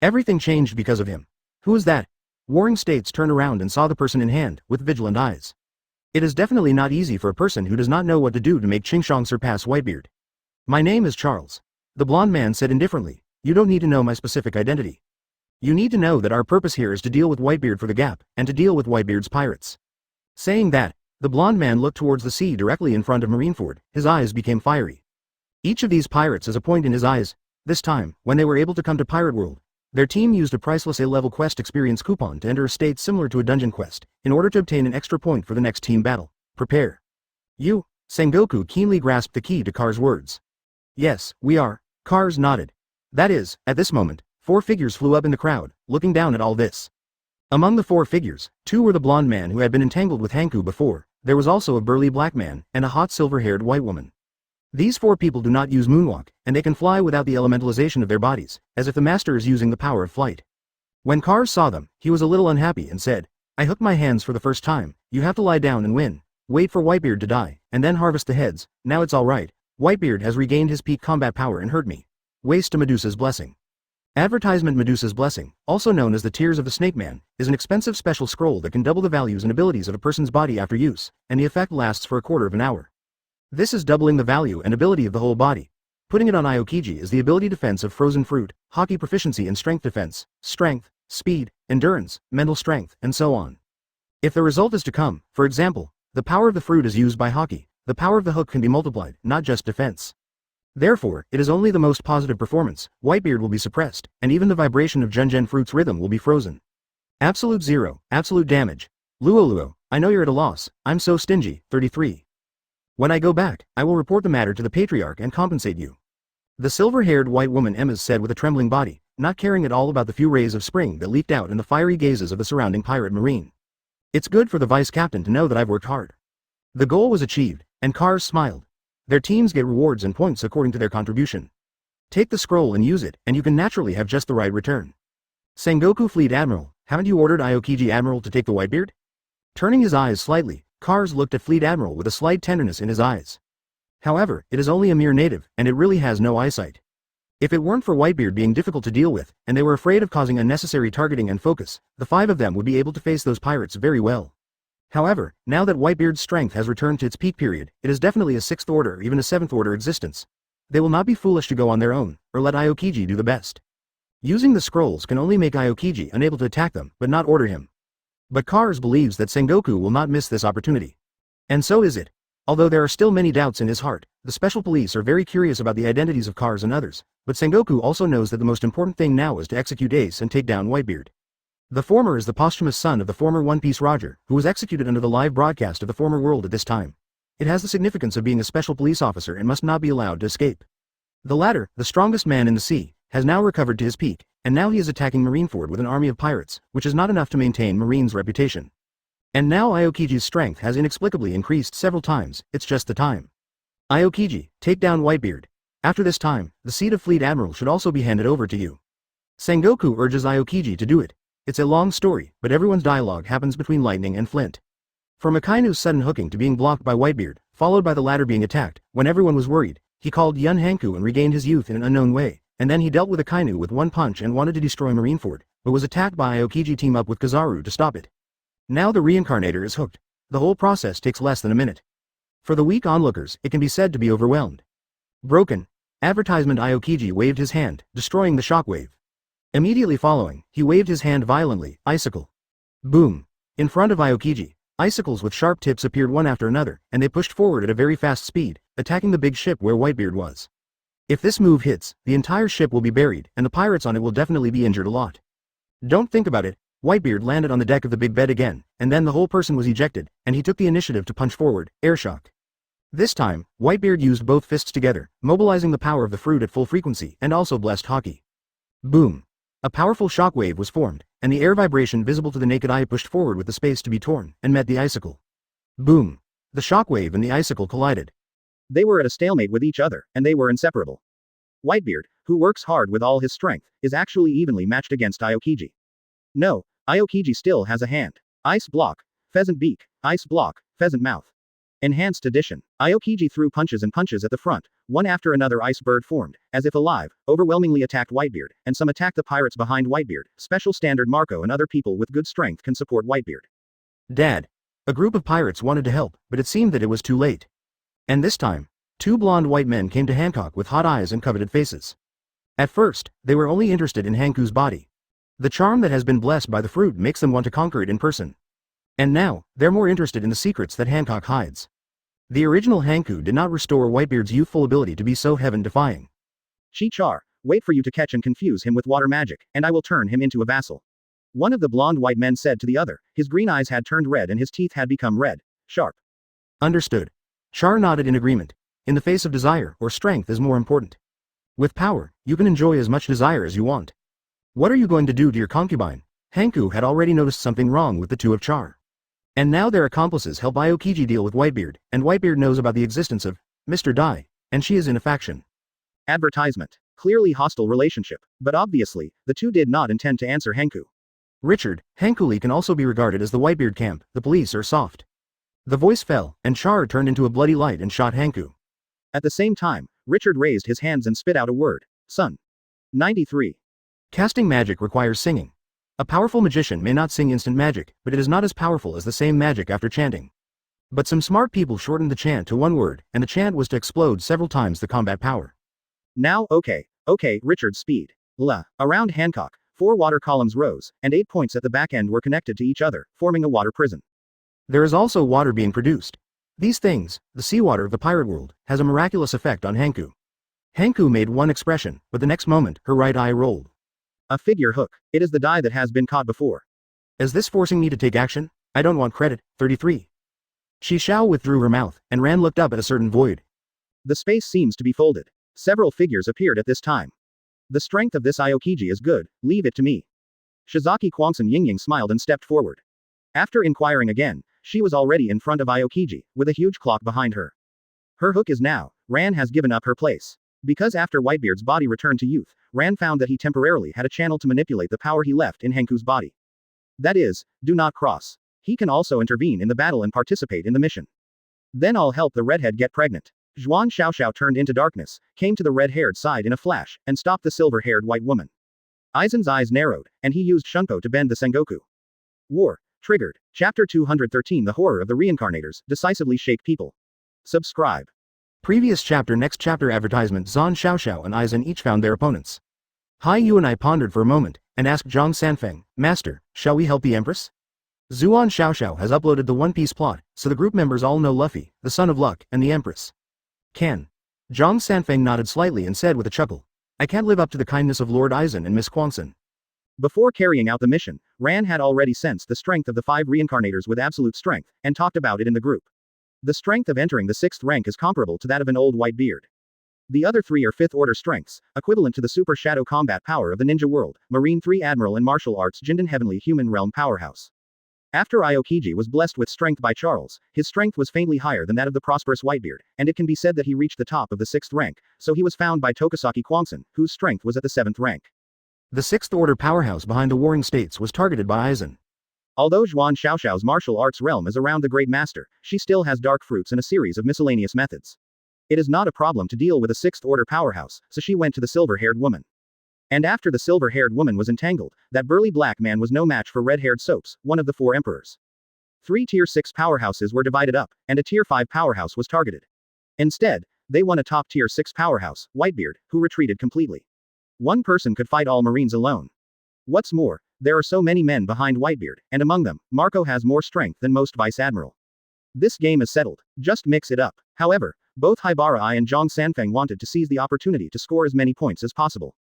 Everything changed because of him. Who is that? Warring States turned around and saw the person in hand, with vigilant eyes. It is definitely not easy for a person who does not know what to do to make Qingshang surpass Whitebeard. My name is Charles. The blonde man said indifferently. You don't need to know my specific identity. You need to know that our purpose here is to deal with Whitebeard for the Gap, and to deal with Whitebeard's pirates. Saying that, the blonde man looked towards the sea directly in front of Marineford. His eyes became fiery. Each of these pirates has a point in his eyes. This time, when they were able to come to Pirate World, their team used a priceless A-level quest experience coupon to enter a state similar to a dungeon quest, in order to obtain an extra point for the next team battle. Prepare. You, Sengoku keenly grasped the key to Car's words. Yes, we are. Cars nodded. That is, at this moment, 4 figures flew up in the crowd, looking down at all this. Among the 4 figures, 2 were the blonde man who had been entangled with Hanku before. There was also a burly black man, and a hot silver-haired white woman. These 4 people do not use moonwalk, and they can fly without the elementalization of their bodies, as if the master is using the power of flight. When Cars saw them, he was a little unhappy and said, I hooked my hands for the first time. You have to lie down and win. Wait for Whitebeard to die, and then harvest the heads. Now it's alright. Whitebeard has regained his peak combat power and hurt me. Waste to Medusa's blessing. Advertisement Medusa's Blessing, also known as the Tears of the Snake Man, is an expensive special scroll that can double the values and abilities of a person's body after use, and the effect lasts for a quarter of an hour. This is doubling the value and ability of the whole body. Putting it on Aokiji is the ability defense of frozen fruit, hockey proficiency and strength defense, strength, speed, endurance, mental strength, and so on. If the result is to come, for example, the power of the fruit is used by hockey, the power of the hook can be multiplied, not just defense. Therefore, it is only the most positive performance. Whitebeard will be suppressed, and even the vibration of Junjen Fruit's rhythm will be frozen. Absolute zero, absolute damage. Luo, I know you're at a loss, I'm so stingy. 33. When I go back, I will report the matter to the Patriarch and compensate you. The silver-haired white woman Emma said with a trembling body, not caring at all about the few rays of spring that leaked out in the fiery gazes of the surrounding pirate marine. It's good for the vice-captain to know that I've worked hard. The goal was achieved, and Cars smiled. Their teams get rewards and points according to their contribution. Take the scroll and use it, and you can naturally have just the right return. Sengoku Fleet Admiral, haven't you ordered Aokiji Admiral to take the Whitebeard? Turning his eyes slightly, Cars looked at Fleet Admiral with a slight tenderness in his eyes. However, it is only a mere native, and it really has no eyesight. If it weren't for Whitebeard being difficult to deal with, and they were afraid of causing unnecessary targeting and focus, the 5 of them would be able to face those pirates very well. However, now that Whitebeard's strength has returned to its peak period, it is definitely a 6th order or even a 7th order existence. They will not be foolish to go on their own, or let Aokiji do the best. Using the scrolls can only make Aokiji unable to attack them, but not order him. But Cars believes that Sengoku will not miss this opportunity. And so is it. Although there are still many doubts in his heart, the special police are very curious about the identities of Cars and others, but Sengoku also knows that the most important thing now is to execute Ace and take down Whitebeard. The former is the posthumous son of the former One Piece Roger, who was executed under the live broadcast of the former world at this time. It has the significance of being a special police officer and must not be allowed to escape. The latter, the strongest man in the sea, has now recovered to his peak, and now he is attacking Marineford with an army of pirates, which is not enough to maintain Marine's reputation. And now Aokiji's strength has inexplicably increased several times, it's just the time. Aokiji, take down Whitebeard. After this time, the seat of Fleet Admiral should also be handed over to you. Sengoku urges Aokiji to do it. It's a long story, but everyone's dialogue happens between Lightning and Flint. From Akainu's sudden hooking to being blocked by Whitebeard, followed by the latter being attacked, when everyone was worried, he called Yun Hanku and regained his youth in an unknown way, and then he dealt with Akainu with one punch and wanted to destroy Marineford, but was attacked by Aokiji team up with Kizaru to stop it. Now the reincarnator is hooked. The whole process takes less than a minute. For the weak onlookers, it can be said to be overwhelmed. Broken. Advertisement Aokiji waved his hand, destroying the shockwave. Immediately following, he waved his hand violently, icicle. Boom. In front of Aokiji, icicles with sharp tips appeared one after another, and they pushed forward at a very fast speed, attacking the big ship where Whitebeard was. If this move hits, the entire ship will be buried, and the pirates on it will definitely be injured a lot. Don't think about it. Whitebeard landed on the deck of the big bed again, and then the whole person was ejected, and he took the initiative to punch forward, airshock. This time, Whitebeard used both fists together, mobilizing the power of the fruit at full frequency, and also blessed hockey. Boom. A powerful shockwave was formed, and the air vibration visible to the naked eye pushed forward with the space to be torn, and met the icicle. Boom. The shockwave and the icicle collided. They were at a stalemate with each other, and they were inseparable. Whitebeard, who works hard with all his strength, is actually evenly matched against Aokiji. No, Aokiji still has a hand. Ice block, pheasant beak, ice block, pheasant mouth. Enhanced edition. Aokiji threw punches and punches at the front, one after another ice bird formed, as if alive, overwhelmingly attacked Whitebeard, and some attacked the pirates behind Whitebeard. Special standard Marco and other people with good strength can support Whitebeard. Dad. A group of pirates wanted to help, but it seemed that it was too late. And this time, two blonde white men came to Hancock with hot eyes and coveted faces. At first, they were only interested in Hanku's body. The charm that has been blessed by the fruit makes them want to conquer it in person. And now, they're more interested in the secrets that Hancock hides. The original Hanku did not restore Whitebeard's youthful ability to be so heaven-defying. Chi-Char, wait for you to catch and confuse him with water magic, and I will turn him into a vassal. One of the blonde white men said to the other. His green eyes had turned red and his teeth had become red, sharp. Understood. Char nodded in agreement. In the face of desire, or strength is more important. With power, you can enjoy as much desire as you want. What are you going to do to your concubine? Hanku had already noticed something wrong with the two of Char. And now their accomplices help Aokiji deal with Whitebeard, and Whitebeard knows about the existence of Mr. Dai, and she is in a faction. Advertisement. Clearly hostile relationship, but obviously, the two did not intend to answer Hanku. Richard, Hankuli can also be regarded as the Whitebeard camp, the police are soft. The voice fell, and Char turned into a bloody light and shot Hanku. At the same time, Richard raised his hands and spit out a word. Son. 93. Casting magic requires singing. A powerful magician may not sing instant magic, but it is not as powerful as the same magic after chanting. But some smart people shortened the chant to one word, and the chant was to explode several times the combat power. Now, okay, Richard's speed. Around Hancock, 4 water columns rose, and 8 points at the back end were connected to each other, forming a water prison. There is also water being produced. These things, the seawater of the pirate world, has a miraculous effect on Hanku. Hanku made one expression, but the next moment, her right eye rolled. A figure hook. It is the die that has been caught before. Is this forcing me to take action? I don't want credit. 33. Shi Xiao withdrew her mouth, and Ran looked up at a certain void. The space seems to be folded. Several figures appeared at this time. The strength of this Aokiji is good, leave it to me. Shizaki Kwangsun Yingying smiled and stepped forward. After inquiring again, she was already in front of Aokiji, with a huge clock behind her. Her hook is now, Ran has given up her place. Because after Whitebeard's body returned to youth, Ran found that he temporarily had a channel to manipulate the power he left in Hanku's body. That is, do not cross. He can also intervene in the battle and participate in the mission. Then I'll help the redhead get pregnant. Zhuan Xiaoxiao turned into darkness, came to the red-haired side in a flash, and stopped the silver-haired white woman. Aizen's eyes narrowed, and he used Shunpo to bend the Sengoku. War. Triggered. Chapter 213 The Horror of the Reincarnators, Decisively Shake People. Subscribe. Previous chapter. Next chapter advertisement. Zhan Xiaoxiao and Aizen each found their opponents. Hai Yu and I pondered for a moment, and asked Zhang Sanfeng, Master, shall we help the Empress? Zuan Xiaoxiao has uploaded the One Piece plot, so the group members all know Luffy, the Son of Luck, and the Empress. Can. Zhang Sanfeng nodded slightly and said with a chuckle, I can't live up to the kindness of Lord Aizen and Miss Kwangsun. Before carrying out the mission, Ran had already sensed the strength of the 5 reincarnators with absolute strength, and talked about it in the group. The strength of entering the 6th rank is comparable to that of an old white beard. The other 3 are 5th order strengths, equivalent to the super shadow combat power of the ninja world, Marine 3 Admiral and Martial Arts Jinden Heavenly Human Realm Powerhouse. After Aokiji was blessed with strength by Charles, his strength was faintly higher than that of the prosperous Whitebeard, and it can be said that he reached the top of the 6th rank, so he was found by Tokisaki Kwangsun, whose strength was at the 7th rank. The 6th order powerhouse behind the warring states was targeted by Aizen. Although Zhuan Xiaoxiao's martial arts realm is around the Great Master, she still has dark fruits and a series of miscellaneous methods. It is not a problem to deal with a 6th order powerhouse, so she went to the silver-haired woman. And after the silver-haired woman was entangled, that burly black man was no match for red-haired Soaps, one of the 4 emperors. 3 tier 6 powerhouses were divided up, and a tier 5 powerhouse was targeted. Instead, they won a top tier 6 powerhouse, Whitebeard, who retreated completely. One person could fight all Marines alone. What's more, there are so many men behind Whitebeard, and among them, Marco has more strength than most Vice Admiral. This game is settled, just mix it up. However, both Haibara I and Zhang Sanfeng wanted to seize the opportunity to score as many points as possible.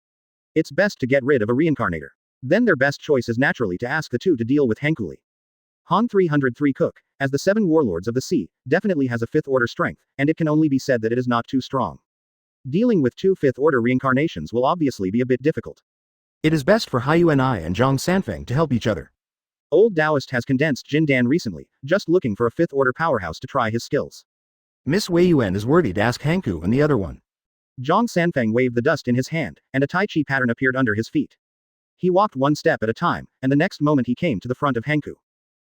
It's best to get rid of a reincarnator. Then their best choice is naturally to ask the two to deal with Hankuli. Han 303 Cook, as the 7 warlords of the sea, definitely has a 5th order strength, and it can only be said that it is not too strong. Dealing with 2 5th order reincarnations will obviously be a bit difficult. It is best for Haiyuan and Zhang Sanfeng to help each other. Old Taoist has condensed Jin Dan recently, just looking for a 5th order powerhouse to try his skills. Miss Wei Yuan is worthy to ask Hanku and the other one. Zhang Sanfeng waved the dust in his hand, and a Tai Chi pattern appeared under his feet. He walked one step at a time, and the next moment he came to the front of Hanku.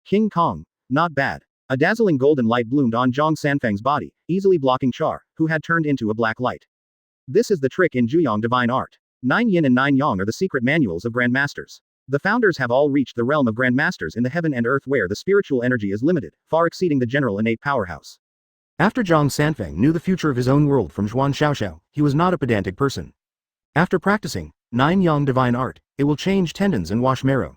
King Kong. Not bad. A dazzling golden light bloomed on Zhang Sanfeng's body, easily blocking Char, who had turned into a black light. This is the trick in Juyong divine art. 9 yin and 9 yang are the secret manuals of grandmasters. The founders have all reached the realm of grandmasters in the heaven and earth where the spiritual energy is limited, far exceeding the general innate powerhouse. After Zhang Sanfeng knew the future of his own world from Zhuan Xiaoxiao, he was not a pedantic person. After practicing 9 yang divine art, it will change tendons and wash marrow.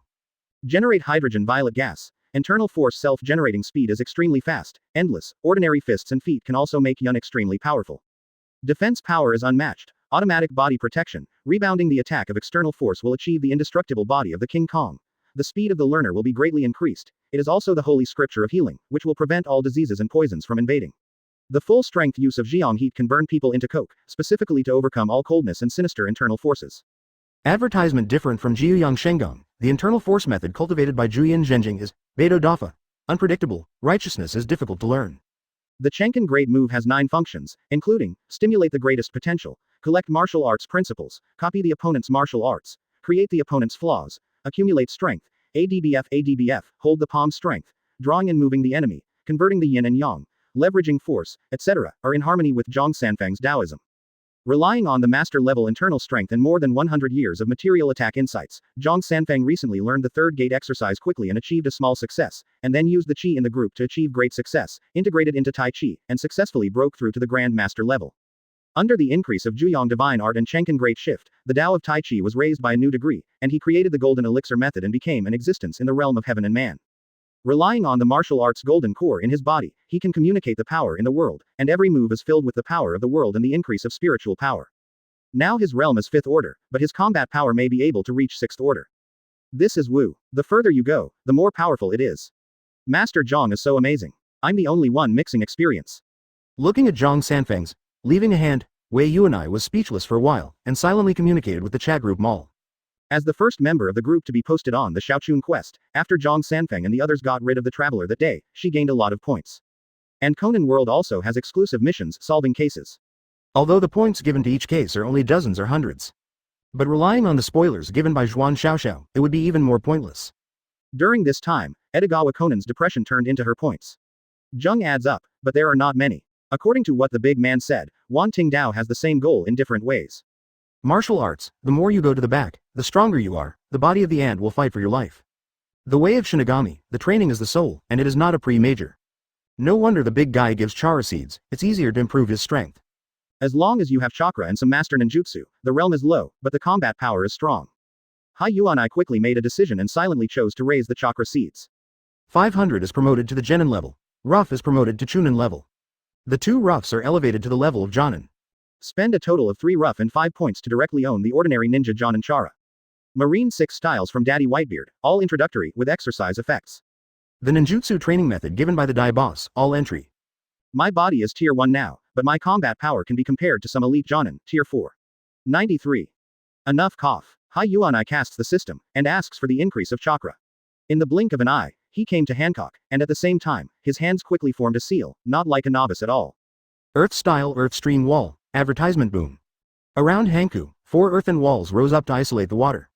Generate hydrogen violet gas. Internal force self-generating speed is extremely fast, endless. Ordinary fists and feet can also make Yun extremely powerful. Defense power is unmatched. Automatic body protection, rebounding the attack of external force will achieve the indestructible body of the King Kong. The speed of the learner will be greatly increased. It is also the holy scripture of healing, which will prevent all diseases and poisons from invading. The full-strength use of Jiang heat can burn people into coke, specifically to overcome all coldness and sinister internal forces. Advertisement different from Jiuyang Shenggong, the internal force method cultivated by Juyin Zhenjing is Beidou Dafa. Unpredictable, righteousness is difficult to learn. The Chenkin Great Move has 9 functions, including, stimulate the greatest potential, collect martial arts principles, copy the opponent's martial arts, create the opponent's flaws, accumulate strength, ADBF, hold the palm strength, drawing and moving the enemy, converting the yin and yang, leveraging force, etc., are in harmony with Zhang Sanfeng's Taoism. Relying on the master-level internal strength and more than 100 years of material attack insights, Zhang Sanfeng recently learned the third gate exercise quickly and achieved a small success, and then used the Qi in the group to achieve great success, integrated into Tai Chi, and successfully broke through to the Grand Master level. Under the increase of Juyong Divine Art and Chenkin Great Shift, the Tao of Tai Chi was raised by a new degree, and he created the Golden Elixir method and became an existence in the realm of heaven and man. Relying on the martial arts golden core in his body, he can communicate the power in the world, and every move is filled with the power of the world and the increase of spiritual power. Now his realm is 5th order, but his combat power may be able to reach 6th order. This is Wu. The further you go, the more powerful it is. Master Zhang is so amazing. I'm the only one mixing experience. Looking at Zhang Sanfeng's, leaving a hand, Wei Yu and I was speechless for a while, and silently communicated with the chat group Mall. As the first member of the group to be posted on the Xiaochun quest, after Zhang Sanfeng and the others got rid of the traveler that day, she gained a lot of points. And Conan World also has exclusive missions solving cases. Although the points given to each case are only dozens or hundreds. But relying on the spoilers given by Zhuan Xiaoxiao, it would be even more pointless. During this time, Edogawa Conan's depression turned into her points. Zheng adds up, but there are not many. According to what the big man said, Wan Tingdao has the same goal in different ways. Martial arts, the more you go to the back, the stronger you are, the body of the ant will fight for your life. The way of Shinigami, the training is the soul, and it is not a pre-major. No wonder the big guy gives chara seeds, it's easier to improve his strength. As long as you have chakra and some master ninjutsu, the realm is low, but the combat power is strong. Hai Yuanai quickly made a decision and silently chose to raise the chakra seeds. 500 is promoted to the Genin level. Rough is promoted to Chunin level. The 2 roughs are elevated to the level of Jonin. Spend a total of 3 rough and 5 points to directly own the ordinary ninja Jonin Chara. Marine 6 styles from Daddy Whitebeard, all introductory, with exercise effects. The ninjutsu training method given by the Dai boss, all entry. My body is tier 1 now, but my combat power can be compared to some elite Jonin, tier 4. 93. Enough cough. Hai Yuanai casts the system, and asks for the increase of chakra. In the blink of an eye, he came to Hancock, and at the same time, his hands quickly formed a seal, not like a novice at all. Earth style Earth stream wall, advertisement boom. Around Hanku, 4 earthen walls rose up to isolate the water.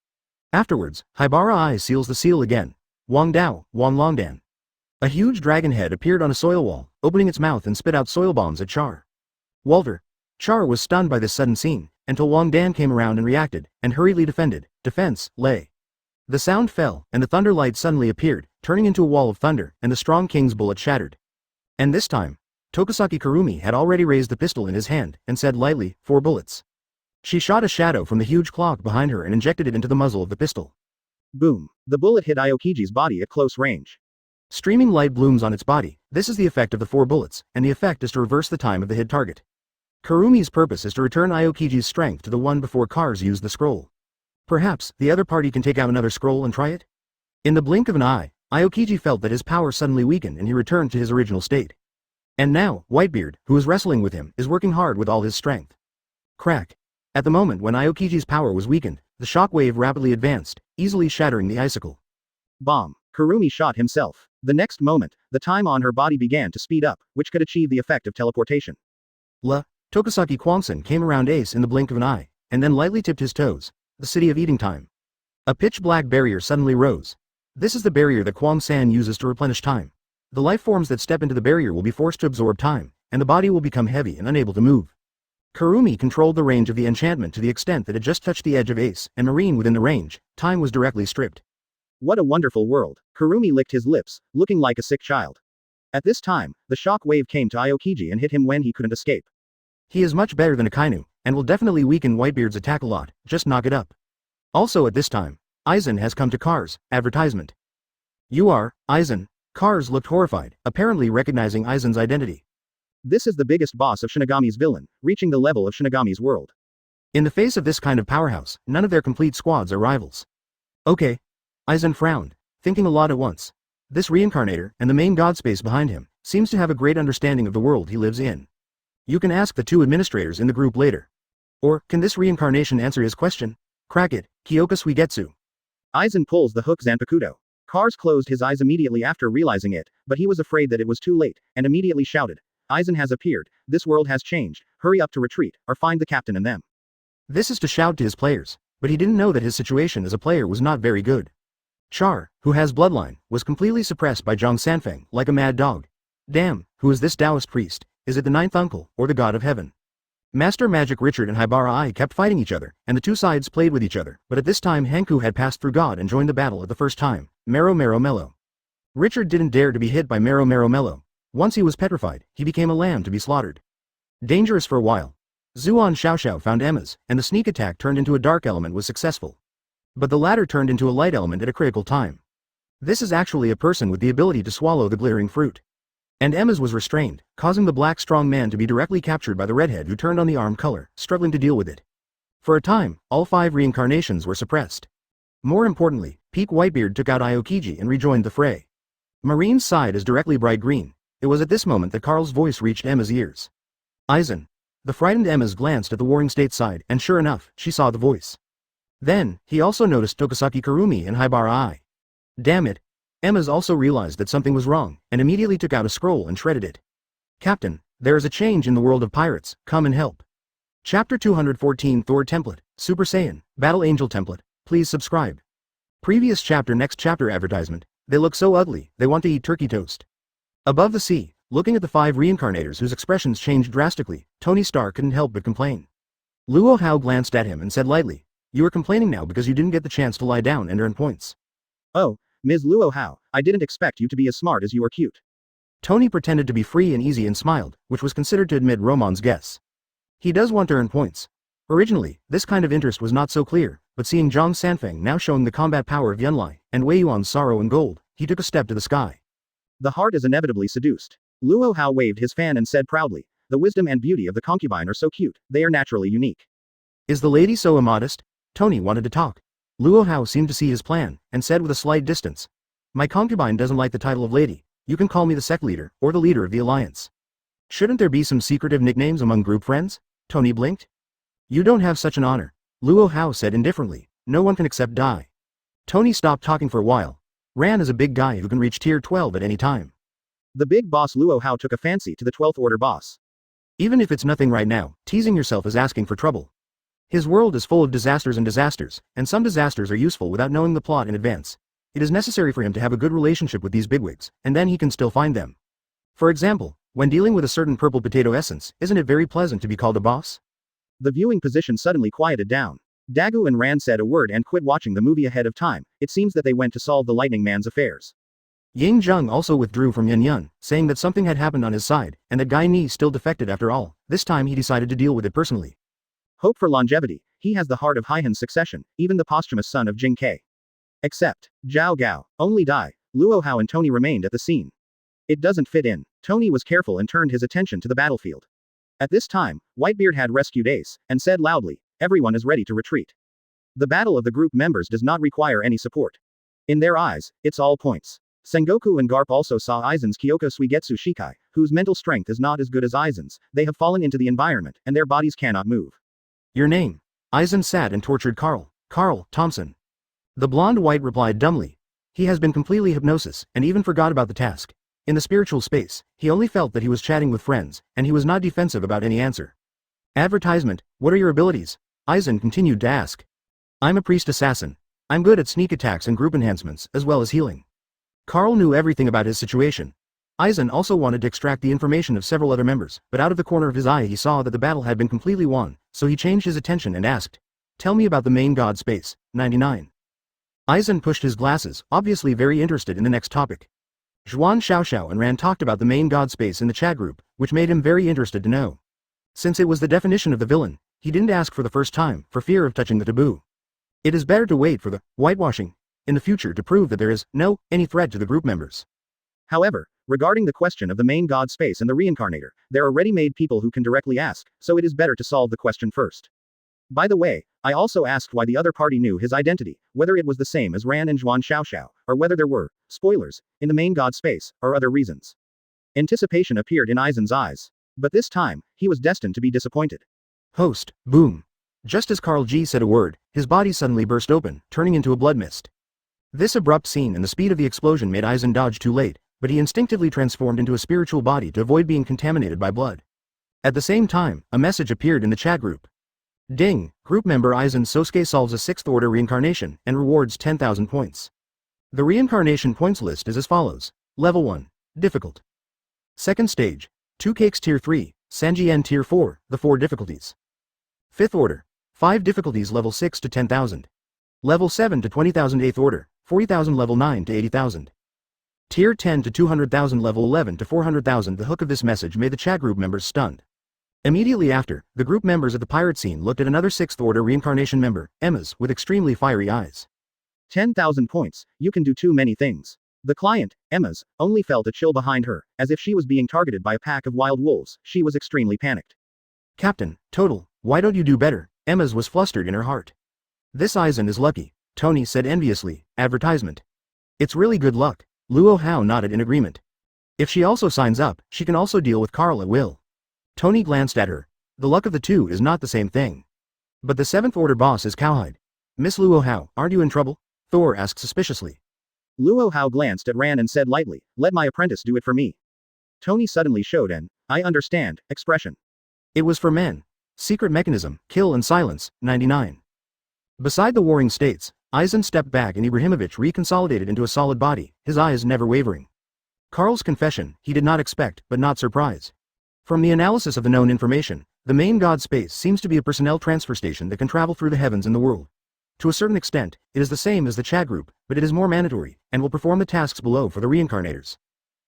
Afterwards, Haibara Eye seals the seal again. Wang Dao, Wang Longdan. A huge dragon head appeared on a soil wall, opening its mouth and spit out soil bombs at Char. Walter. Char was stunned by this sudden scene, until Wang Dan came around and reacted, and hurriedly defended. Defense, lay. The sound fell, and the thunder light suddenly appeared, turning into a wall of thunder, and the strong king's bullet shattered. And this time, Tokisaki Kurumi had already raised the pistol in his hand, and said lightly, 4 bullets. She shot a shadow from the huge clock behind her and injected it into the muzzle of the pistol. Boom. The bullet hit Aokiji's body at close range. Streaming light blooms on its body. This is the effect of the 4 bullets, and the effect is to reverse the time of the hit target. Kurumi's purpose is to return Aokiji's strength to the one before Cars used the scroll. Perhaps, the other party can take out another scroll and try it? In the blink of an eye, Aokiji felt that his power suddenly weakened and he returned to his original state. And now, Whitebeard, who is wrestling with him, is working hard with all his strength. Crack. At the moment when Aokiji's power was weakened, the shock wave rapidly advanced, easily shattering the icicle. Bomb. Kurumi shot himself. The next moment, the time on her body began to speed up, which could achieve the effect of teleportation. Tokisaki Kwangsun came around Ace in the blink of an eye, and then lightly tipped his toes. The city of eating time. A pitch-black barrier suddenly rose. This is the barrier that Kwang-san uses to replenish time. The life forms that step into the barrier will be forced to absorb time, and the body will become heavy and unable to move. Kurumi controlled the range of the enchantment to the extent that it just touched the edge of Ace and Marine within the range. Time was directly stripped. What a wonderful world. Kurumi licked his lips, looking like a sick child. At this time, the shock wave came to Aokiji and hit him when he couldn't escape. He is much better than Akainu, and will definitely weaken Whitebeard's attack a lot, just knock it up. Also at this time, Aizen has come to Cars, advertisement. You are, Aizen. Cars looked horrified, apparently recognizing Aizen's identity. This is the biggest boss of Shinigami's villain, reaching the level of Shinigami's world. In the face of this kind of powerhouse, none of their complete squads are rivals. Okay. Aizen frowned, thinking a lot at once. This reincarnator, and the main god space behind him, seems to have a great understanding of the world he lives in. You can ask the two administrators in the group later. Or, can this reincarnation answer his question? Crack it, Kyoka Suigetsu. Aizen pulls the hook Zanpakuto. Cars closed his eyes immediately after realizing it, but he was afraid that it was too late, and immediately shouted, Aizen has appeared, this world has changed, hurry up to retreat, or find the captain and them. This is to shout to his players, but he didn't know that his situation as a player was not very good. Char, who has bloodline, was completely suppressed by Zhang Sanfeng, like a mad dog. Damn, who is this Taoist priest? Is it the ninth uncle, or the god of heaven? Master Magic Richard and Haibara Ai kept fighting each other, and the two sides played with each other, but at this time Hanku had passed through God and joined the battle at the first time. Mero Mero Mello. Richard didn't dare to be hit by Mero Mero Mello. Once he was petrified, he became a lamb to be slaughtered. Dangerous for a while. Zuan Xiaoxiao found Emma's, and the sneak attack turned into a dark element was successful. But the latter turned into a light element at a critical time. This is actually a person with the ability to swallow the glittering fruit. And Emma's was restrained, causing the black strong man to be directly captured by the redhead who turned on the arm color, struggling to deal with it. For a time, all 5 reincarnations were suppressed. More importantly, Peak Whitebeard took out Aokiji and rejoined the fray. Marine's side is directly bright green. It was at this moment that Carl's voice reached Emma's ears. Aizen. The frightened Emma's glanced at the warring state side, and sure enough, she saw the voice. Then, he also noticed Tokasaki Kurumi and Haibara Ai. Damn it. Emma's also realized that something was wrong, and immediately took out a scroll and shredded it. Captain, there is a change in the world of pirates, come and help. Chapter 214 Thor Template, Super Saiyan, Battle Angel Template, please subscribe. Previous chapter next chapter advertisement, they look so ugly, they want to eat turkey toast. Above the sea, looking at the 5 reincarnators whose expressions changed drastically, Tony Stark couldn't help but complain. Luo Hao glanced at him and said lightly, you are complaining now because you didn't get the chance to lie down and earn points. Oh, Ms. Luo Hao, I didn't expect you to be as smart as you are cute. Tony pretended to be free and easy and smiled, which was considered to admit Roman's guess. He does want to earn points. Originally, this kind of interest was not so clear, but seeing Zhang Sanfeng now showing the combat power of Yunlai, and Wei Yuan's sorrow and gold, he took a step to the sky. The heart is inevitably seduced. Luo Hao waved his fan and said proudly, the wisdom and beauty of the concubine are so cute, they are naturally unique. Is the lady so immodest? Tony wanted to talk. Luo Hao seemed to see his plan, and said with a slight distance. My concubine doesn't like the title of lady, you can call me the sect leader, or the leader of the alliance. Shouldn't there be some secretive nicknames among group friends? Tony blinked. You don't have such an honor. Luo Hao said indifferently, no one can accept Dai. Tony stopped talking for a while. Ran is a big guy who can reach tier 12 at any time. The big boss Luo Hao took a fancy to the 12th order boss. Even if it's nothing right now, teasing yourself is asking for trouble. His world is full of disasters, and some disasters are useful without knowing the plot in advance. It is necessary for him to have a good relationship with these bigwigs, and then he can still find them. For example, when dealing with a certain purple potato essence, isn't it very pleasant to be called a boss? The viewing position suddenly quieted down. Dagu and Ran said a word and quit watching the movie ahead of time. It seems that they went to solve the Lightning Man's affairs. Ying Zheng also withdrew from Yun Yun, saying that something had happened on his side, and that Gai Ni still defected after all. This time he decided to deal with it personally. Hope for longevity. He has the heart of Haihan's succession, even the posthumous son of Jing Ke. Except Zhao Gao, only Dai, Luo Hao and Tony remained at the scene. It doesn't fit in. Tony was careful and turned his attention to the battlefield. At this time, Whitebeard had rescued Ace, and said loudly, everyone is ready to retreat. The battle of the group members does not require any support. In their eyes, it's all points. Sengoku and Garp also saw Aizen's Kyoko Suigetsu Shikai, whose mental strength is not as good as Aizen's. They have fallen into the environment, and their bodies cannot move. Your name? Aizen sat and tortured Carl. Carl Thompson. The blonde white replied dumbly. He has been completely hypnosis, and even forgot about the task. In the spiritual space, he only felt that he was chatting with friends, and he was not defensive about any answer. Advertisement, what are your abilities? Aizen continued to ask. I'm a priest assassin. I'm good at sneak attacks and group enhancements, as well as healing. Carl knew everything about his situation. Aizen also wanted to extract the information of several other members, but out of the corner of his eye he saw that the battle had been completely won, so he changed his attention and asked, "Tell me about the main god space, 99. Aizen pushed his glasses, obviously very interested in the next topic. Zhuan Xiaoxiao and Ran talked about the main god space in the chat group, which made him very interested to know. Since it was the definition of the villain, he didn't ask for the first time, for fear of touching the taboo. It is better to wait for the whitewashing in the future to prove that there is any threat to the group members. However, regarding the question of the main god space and the reincarnator, there are ready-made people who can directly ask, so it is better to solve the question first. By the way, I also asked why the other party knew his identity, whether it was the same as Ran and Zhuan Xiaoxiao, or whether there were spoilers in the main god space, or other reasons. Anticipation appeared in Aizen's eyes. But this time, he was destined to be disappointed. Host, boom. Just as Carl G said a word, his body suddenly burst open, turning into a blood mist. This abrupt scene and the speed of the explosion made Aizen dodge too late, but he instinctively transformed into a spiritual body to avoid being contaminated by blood. At the same time, a message appeared in the chat group. Ding, group member Aizen Sosuke solves a 6th order reincarnation and rewards 10,000 points. The reincarnation points list is as follows. Level 1. Difficult. Second stage. 2 cakes tier 3, Sanjian tier 4, the 4 difficulties. 5th order. 5 difficulties level 6 to 10,000. Level 7 to 20,000 8th order, 40,000 level 9 to 80,000. Tier 10 to 200,000 level 11 to 400,000. The hook of this message made the chat group members stunned. Immediately after, the group members at the pirate scene looked at another 6th order reincarnation member, Emma's, with extremely fiery eyes. 10,000 points, you can do too many things. The client, Emma's, only felt a chill behind her, as if she was being targeted by a pack of wild wolves. She was extremely panicked. Captain, Total, why don't you do better? Emma's was flustered in her heart. This Aizen is lucky, Tony said enviously. Advertisement. It's really good luck. Luo Hao nodded in agreement. If she also signs up, she can also deal with Carl at will. Tony glanced at her. The luck of the two is not the same thing. But the 7th order boss is Cowhide. Miss Luo Hao, aren't you in trouble? Thor asked suspiciously. Luo Hao glanced at Ran and said lightly, "Let my apprentice do it for me." Tony suddenly showed an, "I understand," expression. It was for men. Secret mechanism, kill and silence, 99. Beside the warring states, Aizen stepped back and Ibrahimovic reconsolidated into a solid body, his eyes never wavering. Carl's confession, he did not expect, but not surprise. From the analysis of the known information, the main god space seems to be a personnel transfer station that can travel through the heavens and the world. To a certain extent, it is the same as the chat group, but it is more mandatory, and will perform the tasks below for the reincarnators.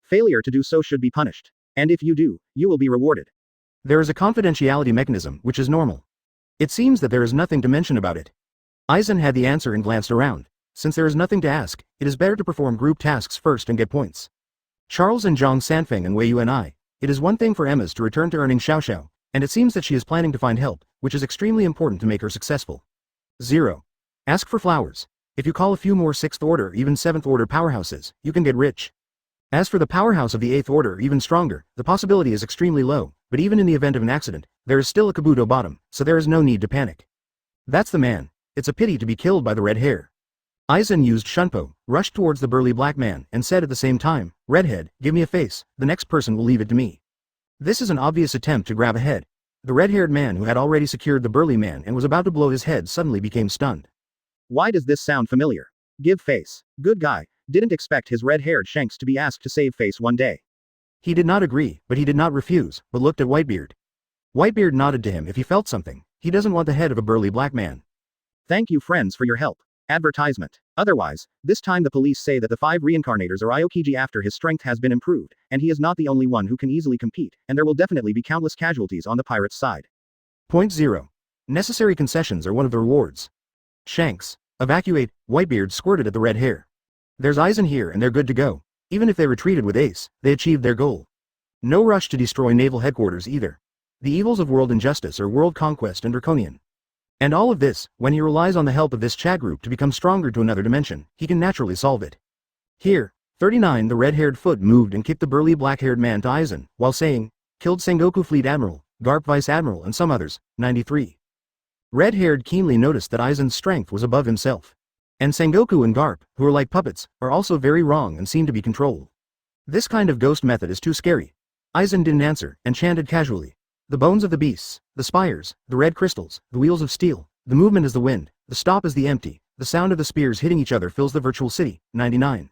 Failure to do so should be punished. And if you do, you will be rewarded. There is a confidentiality mechanism, which is normal. It seems that there is nothing to mention about it. Aizen had the answer and glanced around. Since there is nothing to ask, it is better to perform group tasks first and get points. Charles and Zhang Sanfeng and Wei Yu and I. It is one thing for Emma's to return to earning Xiaoxiao, and it seems that she is planning to find help, which is extremely important to make her successful. 0. Ask for flowers. If you call a few more 6th order or even 7th order powerhouses, you can get rich. As for the powerhouse of the 8th order or even stronger, the possibility is extremely low, but even in the event of an accident, there is still a Kabuto bottom, so there is no need to panic. That's the man. It's a pity to be killed by the red hair. Aizen used Shunpo, rushed towards the burly black man, and said at the same time, "Redhead, give me a face, the next person will leave it to me." This is an obvious attempt to grab a head. The red-haired man who had already secured the burly man and was about to blow his head suddenly became stunned. Why does this sound familiar? Give face. Good guy. Didn't expect his red-haired Shanks to be asked to save face one day. He did not agree, but he did not refuse, but looked at Whitebeard. Whitebeard nodded to him if he felt something. He doesn't want the head of a burly black man. Thank you friends for your help. Advertisement. Otherwise, this time the police say that the 5 reincarnators are Aokiji after his strength has been improved, and he is not the only one who can easily compete, and there will definitely be countless casualties on the pirates' side. Point 0. Necessary concessions are one of the rewards. Shanks. Evacuate. Whitebeard squirted at the red hair. There's Aizen here and they're good to go. Even if they retreated with Ace, they achieved their goal. No rush to destroy naval headquarters either. The evils of world injustice are world conquest and draconian. And all of this, when he relies on the help of this chat group to become stronger to another dimension, he can naturally solve it. Here, 39 the red-haired foot moved and kicked the burly black-haired man to Aizen, while saying, "Killed Sengoku Fleet Admiral, Garp Vice Admiral and some others, 93. Red-haired keenly noticed that Aizen's strength was above himself. And Sengoku and Garp, who are like puppets, are also very wrong and seem to be controlled. This kind of ghost method is too scary. Aizen didn't answer, and chanted casually. The bones of the beasts, the spires, the red crystals, the wheels of steel, the movement is the wind, the stop is the empty, the sound of the spears hitting each other fills the virtual city. 99.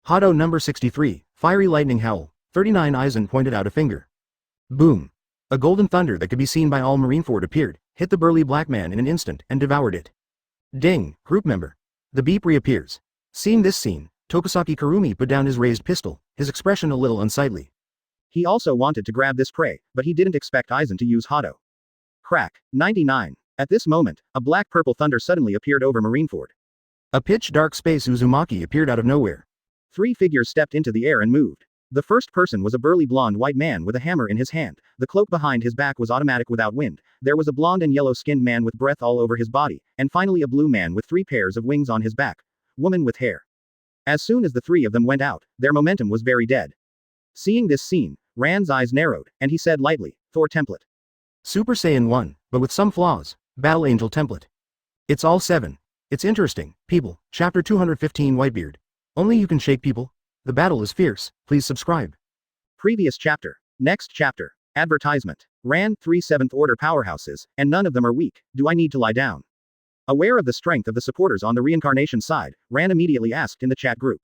Hado number 63, Fiery Lightning Howl. 39. Aizen pointed out a finger. Boom. A golden thunder that could be seen by all Marineford appeared, hit the burly black man in an instant, and devoured it. Ding, group member. The beep reappears. Seeing this scene, Tokusaki Kurumi put down his raised pistol, his expression a little unsightly. He also wanted to grab this prey, but he didn't expect Aizen to use Hado. Crack. 99. At this moment, a black-purple thunder suddenly appeared over Marineford. A pitch-dark space Uzumaki appeared out of nowhere. 3 figures stepped into the air and moved. The first person was a burly blonde white man with a hammer in his hand. The cloak behind his back was automatic without wind. There was a blonde and yellow-skinned man with breath all over his body, and finally a blue man with 3 pairs of wings on his back. Woman with hair. As soon as the 3 of them went out, their momentum was very dead. Seeing this scene, Rand's eyes narrowed, and he said lightly, Thor template. Super Saiyan 1, but with some flaws. Battle Angel template. It's all 7. It's interesting, people. Chapter 215 Whitebeard. Only you can shake people. The battle is fierce. Please subscribe. Previous chapter. Next chapter. Advertisement. Rand 3 7th Order powerhouses, and none of them are weak. Do I need to lie down? Aware of the strength of the supporters on the reincarnation side, Rand immediately asked in the chat group.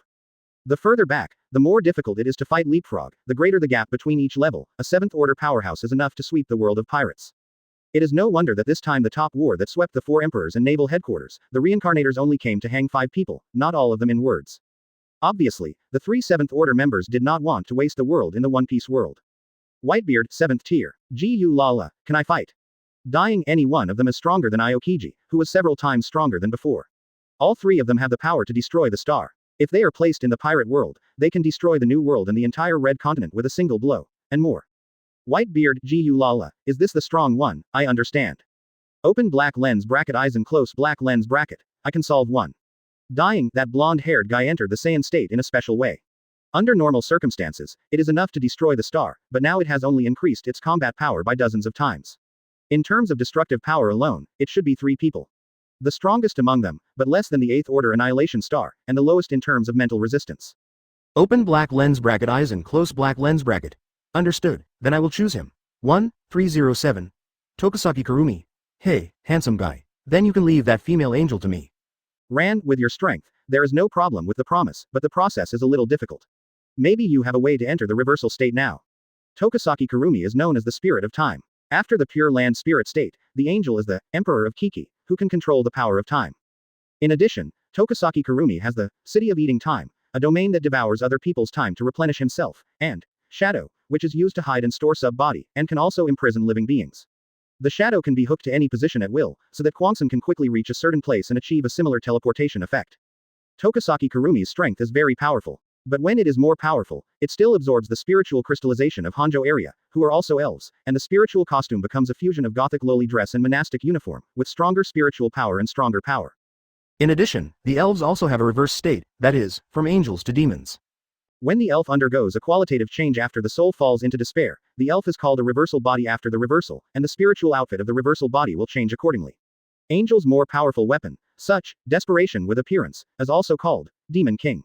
The further back, the more difficult it is to fight Leapfrog, the greater the gap between each level. A 7th Order powerhouse is enough to sweep the world of pirates. It is no wonder that this time the top war that swept the 4 emperors and naval headquarters, the reincarnators only came to hang 5 people, not all of them in words. Obviously, the 3 7th Order members did not want to waste the world in the One Piece world. Whitebeard, 7th tier. Gu Lala, can I fight? Dying any one of them is stronger than Aokiji, who was several times stronger than before. All 3 of them have the power to destroy the star. If they are placed in the pirate world, they can destroy the New World and the entire Red Continent with a single blow, and more. Whitebeard, Gu Lala, is this the strong one? I understand. Open black lens bracket eyes and close black lens bracket. I can solve one. Dying, that blonde-haired guy entered the Saiyan state in a special way. Under normal circumstances, it is enough to destroy the star, but now it has only increased its combat power by dozens of times. In terms of destructive power alone, it should be 3 people. The strongest among them, but less than the 8th Order Annihilation Star, and the lowest in terms of mental resistance. Open black lens bracket eyes and close black lens bracket. Understood, then I will choose him. 1-307. Tokusaki Kurumi. Hey, handsome guy. Then you can leave that female angel to me. Rand, with your strength, there is no problem with the promise, but the process is a little difficult. Maybe you have a way to enter the reversal state now. Tokusaki Kurumi is known as the Spirit of Time. After the Pure Land Spirit state, the angel is the Emperor of Kiki, who can control the power of time. In addition, Tokusaki Kurumi has the City of Eating Time, a domain that devours other people's time to replenish himself, and Shadow, which is used to hide and store sub-body, and can also imprison living beings. The shadow can be hooked to any position at will, so that Kwanzan can quickly reach a certain place and achieve a similar teleportation effect. Tokusaki Kurumi's strength is very powerful. But when it is more powerful, it still absorbs the spiritual crystallization of Honjo area, who are also elves, and the spiritual costume becomes a fusion of gothic lowly dress and monastic uniform, with stronger spiritual power and stronger power. In addition, the elves also have a reverse state, that is, from angels to demons. When the elf undergoes a qualitative change after the soul falls into despair, the elf is called a reversal body after the reversal, and the spiritual outfit of the reversal body will change accordingly. Angel's more powerful weapon, such, desperation with appearance, is also called Demon King.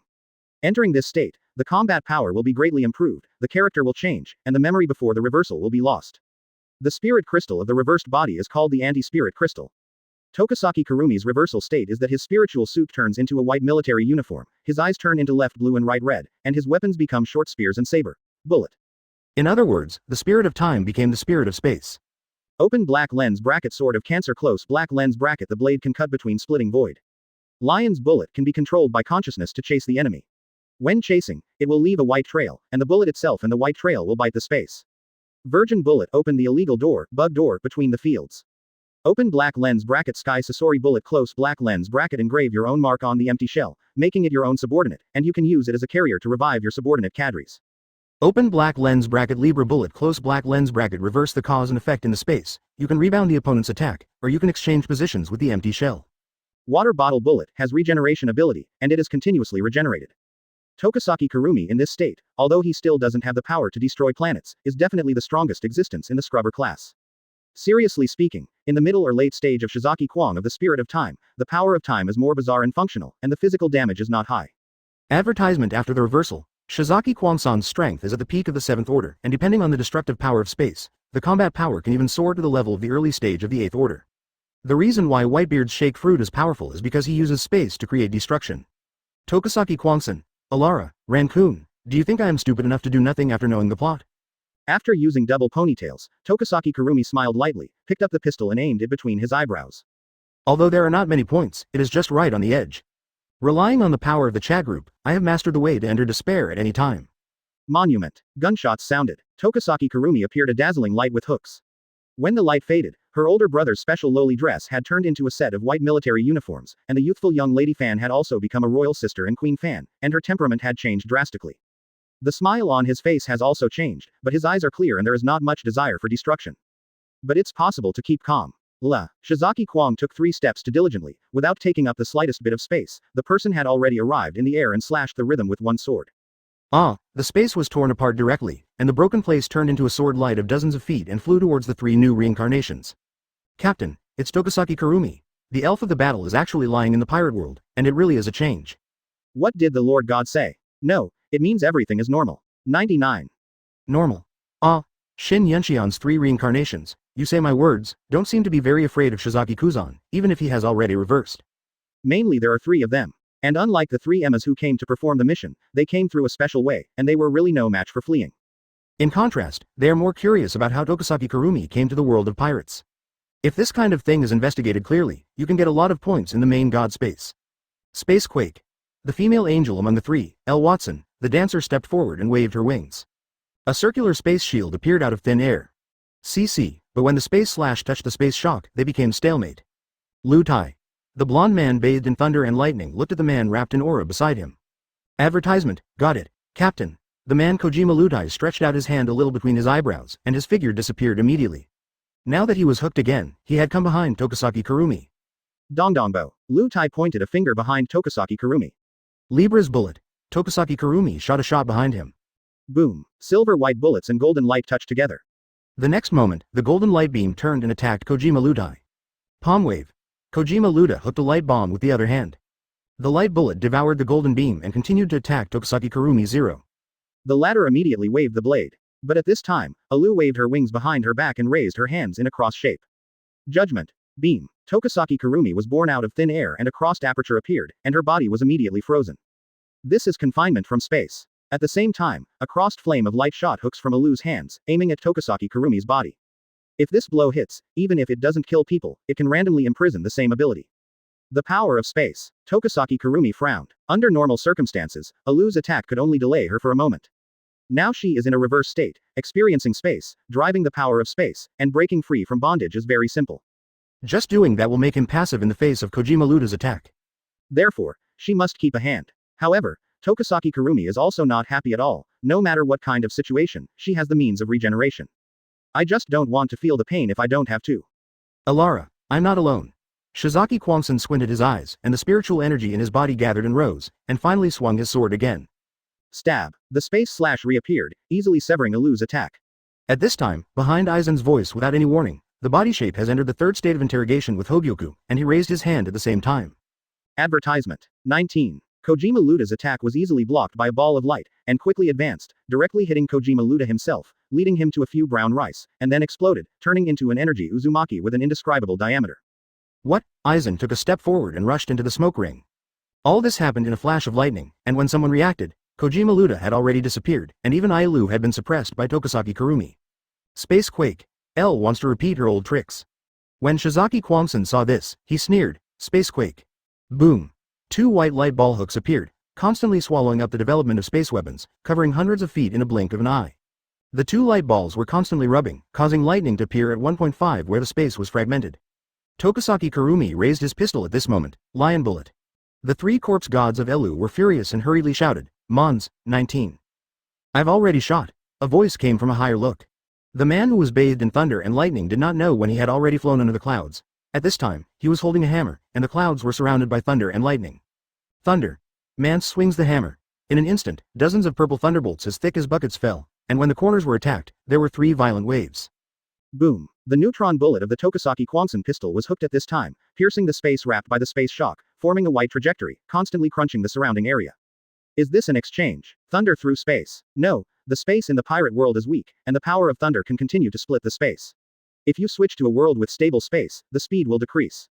Entering this state, the combat power will be greatly improved, the character will change, and the memory before the reversal will be lost. The spirit crystal of the reversed body is called the anti-spirit crystal. Tokusaki Kurumi's reversal state is that his spiritual suit turns into a white military uniform, his eyes turn into left blue and right red, and his weapons become short spears and saber. Bullet. In other words, the spirit of time became the spirit of space. Open black lens bracket sword of cancer close black lens bracket the blade can cut between splitting void. Lion's bullet can be controlled by consciousness to chase the enemy. When chasing, it will leave a white trail, and the bullet itself and the white trail will bite the space. Virgin bullet open the illegal door, bug door, between the fields. Open black lens bracket sky Sasori bullet close black lens bracket engrave your own mark on the empty shell, making it your own subordinate, and you can use it as a carrier to revive your subordinate cadres. Open black lens bracket Libra bullet close black lens bracket reverse the cause and effect in the space, you can rebound the opponent's attack, or you can exchange positions with the empty shell. Water bottle bullet has regeneration ability, and it is continuously regenerated. Tokusaki Kurumi in this state, although he still doesn't have the power to destroy planets, is definitely the strongest existence in the scrubber class. Seriously speaking, in the middle or late stage of Shizaki Kwang of the Spirit of Time, the power of time is more bizarre and functional, and the physical damage is not high. Advertisement after the reversal, Shizaki Kwang-san's strength is at the peak of the 7th Order, and depending on the destructive power of space, the combat power can even soar to the level of the early stage of the 8th Order. The reason why Whitebeard's shake fruit is powerful is because he uses space to create destruction. Tokasaki Kwangson, Alara, Rancune, do you think I am stupid enough to do nothing after knowing the plot? After using double ponytails, Tokasaki Kurumi smiled lightly, picked up the pistol and aimed it between his eyebrows. Although there are not many points, it is just right on the edge. Relying on the power of the chat group, I have mastered the way to enter despair at any time. Monument. Gunshots sounded. Tokasaki Kurumi appeared a dazzling light with hooks. When the light faded, her older brother's special lowly dress had turned into a set of white military uniforms, and the youthful young lady fan had also become a royal sister and queen fan, and her temperament had changed drastically. The smile on his face has also changed, but his eyes are clear and there is not much desire for destruction. But it's possible to keep calm. Shizaki Kwang took 3 steps to diligently, without taking up the slightest bit of space, the person had already arrived in the air and slashed the rhythm with one sword. The space was torn apart directly, and the broken place turned into a sword light of dozens of feet and flew towards the 3 new reincarnations. Captain, it's Tokasaki Kurumi. The elf of the battle is actually lying in the pirate world, and it really is a change. What did the Lord God say? No, it means everything is normal. 99. Normal. Shin Yunxian's 3 reincarnations, you say my words, don't seem to be very afraid of Shizaki Kuzan, even if he has already reversed. Mainly there are 3 of them. And unlike the 3 Emmas who came to perform the mission, they came through a special way, and they were really no match for fleeing. In contrast, they are more curious about how Tokasaki Kurumi came to the world of pirates. If this kind of thing is investigated clearly, you can get a lot of points in the main god space. Space Quake. The female angel among the 3, Elle Watson, the dancer stepped forward and waved her wings. A circular space shield appeared out of thin air. But when the space slash touched the space shock, they became stalemate. Lu Tai. The blonde man bathed in thunder and lightning looked at the man wrapped in aura beside him. Advertisement, got it, Captain. The man Kojima Lutai stretched out his hand a little between his eyebrows, and his figure disappeared immediately. Now that he was hooked again, he had come behind Tokasaki Kurumi. Dongdongbo. Lutai pointed a finger behind Tokasaki Kurumi. Libra's bullet. Tokasaki Kurumi shot a shot behind him. Boom. Silver-white bullets and golden light touched together. The next moment, the golden light beam turned and attacked Kojima Lutai. Palm wave. Kojima Luda hooked a light bomb with the other hand. The light bullet devoured the golden beam and continued to attack Tokasaki Kurumi 0. The latter immediately waved the blade. But at this time, Alu waved her wings behind her back and raised her hands in a cross shape. Judgment. Beam. Tokasaki Kurumi was born out of thin air and a crossed aperture appeared, and her body was immediately frozen. This is confinement from space. At the same time, a crossed flame of light shot hooks from Alu's hands, aiming at Tokasaki Kurumi's body. If this blow hits, even if it doesn't kill people, it can randomly imprison the same ability. The power of space. Tokasaki Kurumi frowned. Under normal circumstances, Alu's attack could only delay her for a moment. Now she is in a reverse state, experiencing space, driving the power of space, and breaking free from bondage is very simple. Just doing that will make him passive in the face of Kojima Luda's attack. Therefore, she must keep a hand. However, Tokasaki Kurumi is also not happy at all. No matter what kind of situation, she has the means of regeneration. I just don't want to feel the pain if I don't have to. Alara, I'm not alone. Shizaki Kwangson squinted his eyes, and the spiritual energy in his body gathered and rose, and finally swung his sword again. Stab. The space slash reappeared, easily severing Alu's attack. At this time, behind Aizen's voice without any warning, the body shape has entered the 3rd state of interrogation with Hogyoku, and he raised his hand at the same time. Advertisement. 19. Kojima Luda's attack was easily blocked by a ball of light, and quickly advanced, directly hitting Kojima Luda himself, leading him to a few brown rice, and then exploded, turning into an energy Uzumaki with an indescribable diameter. What? Aizen took a step forward and rushed into the smoke ring. All this happened in a flash of lightning, and when someone reacted, Kojima Luda had already disappeared, and even Ailu had been suppressed by Tokasaki Kurumi. Space Quake. L wants to repeat her old tricks. When Shizaki Kwangson saw this, he sneered, Space Quake. Boom. 2 white light ball hooks appeared, constantly swallowing up the development of space weapons, covering hundreds of feet in a blink of an eye. The 2 light balls were constantly rubbing, causing lightning to appear at 1.5 where the space was fragmented. Tokasaki Kurumi raised his pistol at this moment, Lion Bullet. The 3 corpse gods of Elu were furious and hurriedly shouted, Mons, 19. I've already shot. A voice came from a higher look. The man who was bathed in thunder and lightning did not know when he had already flown under the clouds. At this time, he was holding a hammer, and the clouds were surrounded by thunder and lightning. Thunder. Mance swings the hammer. In an instant, dozens of purple thunderbolts as thick as buckets fell, and when the corners were attacked, there were 3 violent waves. Boom. The neutron bullet of the Tokasaki Kwangson pistol was hooked at this time, piercing the space wrapped by the space shock, forming a white trajectory, constantly crunching the surrounding area. Is this an exchange? Thunder through space? No, the space in the pirate world is weak, and the power of thunder can continue to split the space. If you switch to a world with stable space, the speed will decrease.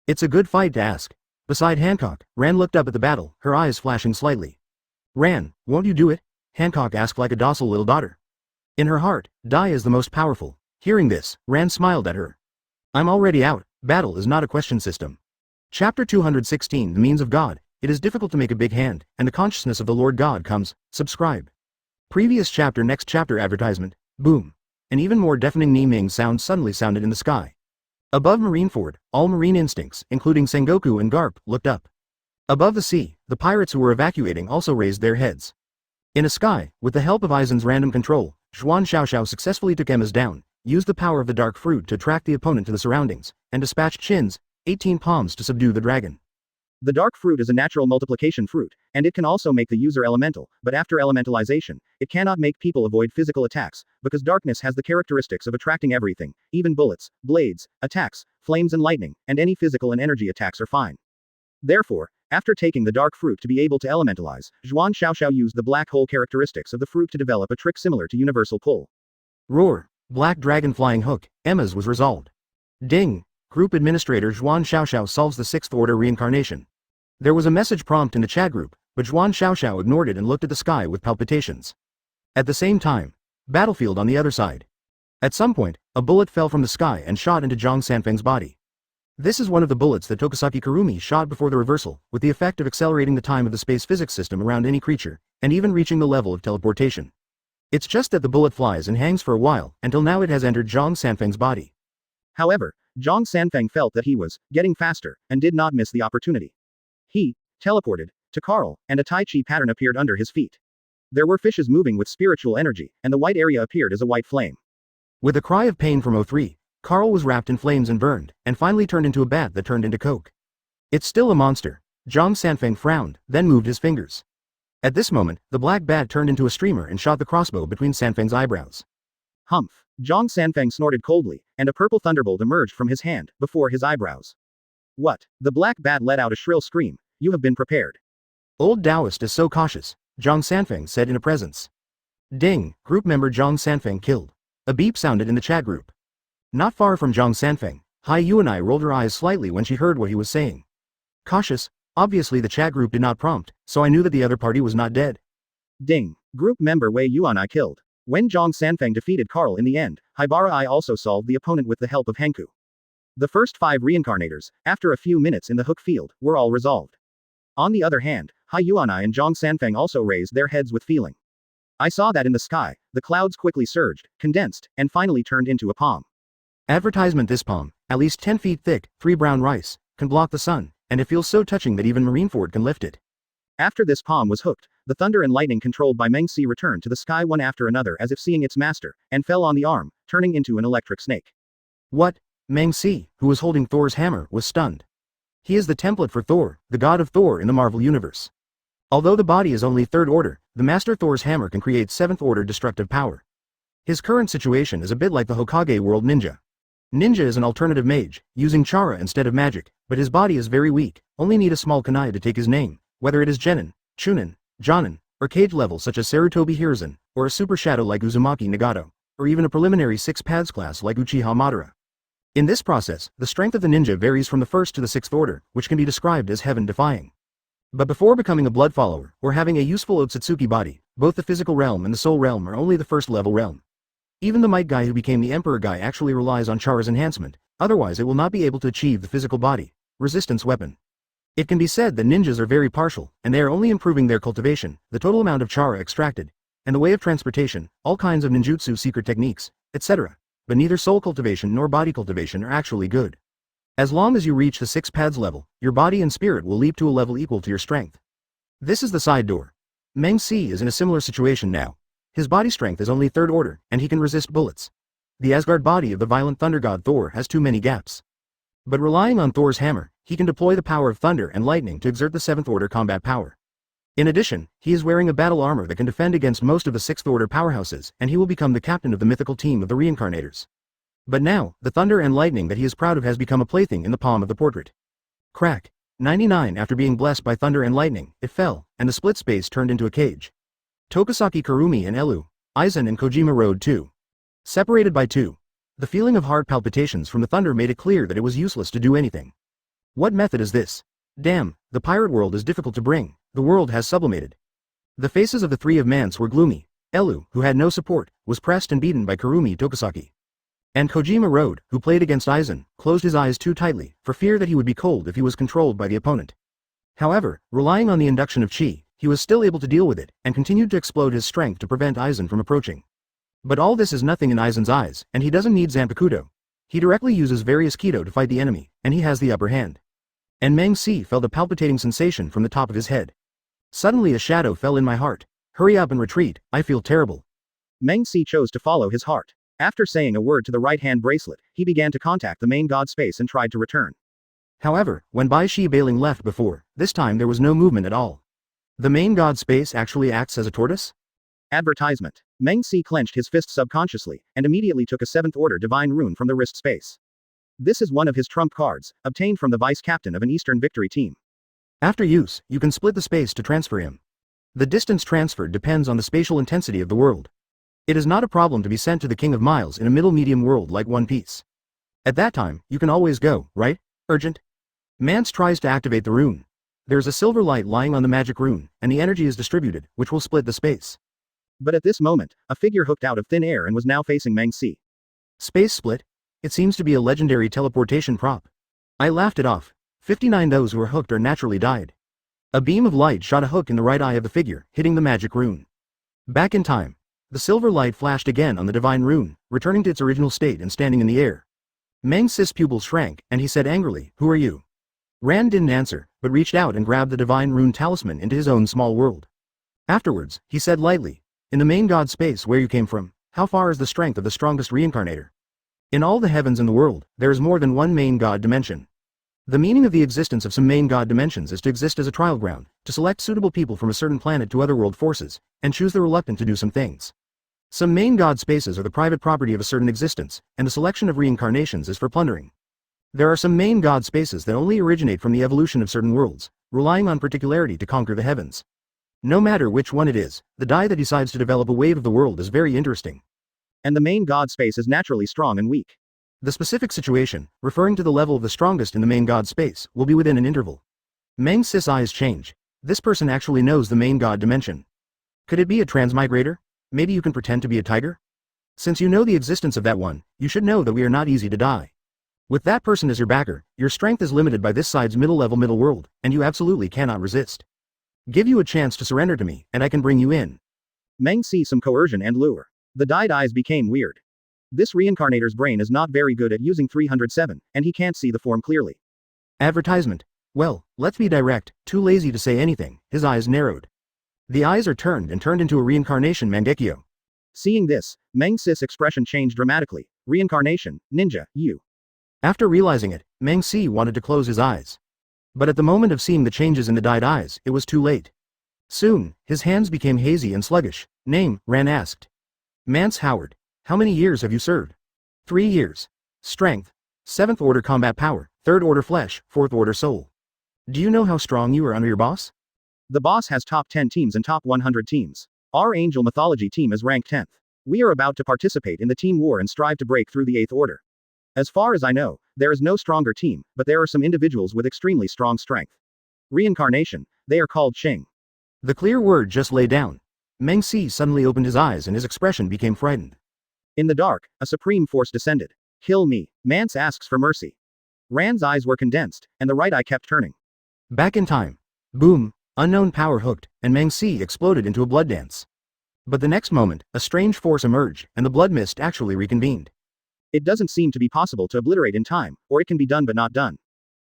It's a good fight to ask. Beside Hancock, Ran looked up at the battle, her eyes flashing slightly. Ran, won't you do it? Hancock asked like a docile little daughter. In her heart, Dai is the most powerful. Hearing this, Ran smiled at her. I'm already out, battle is not a question system. Chapter 216 The Means of God. It is difficult to make a big hand, and the consciousness of the Lord God comes. Subscribe. Previous chapter next chapter advertisement. Boom. An even more deafening Ni-Ming sound suddenly sounded in the sky. Above Marineford, all marine instincts, including Sengoku and Garp, looked up. Above the sea, the pirates who were evacuating also raised their heads. In a sky, with the help of Aizen's random control, Zhuan Xiaoxiao successfully took Emma's down, used the power of the dark fruit to attract the opponent to the surroundings, and dispatched Qin's 18 palms to subdue the dragon. The dark fruit is a natural multiplication fruit, and it can also make the user elemental, but after elementalization, it cannot make people avoid physical attacks, because darkness has the characteristics of attracting everything, even bullets, blades, attacks, flames and lightning, and any physical and energy attacks are fine. Therefore, after taking the dark fruit to be able to elementalize, Zhuan Xiaoxiao used the black hole characteristics of the fruit to develop a trick similar to universal pull. Roar, black dragon flying hook, Emma's was resolved. Ding, Group Administrator Zhuan Xiaoxiao solves the 6th order reincarnation. There was a message prompt in the chat group, but Zhuan Xiaoxiao ignored it and looked at the sky with palpitations. At the same time, battlefield on the other side. At some point, a bullet fell from the sky and shot into Zhang Sanfeng's body. This is one of the bullets that Tokisaki Kurumi shot before the reversal, with the effect of accelerating the time of the space physics system around any creature, and even reaching the level of teleportation. It's just that the bullet flies and hangs for a while, until now it has entered Zhang Sanfeng's body. However, Zhang Sanfeng felt that he was getting faster, and did not miss the opportunity. He teleported to Carl, and a Tai Chi pattern appeared under his feet. There were fishes moving with spiritual energy, and the white area appeared as a white flame. With a cry of pain from O3, Carl was wrapped in flames and burned, and finally turned into a bat that turned into coke. It's still a monster. Zhang Sanfeng frowned, then moved his fingers. At this moment, the black bat turned into a streamer and shot the crossbow between Sanfeng's eyebrows. Humph! Zhang Sanfeng snorted coldly, and a purple thunderbolt emerged from his hand, before his eyebrows. What? The black bat let out a shrill scream. You have been prepared. Old Taoist is so cautious, Zhang Sanfeng said in a presence. Ding, group member Zhang Sanfeng killed. A beep sounded in the chat group. Not far from Zhang Sanfeng, Hai Yuanai rolled her eyes slightly when she heard what he was saying. Cautious, obviously the chat group did not prompt, so I knew that the other party was not dead. Ding, group member Wei Yuanai killed. When Zhang Sanfeng defeated Carl in the end, Haibara I also solved the opponent with the help of Henku. The first 5 reincarnators, after a few minutes in the hook field, were all resolved. On the other hand, Hai Yuanai and Zhang Sanfeng also raised their heads with feeling. I saw that in the sky, the clouds quickly surged, condensed, and finally turned into a palm. Advertisement. This palm, at least 10 feet thick, 3 brown rice, can block the sun, and it feels so touching that even Marineford can lift it. After this palm was hooked, the thunder and lightning controlled by Meng Si returned to the sky one after another as if seeing its master, and fell on the arm, turning into an electric snake. What? Meng Si, who was holding Thor's hammer, was stunned. He is the template for Thor, the god of Thor in the Marvel Universe. Although the body is only 3rd order, the Master Thor's hammer can create 7th order destructive power. His current situation is a bit like the Hokage world ninja. Ninja is an alternative mage, using chara instead of magic, but his body is very weak, only need a small kunai to take his name, whether it is Genin, Chunin, Jonin, or cage level such as Sarutobi Hiruzen, or a super shadow like Uzumaki Nagato, or even a preliminary 6 paths class like Uchiha Madara. In this process, the strength of the ninja varies from the 1st to the 6th order, which can be described as heaven-defying. But before becoming a blood follower, or having a useful Otsutsuki body, both the physical realm and the soul realm are only the 1st level realm. Even the might guy who became the emperor guy actually relies on chara's enhancement, otherwise it will not be able to achieve the physical body, resistance weapon. It can be said that ninjas are very partial, and they are only improving their cultivation, the total amount of chara extracted, and the way of transportation, all kinds of ninjutsu secret techniques, etc. But neither soul cultivation nor body cultivation are actually good. As long as you reach the 6 paths level, your body and spirit will leap to a level equal to your strength. This is the side door. Meng Si is in a similar situation now. His body strength is only 3rd order, and he can resist bullets. The Asgard body of the violent thunder god Thor has too many gaps. But relying on Thor's hammer, he can deploy the power of thunder and lightning to exert the 7th order combat power. In addition, he is wearing a battle armor that can defend against most of the 6th order powerhouses, and he will become the captain of the mythical team of the reincarnators. But now, the thunder and lightning that he is proud of has become a plaything in the palm of the portrait. Crack. 99. After being blessed by thunder and lightning, it fell, and the split space turned into a cage. Tokisaki Kurumi and Elu, Aizen and Kojima rode 2. Separated by 2. The feeling of heart palpitations from the thunder made it clear that it was useless to do anything. What method is this? Damn, the pirate world is difficult to bring, the world has sublimated. The faces of the three of Mance were gloomy. Elu, who had no support, was pressed and beaten by Kurumi Tokisaki. And Kojima Road, who played against Aizen, closed his eyes too tightly, for fear that he would be cold if he was controlled by the opponent. However, relying on the induction of chi, he was still able to deal with it, and continued to explode his strength to prevent Aizen from approaching. But all this is nothing in Aizen's eyes, and he doesn't need Zanpakuto. He directly uses various Kido to fight the enemy, and he has the upper hand. And Meng Si felt a palpitating sensation from the top of his head. Suddenly a shadow fell in my heart. Hurry up and retreat, I feel terrible. Meng Si chose to follow his heart. After saying a word to the right-hand bracelet, he began to contact the main god space and tried to return. However, when Bai Shi Bailing left before, this time there was no movement at all. The main god space actually acts as a tortoise? Advertisement. Meng Si clenched his fist subconsciously, and immediately took a 7th order divine rune from the wrist space. This is one of his trump cards, obtained from the vice-captain of an Eastern Victory team. After use, you can split the space to transfer him. The distance transferred depends on the spatial intensity of the world. It is not a problem to be sent to the King of Miles in a middle-medium world like One Piece. At that time, you can always go, right? Urgent? Mance tries to activate the rune. There is a silver light lying on the magic rune, and the energy is distributed, which will split the space. But at this moment, a figure hooked out of thin air and was now facing Meng Si. Space split? It seems to be a legendary teleportation prop. I laughed it off. 59 those who are hooked are naturally died. A beam of light shot a hook in the right eye of the figure, hitting the magic rune. Back in time. The silver light flashed again on the divine rune, returning to its original state and standing in the air. Meng Si's pupils shrank, and he said angrily, "Who are you?" Rand didn't answer, but reached out and grabbed the divine rune talisman into his own small world. Afterwards, he said lightly, "In the main god space where you came from, how far is the strength of the strongest reincarnator?" In all the heavens in the world, there is more than one main god dimension. The meaning of the existence of some main god dimensions is to exist as a trial ground, to select suitable people from a certain planet to otherworld forces, and choose the reluctant to do some things. Some main god spaces are the private property of a certain existence, and the selection of reincarnations is for plundering. There are some main god spaces that only originate from the evolution of certain worlds, relying on particularity to conquer the heavens. No matter which one it is, the die that decides to develop a wave of the world is very interesting. And the main god space is naturally strong and weak. The specific situation, referring to the level of the strongest in the main god space, will be within an interval. Meng Si's eyes change. This person actually knows the main god dimension. Could it be a transmigrator? Maybe you can pretend to be a tiger? Since you know the existence of that one, you should know that we are not easy to die. With that person as your backer, your strength is limited by this side's middle-level middle world, and you absolutely cannot resist. Give you a chance to surrender to me, and I can bring you in. Meng Si some coercion and lure. The dyed eyes became weird. This reincarnator's brain is not very good at using 307, and he can't see the form clearly. Advertisement. Well, let's be direct, too lazy to say anything, his eyes narrowed. The eyes are turned into a reincarnation Mangekyo. Seeing this, Meng Si's expression changed dramatically. Reincarnation, ninja, you. After realizing it, Meng Si wanted to close his eyes. But at the moment of seeing the changes in the dyed eyes, it was too late. Soon, his hands became hazy and sluggish. Name, Ran asked. Mance Howard. How many years have you served? 3 years. Strength. 7th order combat power, 3rd order flesh, 4th order soul. Do you know how strong you are under your boss? The boss has top 10 teams and top 100 teams. Our Angel Mythology team is ranked 10th. We are about to participate in the team war and strive to break through the 8th order. As far as I know, there is no stronger team, but there are some individuals with extremely strong strength. Reincarnation, they are called Xing. The clear word just lay down. Meng Si suddenly opened his eyes and his expression became frightened. In the dark, a supreme force descended. Kill me, Mance asks for mercy. Rand's eyes were condensed, and the right eye kept turning. Back in time. Boom, unknown power hooked, and Meng Si exploded into a blood dance. But the next moment, a strange force emerged, and the blood mist actually reconvened. It doesn't seem to be possible to obliterate in time, or it can be done but not done.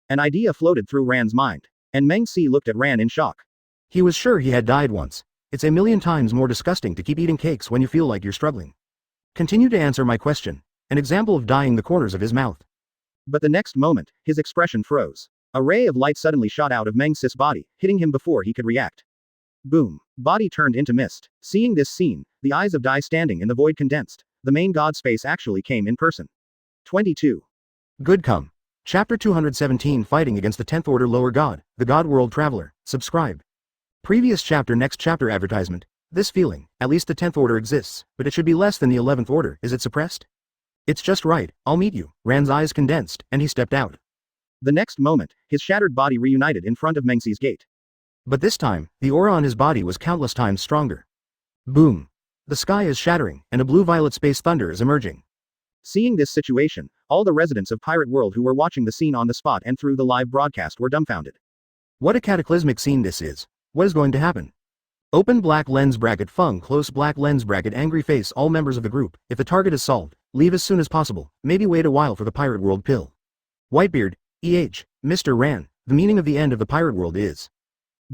An idea floated through Rand's mind, and Meng Si looked at Rand in shock. He was sure he had died once. It's a million times more disgusting to keep eating cakes when you feel like you're struggling. Continue to answer my question. An example of dyeing the corners of his mouth. But the next moment, his expression froze. A ray of light suddenly shot out of Meng Si's body, hitting him before he could react. Boom. Body turned into mist. Seeing this scene, the eyes of Dai standing in the void condensed. The main god space actually came in person. 22. Good come. Chapter 217 Fighting against the 10th Order Lower God, the God World Traveler. Subscribe. Previous chapter next chapter advertisement. This feeling, at least the 10th Order exists, but it should be less than the 11th Order. Is it suppressed? It's just right, I'll meet you. Ran's eyes condensed, and he stepped out. The next moment, his shattered body reunited in front of Mengxi's gate. But this time, the aura on his body was countless times stronger. Boom. The sky is shattering, and a blue-violet space thunder is emerging. Seeing this situation, all the residents of Pirate World who were watching the scene on the spot and through the live broadcast were dumbfounded. What a cataclysmic scene this is. What is going to happen? Open black lens bracket Fung close black lens bracket angry face all members of the group, if the target is solved, leave as soon as possible, maybe wait a while for the Pirate World pill. Whitebeard, Mr. Ran, the meaning of the end of the Pirate World is.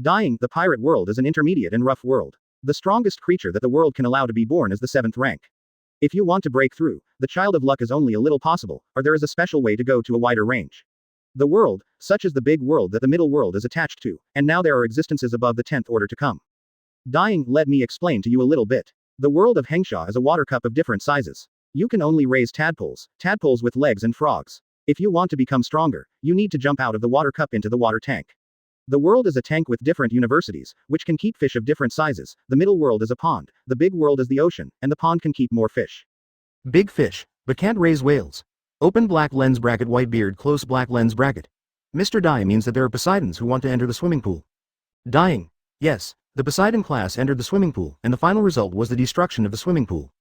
Dying, the Pirate World is an intermediate and rough world. The strongest creature that the world can allow to be born is the 7th rank. If you want to break through, the Child of Luck is only a little possible, or there is a special way to go to a wider range. The world, such as the big world that the middle world is attached to, and now there are existences above the 10th order to come. Dying, let me explain to you a little bit. The world of Hengsha is a water cup of different sizes. You can only raise tadpoles with legs and frogs. If you want to become stronger, you need to jump out of the water cup into the water tank. The world is a tank with different universities, which can keep fish of different sizes. The middle world is a pond, the big world is the ocean, and the pond can keep more fish. Big fish, but can't raise whales. Open black lens bracket Whitebeard close black lens bracket. Mr. Die means that there are Poseidons who want to enter the swimming pool. Dying. Yes, the Poseidon class entered the swimming pool, and the final result was the destruction of the swimming pool.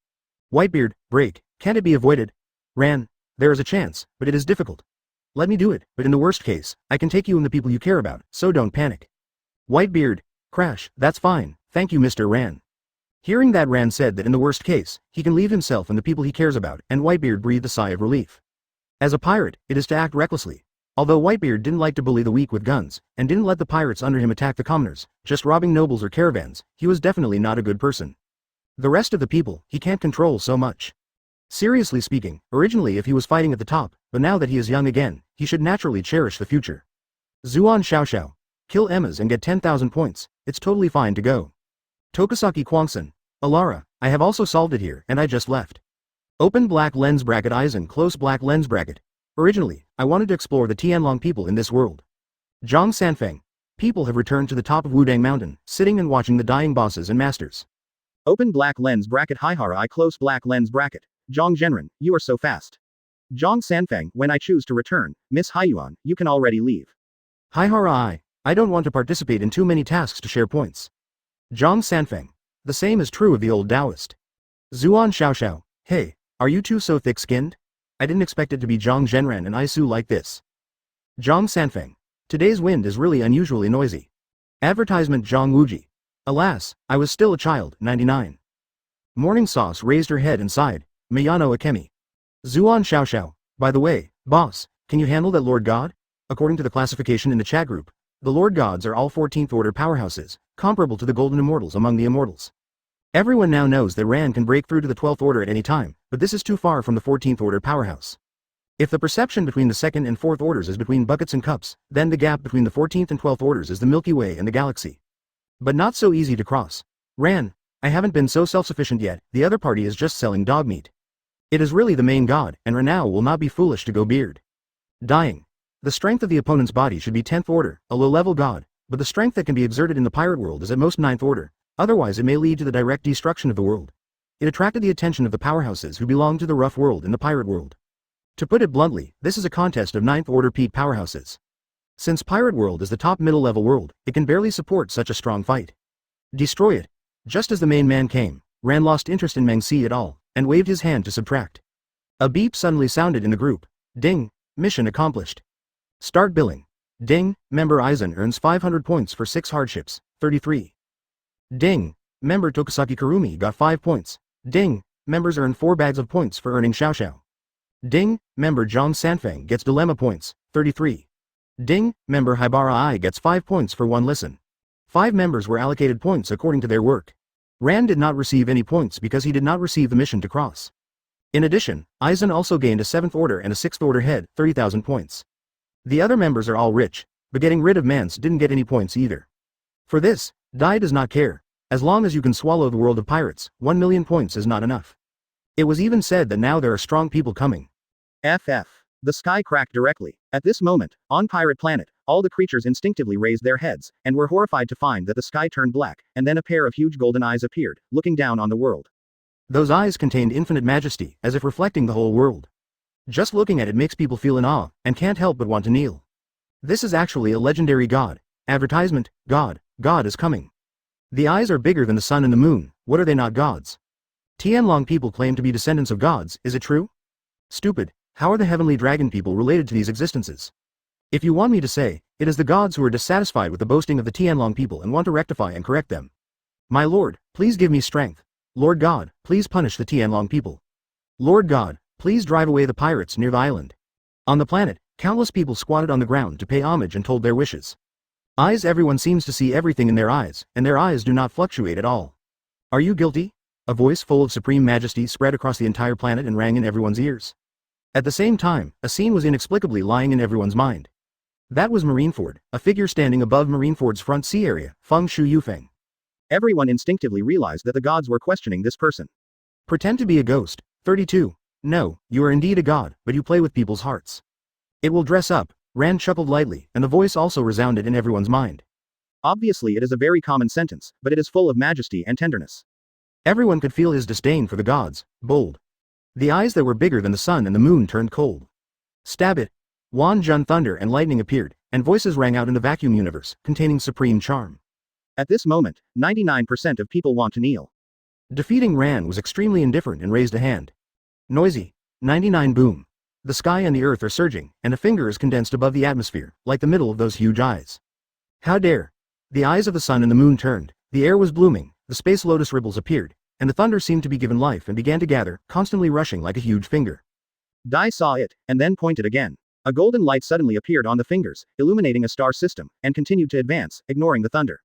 Whitebeard, break, can't it be avoided? Ran, there is a chance, but it is difficult. Let me do it, but in the worst case, I can take you and the people you care about, so don't panic. Whitebeard, crash, that's fine, thank you Mr. Ran. Hearing that Ran said that in the worst case, he can leave himself and the people he cares about, and Whitebeard breathed a sigh of relief. As a pirate, it is to act recklessly. Although Whitebeard didn't like to bully the weak with guns, and didn't let the pirates under him attack the commoners, just robbing nobles or caravans, he was definitely not a good person. The rest of the people, he can't control so much. Seriously speaking, originally if he was fighting at the top, but now that he is young again, he should naturally cherish the future. Zuan Xiaoxiao. Kill Emmas and get 10,000 points, it's totally fine to go. Tokusaki Kwangsun. Alara, I have also solved it here, and I just left. Open black lens bracket Eisen close black lens bracket. Originally, I wanted to explore the Tianlong people in this world. Zhang Sanfeng. People have returned to the top of Wudang Mountain, sitting and watching the dying bosses and masters. Open black lens bracket Haihara I close black lens bracket. Zhang Zhenren, you are so fast. Zhang Sanfeng, when I choose to return, Miss Haiyuan, you can already leave. Haihara I don't want to participate in too many tasks to share points. Zhang Sanfeng. The same is true of the old Taoist. Zuan Xiaoxiao. Hey, are you two so thick-skinned? I didn't expect it to be Zhang Zhenren and Isu like this. Zhang Sanfeng. Today's wind is really unusually noisy. Advertisement Zhang Wuji. Alas, I was still a child, 99. Morning Sauce raised her head and sighed. Miyano Akemi. Zuan Xiaoxiao. By the way, boss, can you handle that Lord God? According to the classification in the chat group, the Lord Gods are all 14th order powerhouses, comparable to the Golden Immortals among the Immortals. Everyone now knows that Ran can break through to the 12th order at any time, but this is too far from the 14th order powerhouse. If the perception between the 2nd and 4th orders is between buckets and cups, then the gap between the 14th and 12th orders is the Milky Way and the galaxy. But not so easy to cross. Ran, I haven't been so self-sufficient yet, the other party is just selling dog meat. It is really the main god, and Ranao will not be foolish to go beard. Dying. The strength of the opponent's body should be 10th order, a low-level god, but the strength that can be exerted in the pirate world is at most 9th order, otherwise it may lead to the direct destruction of the world. It attracted the attention of the powerhouses who belong to the rough world in the pirate world. To put it bluntly, this is a contest of 9th order peak powerhouses. Since pirate world is the top middle level world, it can barely support such a strong fight. Destroy it. Just as the main man came, Ran lost interest in Mengxi at all, and waved his hand to subtract. A beep suddenly sounded in the group. Ding, mission accomplished. Start billing. Ding, member Eisen earns 500 points for 6 hardships, 33. Ding, member Tokusaki Kurumi got 5 points. Ding, members earn 4 bags of points for earning Xiaoxiao. Ding, member Zhang Sanfeng gets dilemma points, 33. Ding, member Haibara I gets 5 points for 1 listen. 5 members were allocated points according to their work. Ran did not receive any points because he did not receive the mission to cross. In addition, Eisen also gained a 7th order and a 6th order head, 30,000 points. The other members are all rich, but getting rid of Mance didn't get any points either. For this, Dai does not care. As long as you can swallow the world of pirates, 1 million points is not enough. It was even said that now there are strong people coming. FF. The sky cracked directly. At this moment, on Pirate Planet, all the creatures instinctively raised their heads, and were horrified to find that the sky turned black, and then a pair of huge golden eyes appeared, looking down on the world. Those eyes contained infinite majesty, as if reflecting the whole world. Just looking at it makes people feel in awe, and can't help but want to kneel. This is actually a legendary god. Advertisement, God is coming. The eyes are bigger than the sun and the moon, what are they not gods? Tianlong people claim to be descendants of gods, is it true? Stupid, how are the heavenly dragon people related to these existences? If you want me to say, it is the gods who are dissatisfied with the boasting of the Tianlong people and want to rectify and correct them. My lord, please give me strength. Lord God, please punish the Tianlong people. Lord God, please drive away the pirates near the island. On the planet, countless people squatted on the ground to pay homage and told their wishes. Eyes, everyone seems to see everything in their eyes, and their eyes do not fluctuate at all. Are you guilty? A voice full of supreme majesty spread across the entire planet and rang in everyone's ears. At the same time, a scene was inexplicably lying in everyone's mind. That was Marineford, a figure standing above Marineford's front sea area, Feng Shu Yufeng. Everyone instinctively realized that the gods were questioning this person. Pretend to be a ghost. 32. No, you are indeed a god, but you play with people's hearts. It will dress up. Rand chuckled lightly, and the voice also resounded in everyone's mind. Obviously it is a very common sentence, but it is full of majesty and tenderness. Everyone could feel his disdain for the gods, bold. The eyes that were bigger than the sun and the moon turned cold. Stab it. Wan Jun thunder and lightning appeared, and voices rang out in the vacuum universe, containing supreme charm. At this moment, 99% of people want to kneel. Defeating Ran was extremely indifferent and raised a hand. Noisy. 99 boom. The sky and the earth are surging, and a finger is condensed above the atmosphere, like the middle of those huge eyes. How dare! The eyes of the sun and the moon turned, the air was blooming, the space lotus ripples appeared, and the thunder seemed to be given life and began to gather, constantly rushing like a huge finger. Dai saw it, and then pointed again. A golden light suddenly appeared on the fingers, illuminating a star system, and continued to advance, ignoring the thunder.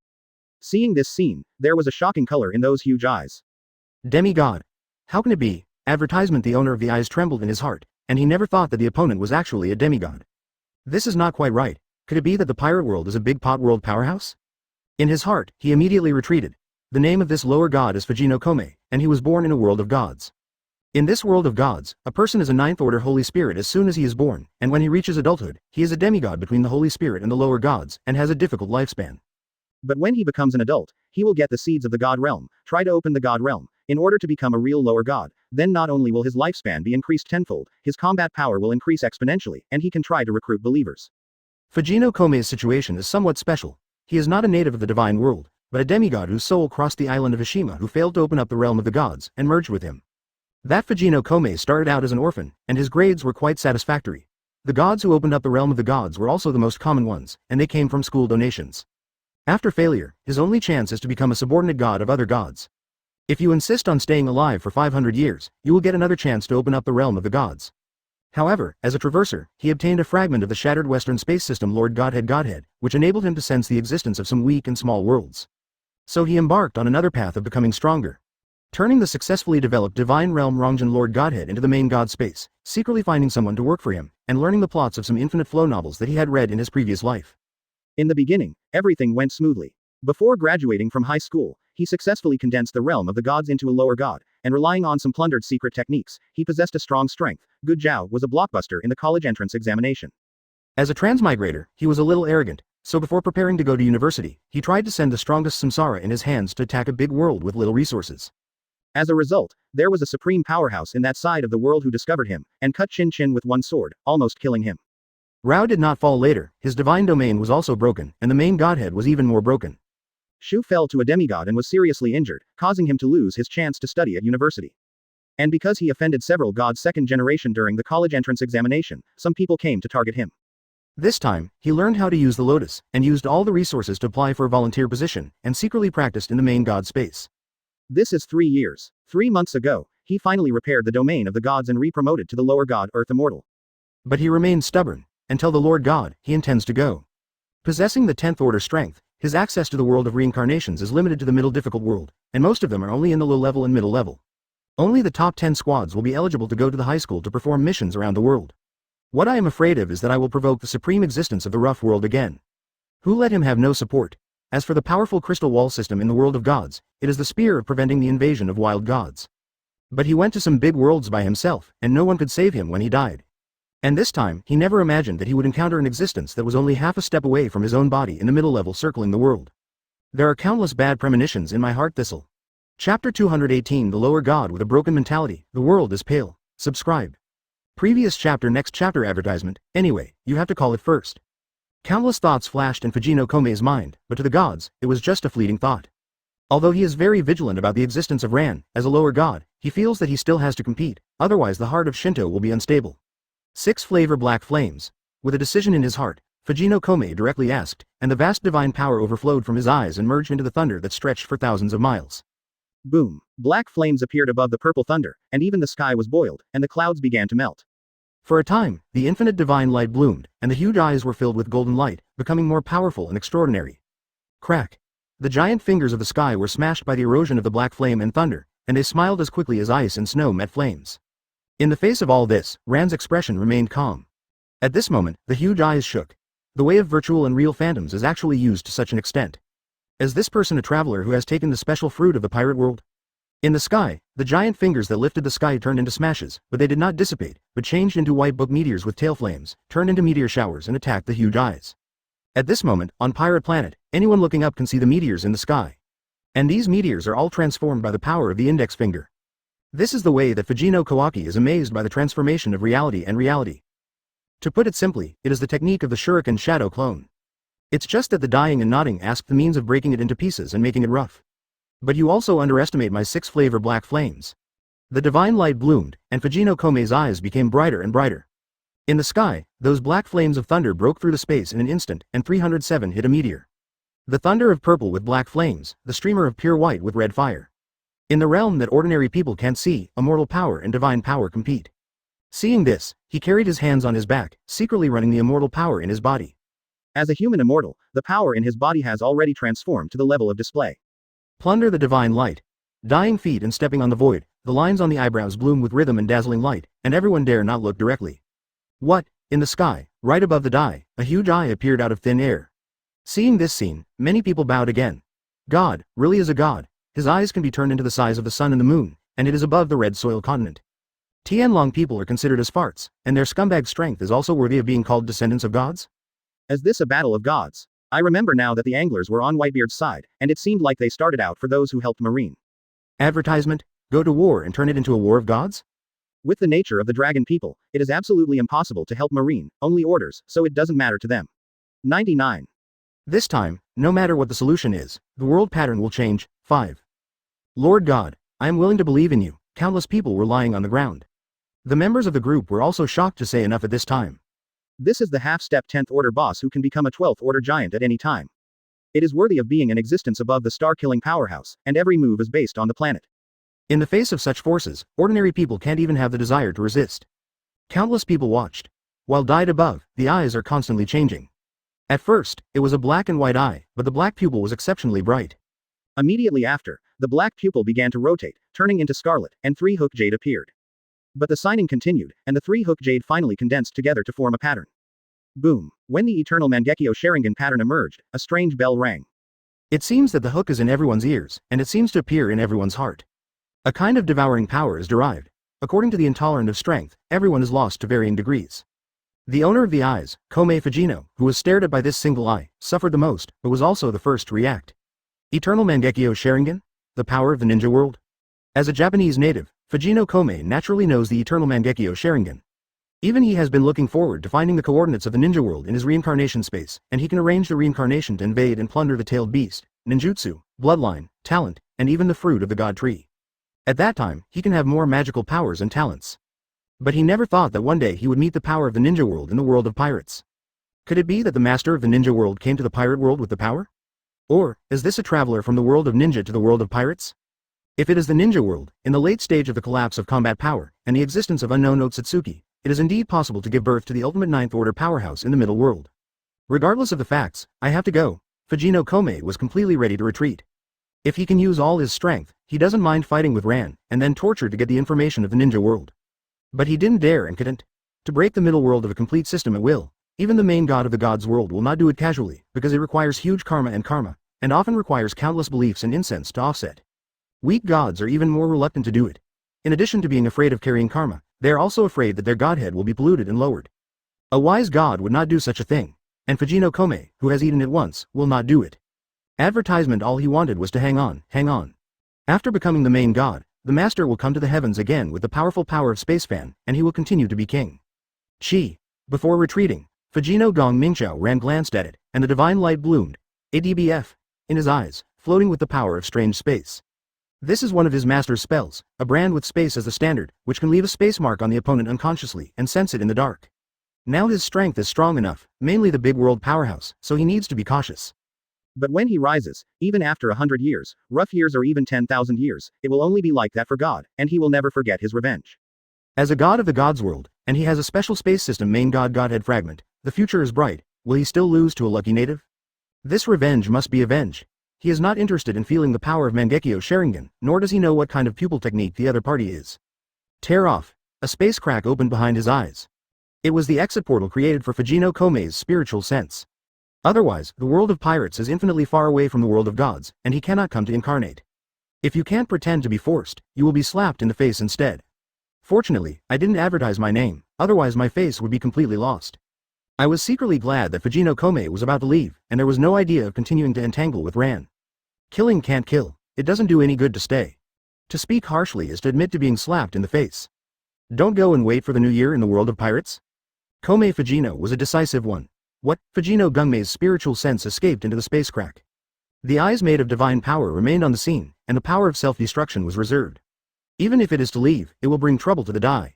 Seeing this scene, there was a shocking color in those huge eyes. Demigod. How can it be? Advertisement. The owner of the eyes trembled in his heart, and he never thought that the opponent was actually a demigod. This is not quite right. Could it be that the pirate world is a big pot world powerhouse? In his heart, he immediately retreated. The name of this lower god is Fujino Kome, and he was born in a world of gods. In this world of gods, a person is a ninth-order Holy Spirit as soon as he is born, and when he reaches adulthood, he is a demigod between the Holy Spirit and the lower gods, and has a difficult lifespan. But when he becomes an adult, he will get the seeds of the god realm, try to open the god realm, in order to become a real lower god. Then not only will his lifespan be increased tenfold, his combat power will increase exponentially, and he can try to recruit believers. Fujino Kome's situation is somewhat special. He is not a native of the divine world, but a demigod whose soul crossed the island of Ishima who failed to open up the realm of the gods, and merged with him. That Fujino Kome started out as an orphan, and his grades were quite satisfactory. The gods who opened up the realm of the gods were also the most common ones, and they came from school donations. After failure, his only chance is to become a subordinate god of other gods. If you insist on staying alive for 500 years, you will get another chance to open up the realm of the gods. However, as a traverser, he obtained a fragment of the shattered Western space system Lord Godhead, which enabled him to sense the existence of some weak and small worlds. So he embarked on another path of becoming stronger. Turning the successfully developed divine realm Rongjin Lord Godhead into the main god space, secretly finding someone to work for him, and learning the plots of some infinite flow novels that he had read in his previous life. In the beginning, everything went smoothly. Before graduating from high school, he successfully condensed the realm of the gods into a lower god, and relying on some plundered secret techniques, he possessed a strong strength. Gu Zhao was a blockbuster in the college entrance examination. As a transmigrator, he was a little arrogant, so before preparing to go to university, he tried to send the strongest samsara in his hands to attack a big world with little resources. As a result, there was a supreme powerhouse in that side of the world who discovered him, and cut Chin Chin with one sword, almost killing him. Rao did not fall later, his divine domain was also broken, and the main godhead was even more broken. Shu fell to a demigod and was seriously injured, causing him to lose his chance to study at university. And because he offended several gods second generation during the college entrance examination, some people came to target him. This time, he learned how to use the lotus, and used all the resources to apply for a volunteer position, and secretly practiced in the main god space. This is 3 years. 3 months ago, he finally repaired the domain of the gods and re-promoted to the lower god Earth Immortal. But he remained stubborn. Until the Lord God, he intends to go. Possessing the 10th order strength, his access to the world of reincarnations is limited to the middle difficult world, and most of them are only in the low level and middle level. Only the top 10 squads will be eligible to go to the high school to perform missions around the world. What I am afraid of is that I will provoke the supreme existence of the rough world again. Who let him have no support? As for the powerful crystal wall system in the world of gods, it is the spear of preventing the invasion of wild gods. But he went to some big worlds by himself, and no one could save him when he died. And this time, he never imagined that he would encounter an existence that was only half a step away from his own body in the middle level circling the world. There are countless bad premonitions in my heart thistle. Chapter 218 The Lower God with a Broken Mentality, the World is Pale. Subscribe. Previous chapter next chapter advertisement, anyway, you have to call it first. Countless thoughts flashed in Fujino Kome's mind, but to the gods, it was just a fleeting thought. Although he is very vigilant about the existence of Ran, as a lower god, he feels that he still has to compete, otherwise the heart of Shinto will be unstable. 6 flavor black flames. With a decision in his heart, Fujino Kome directly asked, and the vast divine power overflowed from his eyes and merged into the thunder that stretched for thousands of miles. Boom! Black flames appeared above the purple thunder, and even the sky was boiled, and the clouds began to melt. For a time, the infinite divine light bloomed, and the huge eyes were filled with golden light, becoming more powerful and extraordinary. Crack! The giant fingers of the sky were smashed by the erosion of the black flame and thunder, and they smiled as quickly as ice and snow met flames. In the face of all this, Ran's expression remained calm. At this moment, the huge eyes shook. The way of virtual and real phantoms is actually used to such an extent. Is this person a traveler who has taken the special fruit of the pirate world? In the sky, the giant fingers that lifted the sky turned into smashes, but they did not dissipate, but changed into white book meteors with tail flames, turned into meteor showers and attacked the huge eyes. At this moment, on Pirate Planet, anyone looking up can see the meteors in the sky. And these meteors are all transformed by the power of the index finger. This is the way that Fujino Kawaki is amazed by the transformation of reality and reality. To put it simply, it is the technique of the shuriken shadow clone. It's just that the dying and nodding asked the means of breaking it into pieces and making it rough. But you also underestimate my 6 flavor black flames. The divine light bloomed, and Fujino Kome's eyes became brighter and brighter. In the sky, those black flames of thunder broke through the space in an instant, and 307 hit a meteor. The thunder of purple with black flames, the streamer of pure white with red fire. In the realm that ordinary people can't see, immortal power and divine power compete. Seeing this, he carried his hands on his back, secretly running the immortal power in his body. As a human immortal, the power in his body has already transformed to the level of display. Plunder the divine light. Dying feet and stepping on the void, the lines on the eyebrows bloom with rhythm and dazzling light, and everyone dare not look directly. What? In the sky, right above the die, a huge eye appeared out of thin air. Seeing this scene, many people bowed again. God, really is a god. His eyes can be turned into the size of the sun and the moon, and it is above the red soil continent. Tianlong people are considered as farts, and their scumbag strength is also worthy of being called descendants of gods? Is this a battle of gods? I remember now that the anglers were on Whitebeard's side, and it seemed like they started out for those who helped Marine. Advertisement? Go to war and turn it into a war of gods? With the nature of the dragon people, it is absolutely impossible to help Marine, only orders, so it doesn't matter to them. 99. This time, no matter what the solution is, the world pattern will change. 5. Lord God, I am willing to believe in you. Countless people were lying on the ground. The members of the group were also shocked to say enough at this time. This is the half-step 10th order boss who can become a 12th order giant at any time. It is worthy of being an existence above the star-killing powerhouse, and every move is based on the planet. In the face of such forces, ordinary people can't even have the desire to resist. Countless people watched. While died above, the eyes are constantly changing. At first, it was a black and white eye, but the black pupil was exceptionally bright. Immediately after, the black pupil began to rotate, turning into scarlet, and 3 hook jade appeared. But the signing continued, and the 3 hook jade finally condensed together to form a pattern. Boom! When the eternal Mangekyo Sharingan pattern emerged, a strange bell rang. It seems that the hook is in everyone's ears, and it seems to appear in everyone's heart. A kind of devouring power is derived. According to the intolerant of strength, everyone is lost to varying degrees. The owner of the eyes, Kome Fujino, who was stared at by this single eye, suffered the most, but was also the first to react. Eternal Mangekyo Sharingan? The power of the ninja world? As a Japanese native, Fujino Kome naturally knows the eternal Mangekyo Sharingan. Even he has been looking forward to finding the coordinates of the ninja world in his reincarnation space, and he can arrange the reincarnation to invade and plunder the tailed beast, ninjutsu, bloodline, talent, and even the fruit of the god tree. At that time, he can have more magical powers and talents. But he never thought that one day he would meet the power of the ninja world in the world of pirates. Could it be that the master of the ninja world came to the pirate world with the power? Or, is this a traveler from the world of ninja to the world of pirates? If it is the ninja world, in the late stage of the collapse of combat power, and the existence of unknown Otsutsuki, it is indeed possible to give birth to the ultimate 9th order powerhouse in the middle world. Regardless of the facts, I have to go. Fujino Kome was completely ready to retreat. If he can use all his strength, he doesn't mind fighting with Ran, and then torture to get the information of the ninja world. But he didn't dare and couldn't. To break the middle world of a complete system at will, even the main god of the gods world will not do it casually, because it requires huge karma, and often requires countless beliefs and incense to offset. Weak gods are even more reluctant to do it. In addition to being afraid of carrying karma, they are also afraid that their godhead will be polluted and lowered. A wise god would not do such a thing, and Fujino Kome, who has eaten it once, will not do it. Advertisement. All he wanted was to hang on. After becoming the main god, the master will come to the heavens again with the powerful power of Space Fan, and he will continue to be king. Chi. Before retreating, Fujino Gong Mingqiao ran glanced at it, and the divine light bloomed, ADBF, in his eyes, floating with the power of strange space. This is one of his master's spells, a brand with space as the standard, which can leave a space mark on the opponent unconsciously and sense it in the dark. Now his strength is strong enough, mainly the big world powerhouse, so he needs to be cautious. But when he rises, even after 100 years, rough years or even 10,000 years, it will only be like that for God, and he will never forget his revenge. As a god of the gods world, and he has a special space system main god godhead fragment, the future is bright. Will he still lose to a lucky native? This revenge must be avenged. He is not interested in feeling the power of Mangekyo Sharingan, nor does he know what kind of pupil technique the other party is. Tear off. A space crack opened behind his eyes. It was the exit portal created for Fujino Komei's spiritual sense. Otherwise, the world of pirates is infinitely far away from the world of gods, and he cannot come to incarnate. If you can't pretend to be forced, you will be slapped in the face instead. Fortunately, I didn't advertise my name, otherwise my face would be completely lost. I was secretly glad that Fujino Komei was about to leave, and there was no idea of continuing to entangle with Ran. Killing can't kill, it doesn't do any good to stay. To speak harshly is to admit to being slapped in the face. Don't go and wait for the new year in the world of pirates? Komei Fujino was a decisive one. What? Fujino Gungmei's spiritual sense escaped into the space crack. The eyes made of divine power remained on the scene, and the power of self-destruction was reserved. Even if it is to leave, it will bring trouble to the die.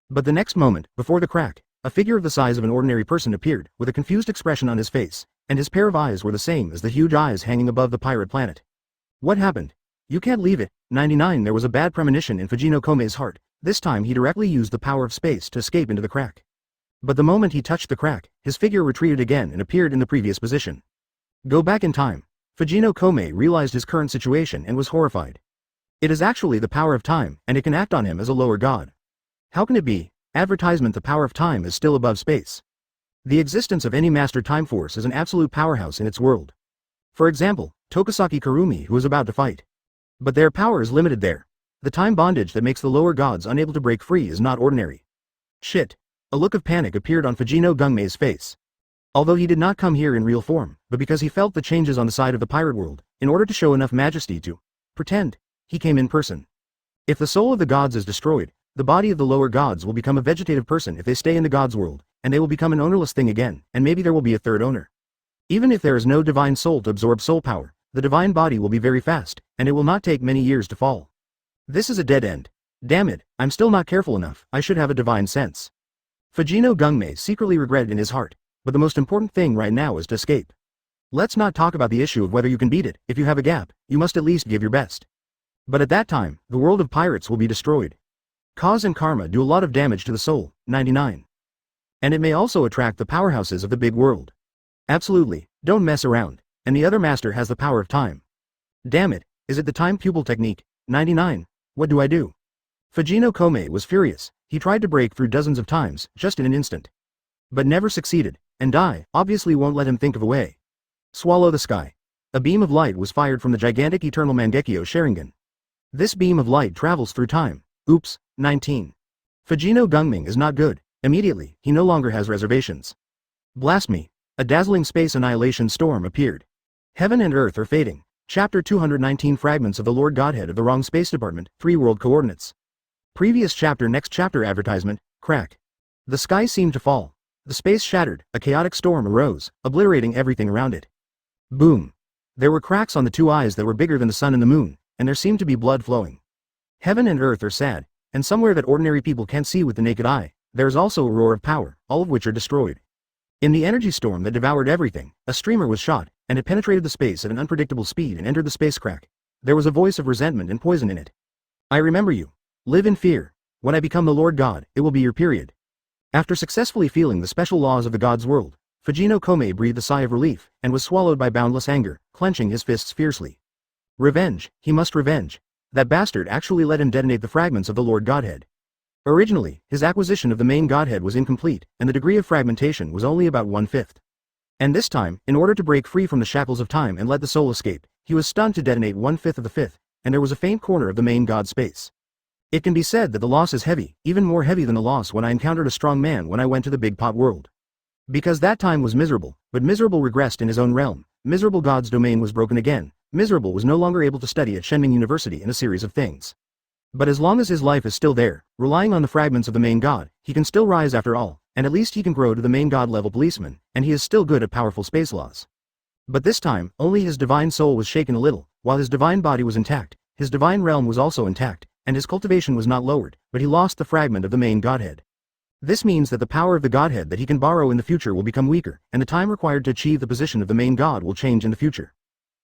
But the next moment, before the crack, a figure of the size of an ordinary person appeared, with a confused expression on his face, and his pair of eyes were the same as the huge eyes hanging above the pirate planet. What happened? You can't leave it. 99 There was a bad premonition in Fujino Komei's heart. This time he directly used the power of space to escape into the crack. But the moment he touched the crack, his figure retreated again and appeared in the previous position. Go back in time. Fujino Komei realized his current situation and was horrified. It is actually the power of time, and it can act on him as a lower god. How can it be? Advertisement: the power of time is still above space. The existence of any master time force is an absolute powerhouse in its world. For example, Tokasaki Kurumi, who is about to fight. But their power is limited there. The time bondage that makes the lower gods unable to break free is not ordinary. Shit. A look of panic appeared on Fujino Gungmei's face. Although he did not come here in real form, but because he felt the changes on the side of the pirate world, in order to show enough majesty to pretend, he came in person. If the soul of the gods is destroyed, the body of the lower gods will become a vegetative person if they stay in the gods world, and they will become an ownerless thing again, and maybe there will be a third owner. Even if there is no divine soul to absorb soul power, the divine body will be very fast, and it will not take many years to fall. This is a dead end. Damn it, I'm still not careful enough, I should have a divine sense. Fujino Gungmei secretly regretted in his heart, but the most important thing right now is to escape. Let's not talk about the issue of whether you can beat it. If you have a gap, you must at least give your best. But at that time, the world of pirates will be destroyed. Cause and karma do a lot of damage to the soul. 99. And it may also attract the powerhouses of the big world. Absolutely, don't mess around. And the other master has the power of time. Damn it, is it the time pupil technique? 99. What do I do? Fujino Komei was furious. He tried to break through dozens of times, just in an instant. But never succeeded, and Dai obviously won't let him think of a way. Swallow the sky. A beam of light was fired from the gigantic eternal Mangekyo Sharingan. This beam of light travels through time. Oops, 19. Fujino Gungming is not good. Immediately, he no longer has reservations. Blast me. A dazzling space annihilation storm appeared. Heaven and earth are fading. Chapter 219 Fragments of the Lord Godhead of the Wrong Space Department, 3 World Coordinates. Previous chapter. Next chapter. Advertisement, crack. The sky seemed to fall. The space shattered, a chaotic storm arose, obliterating everything around it. Boom. There were cracks on the two eyes that were bigger than the sun and the moon, and there seemed to be blood flowing. Heaven and earth are sad, and somewhere that ordinary people can't see with the naked eye, there is also a roar of power, all of which are destroyed. In the energy storm that devoured everything, a streamer was shot, and it penetrated the space at an unpredictable speed and entered the space crack. There was a voice of resentment and poison in it. I remember you. Live in fear. When I become the Lord God, it will be your period. After successfully feeling the special laws of the God's world, Fujino Komei breathed a sigh of relief, and was swallowed by boundless anger, clenching his fists fiercely. Revenge, he must revenge. That bastard actually let him detonate the fragments of the Lord Godhead. Originally, his acquisition of the main Godhead was incomplete, and the degree of fragmentation was only about 1/5. And this time, in order to break free from the shackles of time and let the soul escape, he was stunned to detonate 1/5 of the fifth, and there was a faint corner of the main God space. It can be said that the loss is heavy, even more heavy than the loss when I encountered a strong man when I went to the Big Pot world. Because that time was miserable, but miserable regressed in his own realm. Miserable God's domain was broken again. Miserable was no longer able to study at Shenming University in a series of things. But as long as his life is still there, relying on the fragments of the main god, he can still rise after all, and at least he can grow to the main god level policeman, and he is still good at powerful space laws. But this time, only his divine soul was shaken a little, while his divine body was intact, his divine realm was also intact, and his cultivation was not lowered, but he lost the fragment of the main godhead. This means that the power of the godhead that he can borrow in the future will become weaker, and the time required to achieve the position of the main god will change in the future.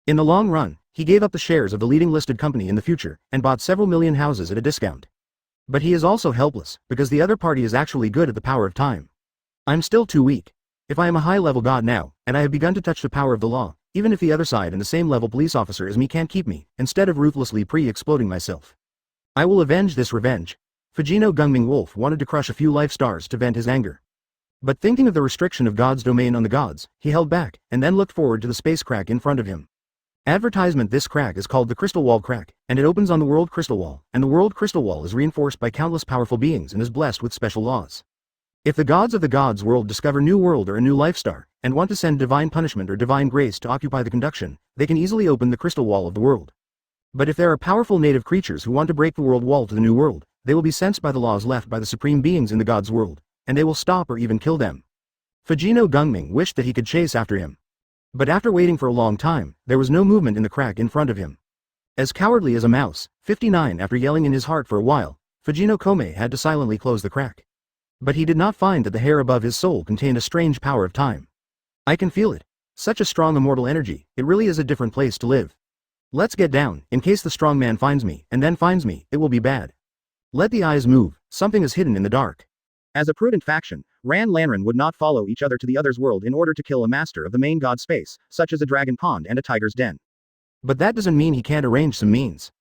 In the long run, he gave up the shares of the leading listed company in the future, and bought several million houses at a discount. But he is also helpless, because the other party is actually good at the power of time. I'm still too weak. If I am a high-level god now, and I have begun to touch the power of the law, even if the other side and the same level police officer as me can't keep me, instead of ruthlessly pre-exploding myself. I will avenge this revenge. Fujino Gungming Wolf wanted to crush a few life stars to vent his anger. But thinking of the restriction of God's domain on the gods, he held back, and then looked forward to the space crack in front of him. Advertisement: this crack is called the Crystal Wall Crack, and it opens on the World Crystal Wall, and the World Crystal Wall is reinforced by countless powerful beings and is blessed with special laws. If the gods of the gods world discover new world or a new life star, and want to send divine punishment or divine grace to occupy the conduction, they can easily open the crystal wall of the world. But if there are powerful native creatures who want to break the world wall to the new world, they will be sensed by the laws left by the supreme beings in the gods world, and they will stop or even kill them. Fujino Gungming wished that he could chase after him. But after waiting for a long time, there was no movement in the crack in front of him. As cowardly as a mouse, 59 after yelling in his heart for a while, Fujino Kome had to silently close the crack. But he did not find that the hair above his soul contained a strange power of time. I can feel it. Such a strong immortal energy, it really is a different place to live. Let's get down, in case the strong man finds me, and then finds me, it will be bad. Let the eyes move, something is hidden in the dark. As a prudent faction, Ran Lanran would not follow each other to the other's world in order to kill a master of the main god space, such as a dragon pond and a tiger's den. But that doesn't mean he can't arrange some means.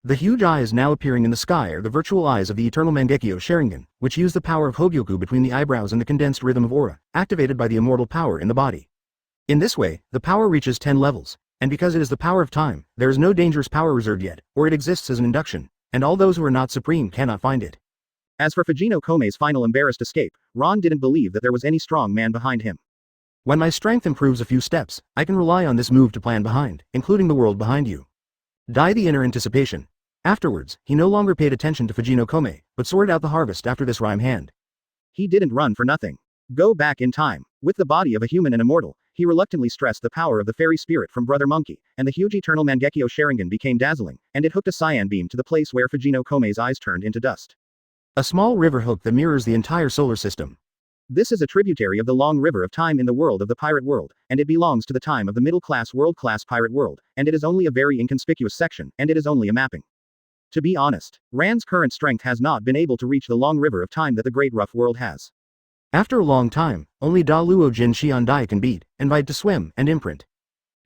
The huge eyes now appearing in the sky are the virtual eyes of the eternal Mangekyo Sharingan, which use the power of Hogyoku between the eyebrows and the condensed rhythm of aura, activated by the immortal power in the body. In this way, the power reaches 10 levels, and because it is the power of time, there is no dangerous power reserved yet, or it exists as an induction, and all those who are not supreme cannot find it. As for Fujino Kome's final embarrassed escape, Ron didn't believe that there was any strong man behind him. When my strength improves a few steps, I can rely on this move to plan behind, including the world behind you. Die the inner anticipation. Afterwards, he no longer paid attention to Fujino Kome, but sorted out the harvest after this rhyme hand. He didn't run for nothing. Go back in time. With the body of a human and immortal, he reluctantly stressed the power of the fairy spirit from Brother Monkey, and the huge eternal Mangekyo Sharingan became dazzling, and it hooked a cyan beam to the place where Fujino Kome's eyes turned into dust. A small river hook that mirrors the entire solar system. This is a tributary of the long river of time in the world of the pirate world, and it belongs to the time of the middle-class world-class pirate world, and it is only a very inconspicuous section, and it is only a mapping. To be honest, Rand's current strength has not been able to reach the long river of time that the great rough world has. After a long time, only Da Luo Jin Xian Dai can beat, invite to swim, and imprint.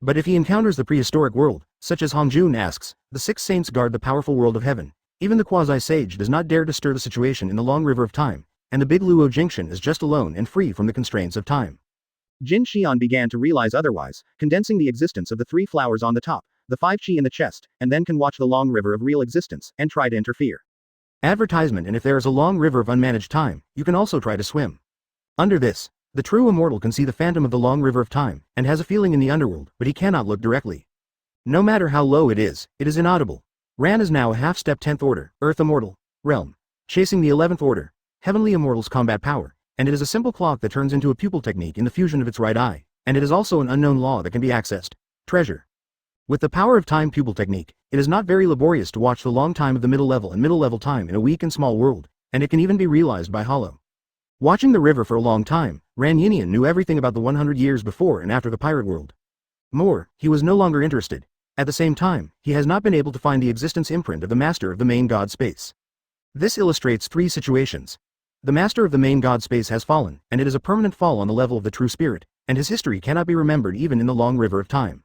But if he encounters the prehistoric world, such as Hongjun asks, the 6 saints guard the powerful world of heaven. Even the quasi-sage does not dare to stir the situation in the long river of time, and the big Luo Jinxian is just alone and free from the constraints of time. Jin Xian began to realize otherwise, condensing the existence of the 3 flowers on the top, the 5 chi in the chest, and then can watch the long river of real existence, and try to interfere. Advertisement: and if there is a long river of unmanaged time, you can also try to swim. Under this, the true immortal can see the phantom of the long river of time, and has a feeling in the underworld, but he cannot look directly. No matter how low it is inaudible. Ran is now a half-step 10th order, Earth Immortal, realm, chasing the 11th order, Heavenly Immortal's combat power, and it is a simple clock that turns into a pupil technique in the fusion of its right eye, and it is also an unknown law that can be accessed. Treasure. With the power of time pupil technique, it is not very laborious to watch the long time of the middle level and middle level time in a weak and small world, and it can even be realized by Hollow. Watching the river for a long time, Ran Yinian knew everything about the 100 years before and after the pirate world. More, he was no longer interested. At the same time, he has not been able to find the existence imprint of the master of the main god space. This illustrates 3 situations. The master of the main god space has fallen, and it is a permanent fall on the level of the true spirit, and his history cannot be remembered even in the long river of time.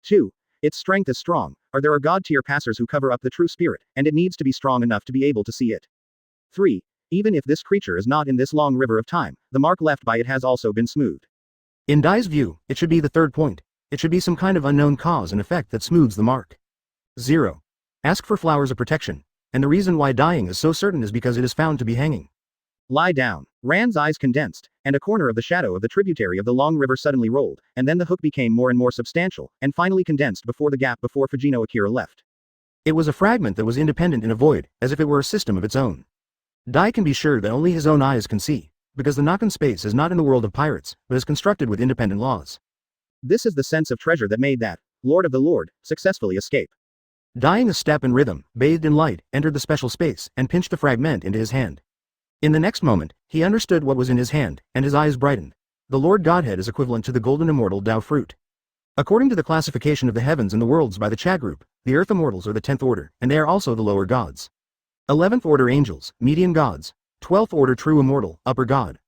2. Its strength is strong, or there are god-tier passers who cover up the true spirit, and it needs to be strong enough to be able to see it. 3. Even if this creature is not in this long river of time, the mark left by it has also been smoothed. In Dai's view, it should be the 3rd point. It should be some kind of unknown cause and effect that smooths the mark. 0. Ask for flowers of protection, and the reason why dying is so certain is because it is found to be hanging. Lie down. Rand's eyes condensed, and a corner of the shadow of the tributary of the long river suddenly rolled, and then the hook became more and more substantial, and finally condensed before the gap before Fujino Akira left. It was a fragment that was independent in a void, as if it were a system of its own. Dai can be sure that only his own eyes can see, because the Nakan space is not in the world of pirates, but is constructed with independent laws. This is the sense of treasure that made that Lord of the Lord successfully escape. Dying a step in rhythm, bathed in light, entered the special space, and pinched the fragment into his hand. In the next moment, he understood what was in his hand, and his eyes brightened. The Lord Godhead is equivalent to the golden immortal Tao fruit. According to the classification of the heavens and the worlds by the Cha group, the earth immortals are the 10th order, and they are also the lower gods. 11th order angels, median gods. 12th order true immortal, upper god.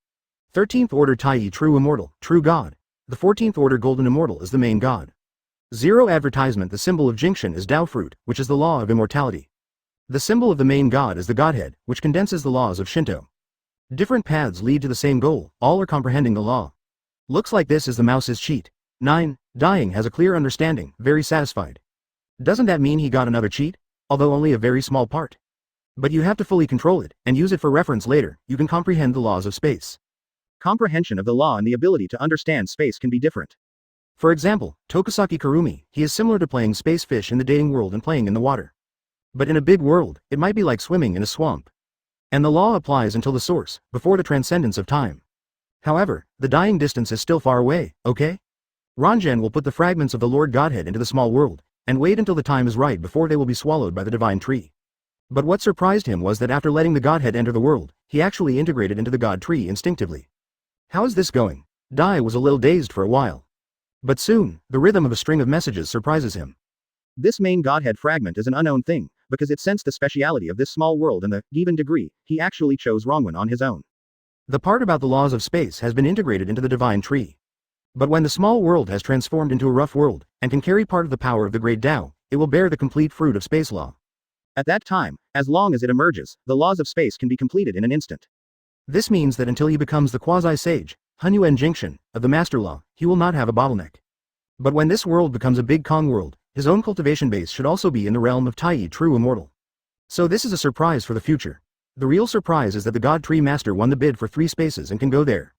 13th order Tai true immortal, true god. The 14th order golden immortal is the main god. Zero advertisement. The symbol of Jinkshin is Tao fruit, which is the law of immortality. The symbol of the main god is the Godhead, which condenses the laws of Shinto. Different paths lead to the same goal, all are comprehending the law. Looks like this is the mouse's cheat. 9. Dying has a clear understanding, very satisfied. Doesn't that mean he got another cheat? Although only a very small part. But you have to fully control it, and use it for reference later. You can comprehend the laws of space. Comprehension of the law and the ability to understand space can be different. For example, Tokusaki Kurumi, he is similar to playing space fish in the dating world and playing in the water. But in a big world, it might be like swimming in a swamp. And the law applies until the source, before the transcendence of time. However, the dying distance is still far away, okay? Ranjan will put the fragments of the Lord Godhead into the small world, and wait until the time is right before they will be swallowed by the divine tree. But what surprised him was that after letting the Godhead enter the world, he actually integrated into the God tree instinctively. How is this going? Dai was a little dazed for a while. But soon, the rhythm of a string of messages surprises him. This main Godhead fragment is an unknown thing, because it sensed the speciality of this small world and the given degree, he actually chose wrong one on his own. The part about the laws of space has been integrated into the divine tree. But when the small world has transformed into a rough world, and can carry part of the power of the great Tao, it will bear the complete fruit of space law. At that time, as long as it emerges, the laws of space can be completed in an instant. This means that until he becomes the quasi-sage, Hunyuan Jinkshin, of the master law, he will not have a bottleneck. But when this world becomes a big Kong world, his own cultivation base should also be in the realm of Tai true immortal. So this is a surprise for the future. The real surprise is that the God Tree Master won the bid for 3 spaces and can go there.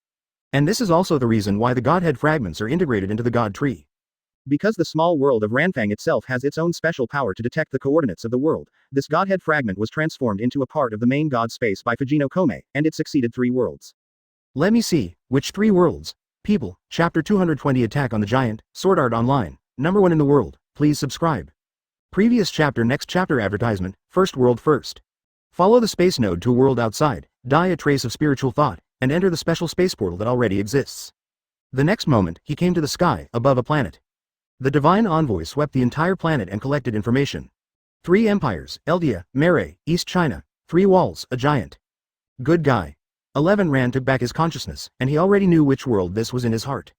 And this is also the reason why the Godhead fragments are integrated into the God Tree. Because the small world of Ranfang itself has its own special power to detect the coordinates of the world, this Godhead fragment was transformed into a part of the main God space by Fujino Kome, and it succeeded 3 worlds. Let me see, which 3 worlds? People, Chapter 220 Attack on the Giant, Sword Art Online, #1 in the world, please subscribe. Previous chapter next chapter advertisement, first world first. Follow the space node to a world outside, die a trace of spiritual thought, and enter the special space portal that already exists. The next moment, he came to the sky, above a planet. The divine envoy swept the entire planet and collected information. 3 empires, Eldia, Mare, East China, 3 walls, a giant. Good guy. 11 Rand took back his consciousness, and he already knew which world this was in his heart.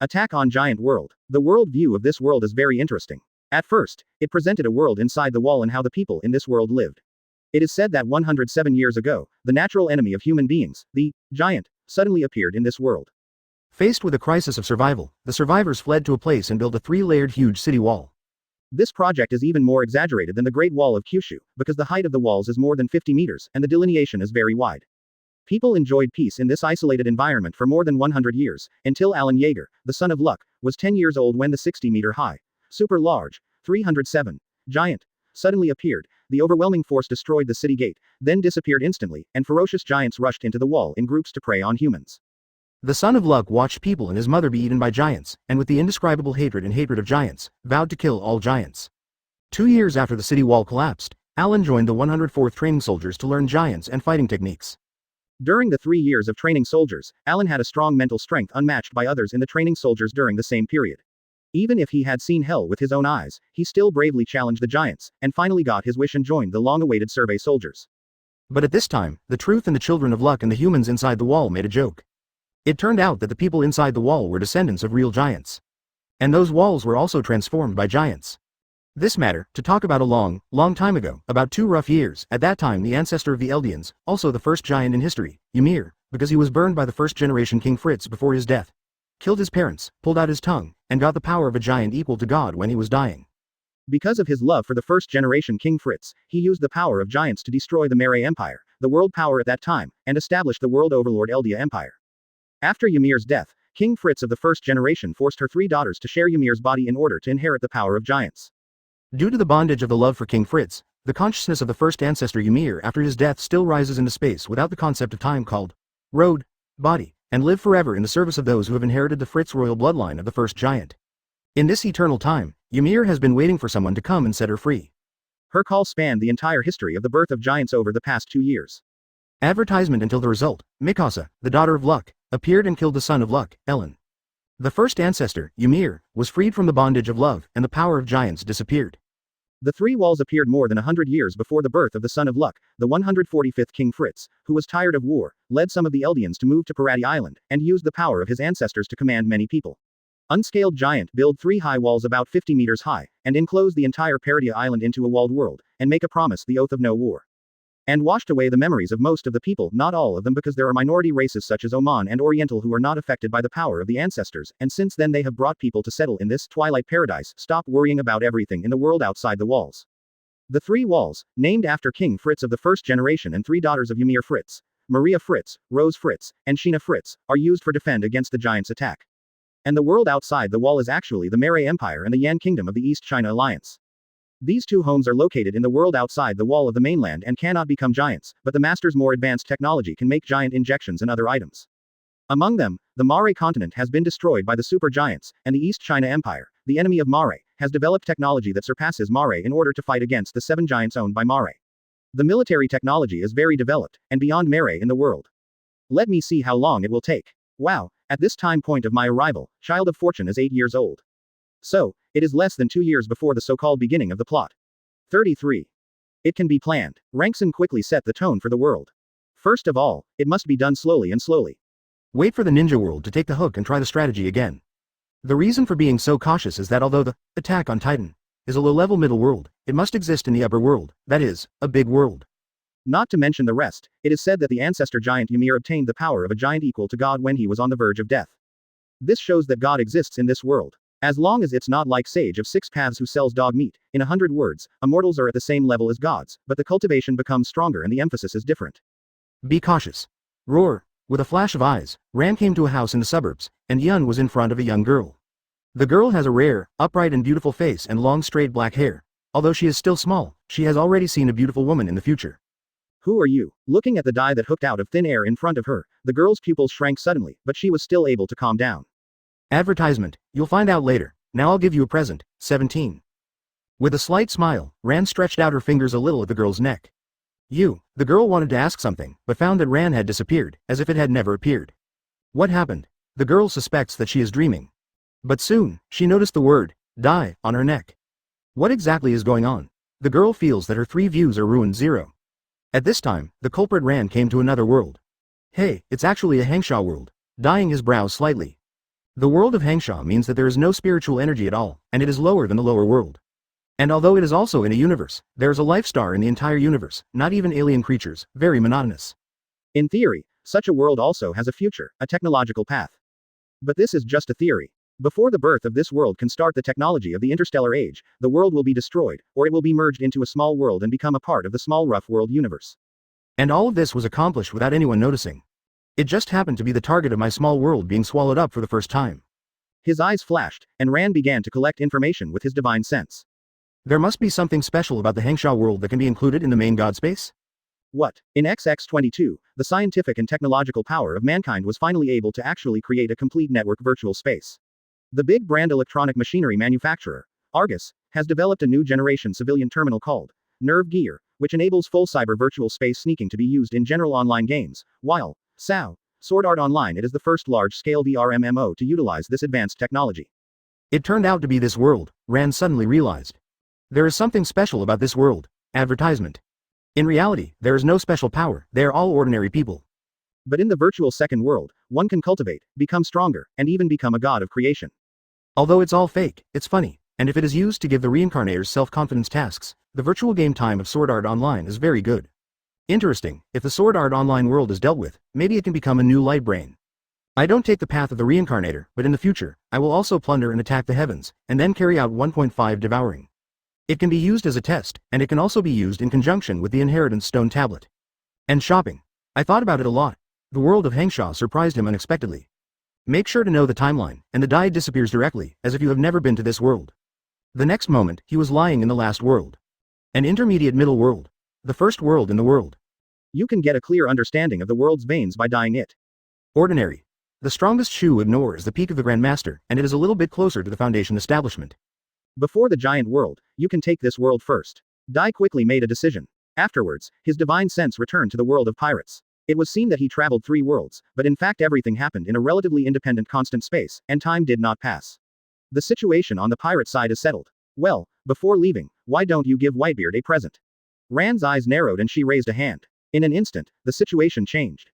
Attack on Giant World. The world view of this world is very interesting. At first, it presented a world inside the wall and how the people in this world lived. It is said that 107 years ago, the natural enemy of human beings, the giant, suddenly appeared in this world. Faced with a crisis of survival, the survivors fled to a place and built a 3-layered huge city wall. This project is even more exaggerated than the Great Wall of Kyushu, because the height of the walls is more than 50 meters, and the delineation is very wide. People enjoyed peace in this isolated environment for more than 100 years, until Alan Yeager, the son of Luck, was 10 years old when the 60-meter-high, super large, 307, giant, suddenly appeared. The overwhelming force destroyed the city gate, then disappeared instantly, and ferocious giants rushed into the wall in groups to prey on humans. The son of Luck watched people and his mother be eaten by giants, and with the indescribable hatred of giants, vowed to kill all giants. 2 years after the city wall collapsed, Alan joined the 104th Training Soldiers to learn giants and fighting techniques. During the 3 years of training soldiers, Alan had a strong mental strength unmatched by others in the training soldiers during the same period. Even if he had seen hell with his own eyes, he still bravely challenged the giants, and finally got his wish and joined the long-awaited survey soldiers. But at this time, the truth and the children of Luck and the humans inside the wall made a joke. It turned out that the people inside the wall were descendants of real giants. And those walls were also transformed by giants. This matter, to talk about a long, long time ago, about 2 rough years, at that time the ancestor of the Eldians, also the first giant in history, Ymir, because he was burned by the first-generation King Fritz before his death, killed his parents, pulled out his tongue, and got the power of a giant equal to God when he was dying. Because of his love for the first-generation King Fritz, he used the power of giants to destroy the Mare Empire, the world power at that time, and established the world overlord Eldia Empire. After Ymir's death, King Fritz of the first generation forced her 3 daughters to share Ymir's body in order to inherit the power of giants. Due to the bondage of the love for King Fritz, the consciousness of the first ancestor Ymir after his death still rises into space without the concept of time called road, body, and live forever in the service of those who have inherited the Fritz royal bloodline of the first giant. In this eternal time, Ymir has been waiting for someone to come and set her free. Her call spanned the entire history of the birth of giants over the past 2 years. Advertisement until the result, Mikasa, the daughter of Luck, appeared and killed the son of Luck, Ellen. The first ancestor, Ymir, was freed from the bondage of love, and the power of giants disappeared. The 3 walls appeared more than 100 years before the birth of the son of Luck, the 145th King Fritz, who was tired of war, led some of the Eldians to move to Parati Island, and used the power of his ancestors to command many people. Unscaled giant build 3 high walls about 50 meters high, and enclose the entire Paradia Island into a walled world, and make a promise the oath of no war. And washed away the memories of most of the people, not all of them because there are minority races such as Oman and Oriental who are not affected by the power of the ancestors, and since then they have brought people to settle in this twilight paradise, stop worrying about everything in the world outside the walls. The 3 walls, named after King Fritz of the first generation and 3 daughters of Ymir Fritz, Maria Fritz, Rose Fritz, and Sheena Fritz, are used for defend against the giants' attack. And the world outside the wall is actually the Mare Empire and the Yan Kingdom of the East China Alliance. These 2 homes are located in the world outside the wall of the mainland and cannot become giants, but the master's more advanced technology can make giant injections and other items. Among them, the Mare continent has been destroyed by the super giants, and the East China Empire, the enemy of Mare, has developed technology that surpasses Mare in order to fight against the 7 giants owned by Mare. The military technology is very developed, and beyond Mare in the world. Let me see how long it will take. Wow, at this time point of my arrival, Child of Fortune is 8 years old. So, it is less than 2 years before the so-called beginning of the plot. 33. It can be planned. Rankson quickly set the tone for the world. First of all, it must be done slowly and slowly. Wait for the ninja world to take the hook and try the strategy again. The reason for being so cautious is that although the attack on Titan is a low-level middle world, it must exist in the upper world, that is, a big world. Not to mention the rest, it is said that the ancestor giant Ymir obtained the power of a giant equal to God when he was on the verge of death. This shows that God exists in this world. As long as it's not like Sage of 6 Paths who sells dog meat, in 100 words, immortals are at the same level as gods, but the cultivation becomes stronger and the emphasis is different. Be cautious. Roar. With a flash of eyes, Ran came to a house in the suburbs, and Yun was in front of a young girl. The girl has a rare, upright and beautiful face and long straight black hair. Although she is still small, she has already seen a beautiful woman in the future. Who are you? Looking at the die that hooked out of thin air in front of her, the girl's pupils shrank suddenly, but she was still able to calm down. Advertisement, you'll find out later. Now I'll give you a present. 17. With a slight smile, Ran stretched out her fingers a little at the girl's neck. The girl wanted to ask something, but found that Ran had disappeared, as if it had never appeared. What happened? The girl suspects that she is dreaming. But soon, she noticed the word, die, on her neck. What exactly is going on? The girl feels that her 3 views are ruined 0. At this time, the culprit Ran came to another world. Hey, it's actually a Hangsha world. Dyeing his brows slightly. The world of Hangsha means that there is no spiritual energy at all, and it is lower than the lower world. And although it is also in a universe, there is a life star in the entire universe, not even alien creatures, very monotonous. In theory, such a world also has a future, a technological path. But this is just a theory. Before the birth of this world can start the technology of the interstellar age, the world will be destroyed, or it will be merged into a small world and become a part of the small rough world universe. And all of this was accomplished without anyone noticing. It just happened to be the target of my small world being swallowed up for the first time. His eyes flashed, and Ran began to collect information with his divine sense. There must be something special about the Hangsha world that can be included in the main god space? What? In XX22, the scientific and technological power of mankind was finally able to actually create a complete network virtual space. The big brand electronic machinery manufacturer, Argus, has developed a new generation civilian terminal called Nerve Gear, which enables full cyber virtual space sneaking to be used in general online games, while Sword Art Online it is the first large-scale VR MMO to utilize this advanced technology. It turned out to be this world, Ran suddenly realized. There is something special about this world. Advertisement. In reality, there is no special power, they are all ordinary people. But in the virtual second world, one can cultivate, become stronger, and even become a god of creation. Although it's all fake, it's funny, and if it is used to give the reincarnators self-confidence tasks, the virtual game time of Sword Art Online is very good. Interesting, if the Sword Art Online world is dealt with, maybe it can become a new light brain. I don't take the path of the reincarnator, but in the future, I will also plunder and attack the heavens, and then carry out 1.5 devouring. It can be used as a test, and it can also be used in conjunction with the inheritance stone tablet. And shopping. I thought about it a lot. The world of Hengsha surprised him unexpectedly. Make sure to know the timeline, and the die disappears directly, as if you have never been to this world. The next moment, he was lying in the last world. An intermediate middle world. The first world in the world. You can get a clear understanding of the world's veins by dying it. Ordinary. The strongest Shu ignores the peak of the Grandmaster, and it is a little bit closer to the Foundation establishment. Before the giant world, you can take this world first. Dai quickly made a decision. Afterwards, his divine sense returned to the world of pirates. It was seen that he traveled 3 worlds, but in fact everything happened in a relatively independent constant space, and time did not pass. The situation on the pirate side is settled. Well, before leaving, why don't you give Whitebeard a present? Rand's eyes narrowed and she raised a hand. In an instant, the situation changed.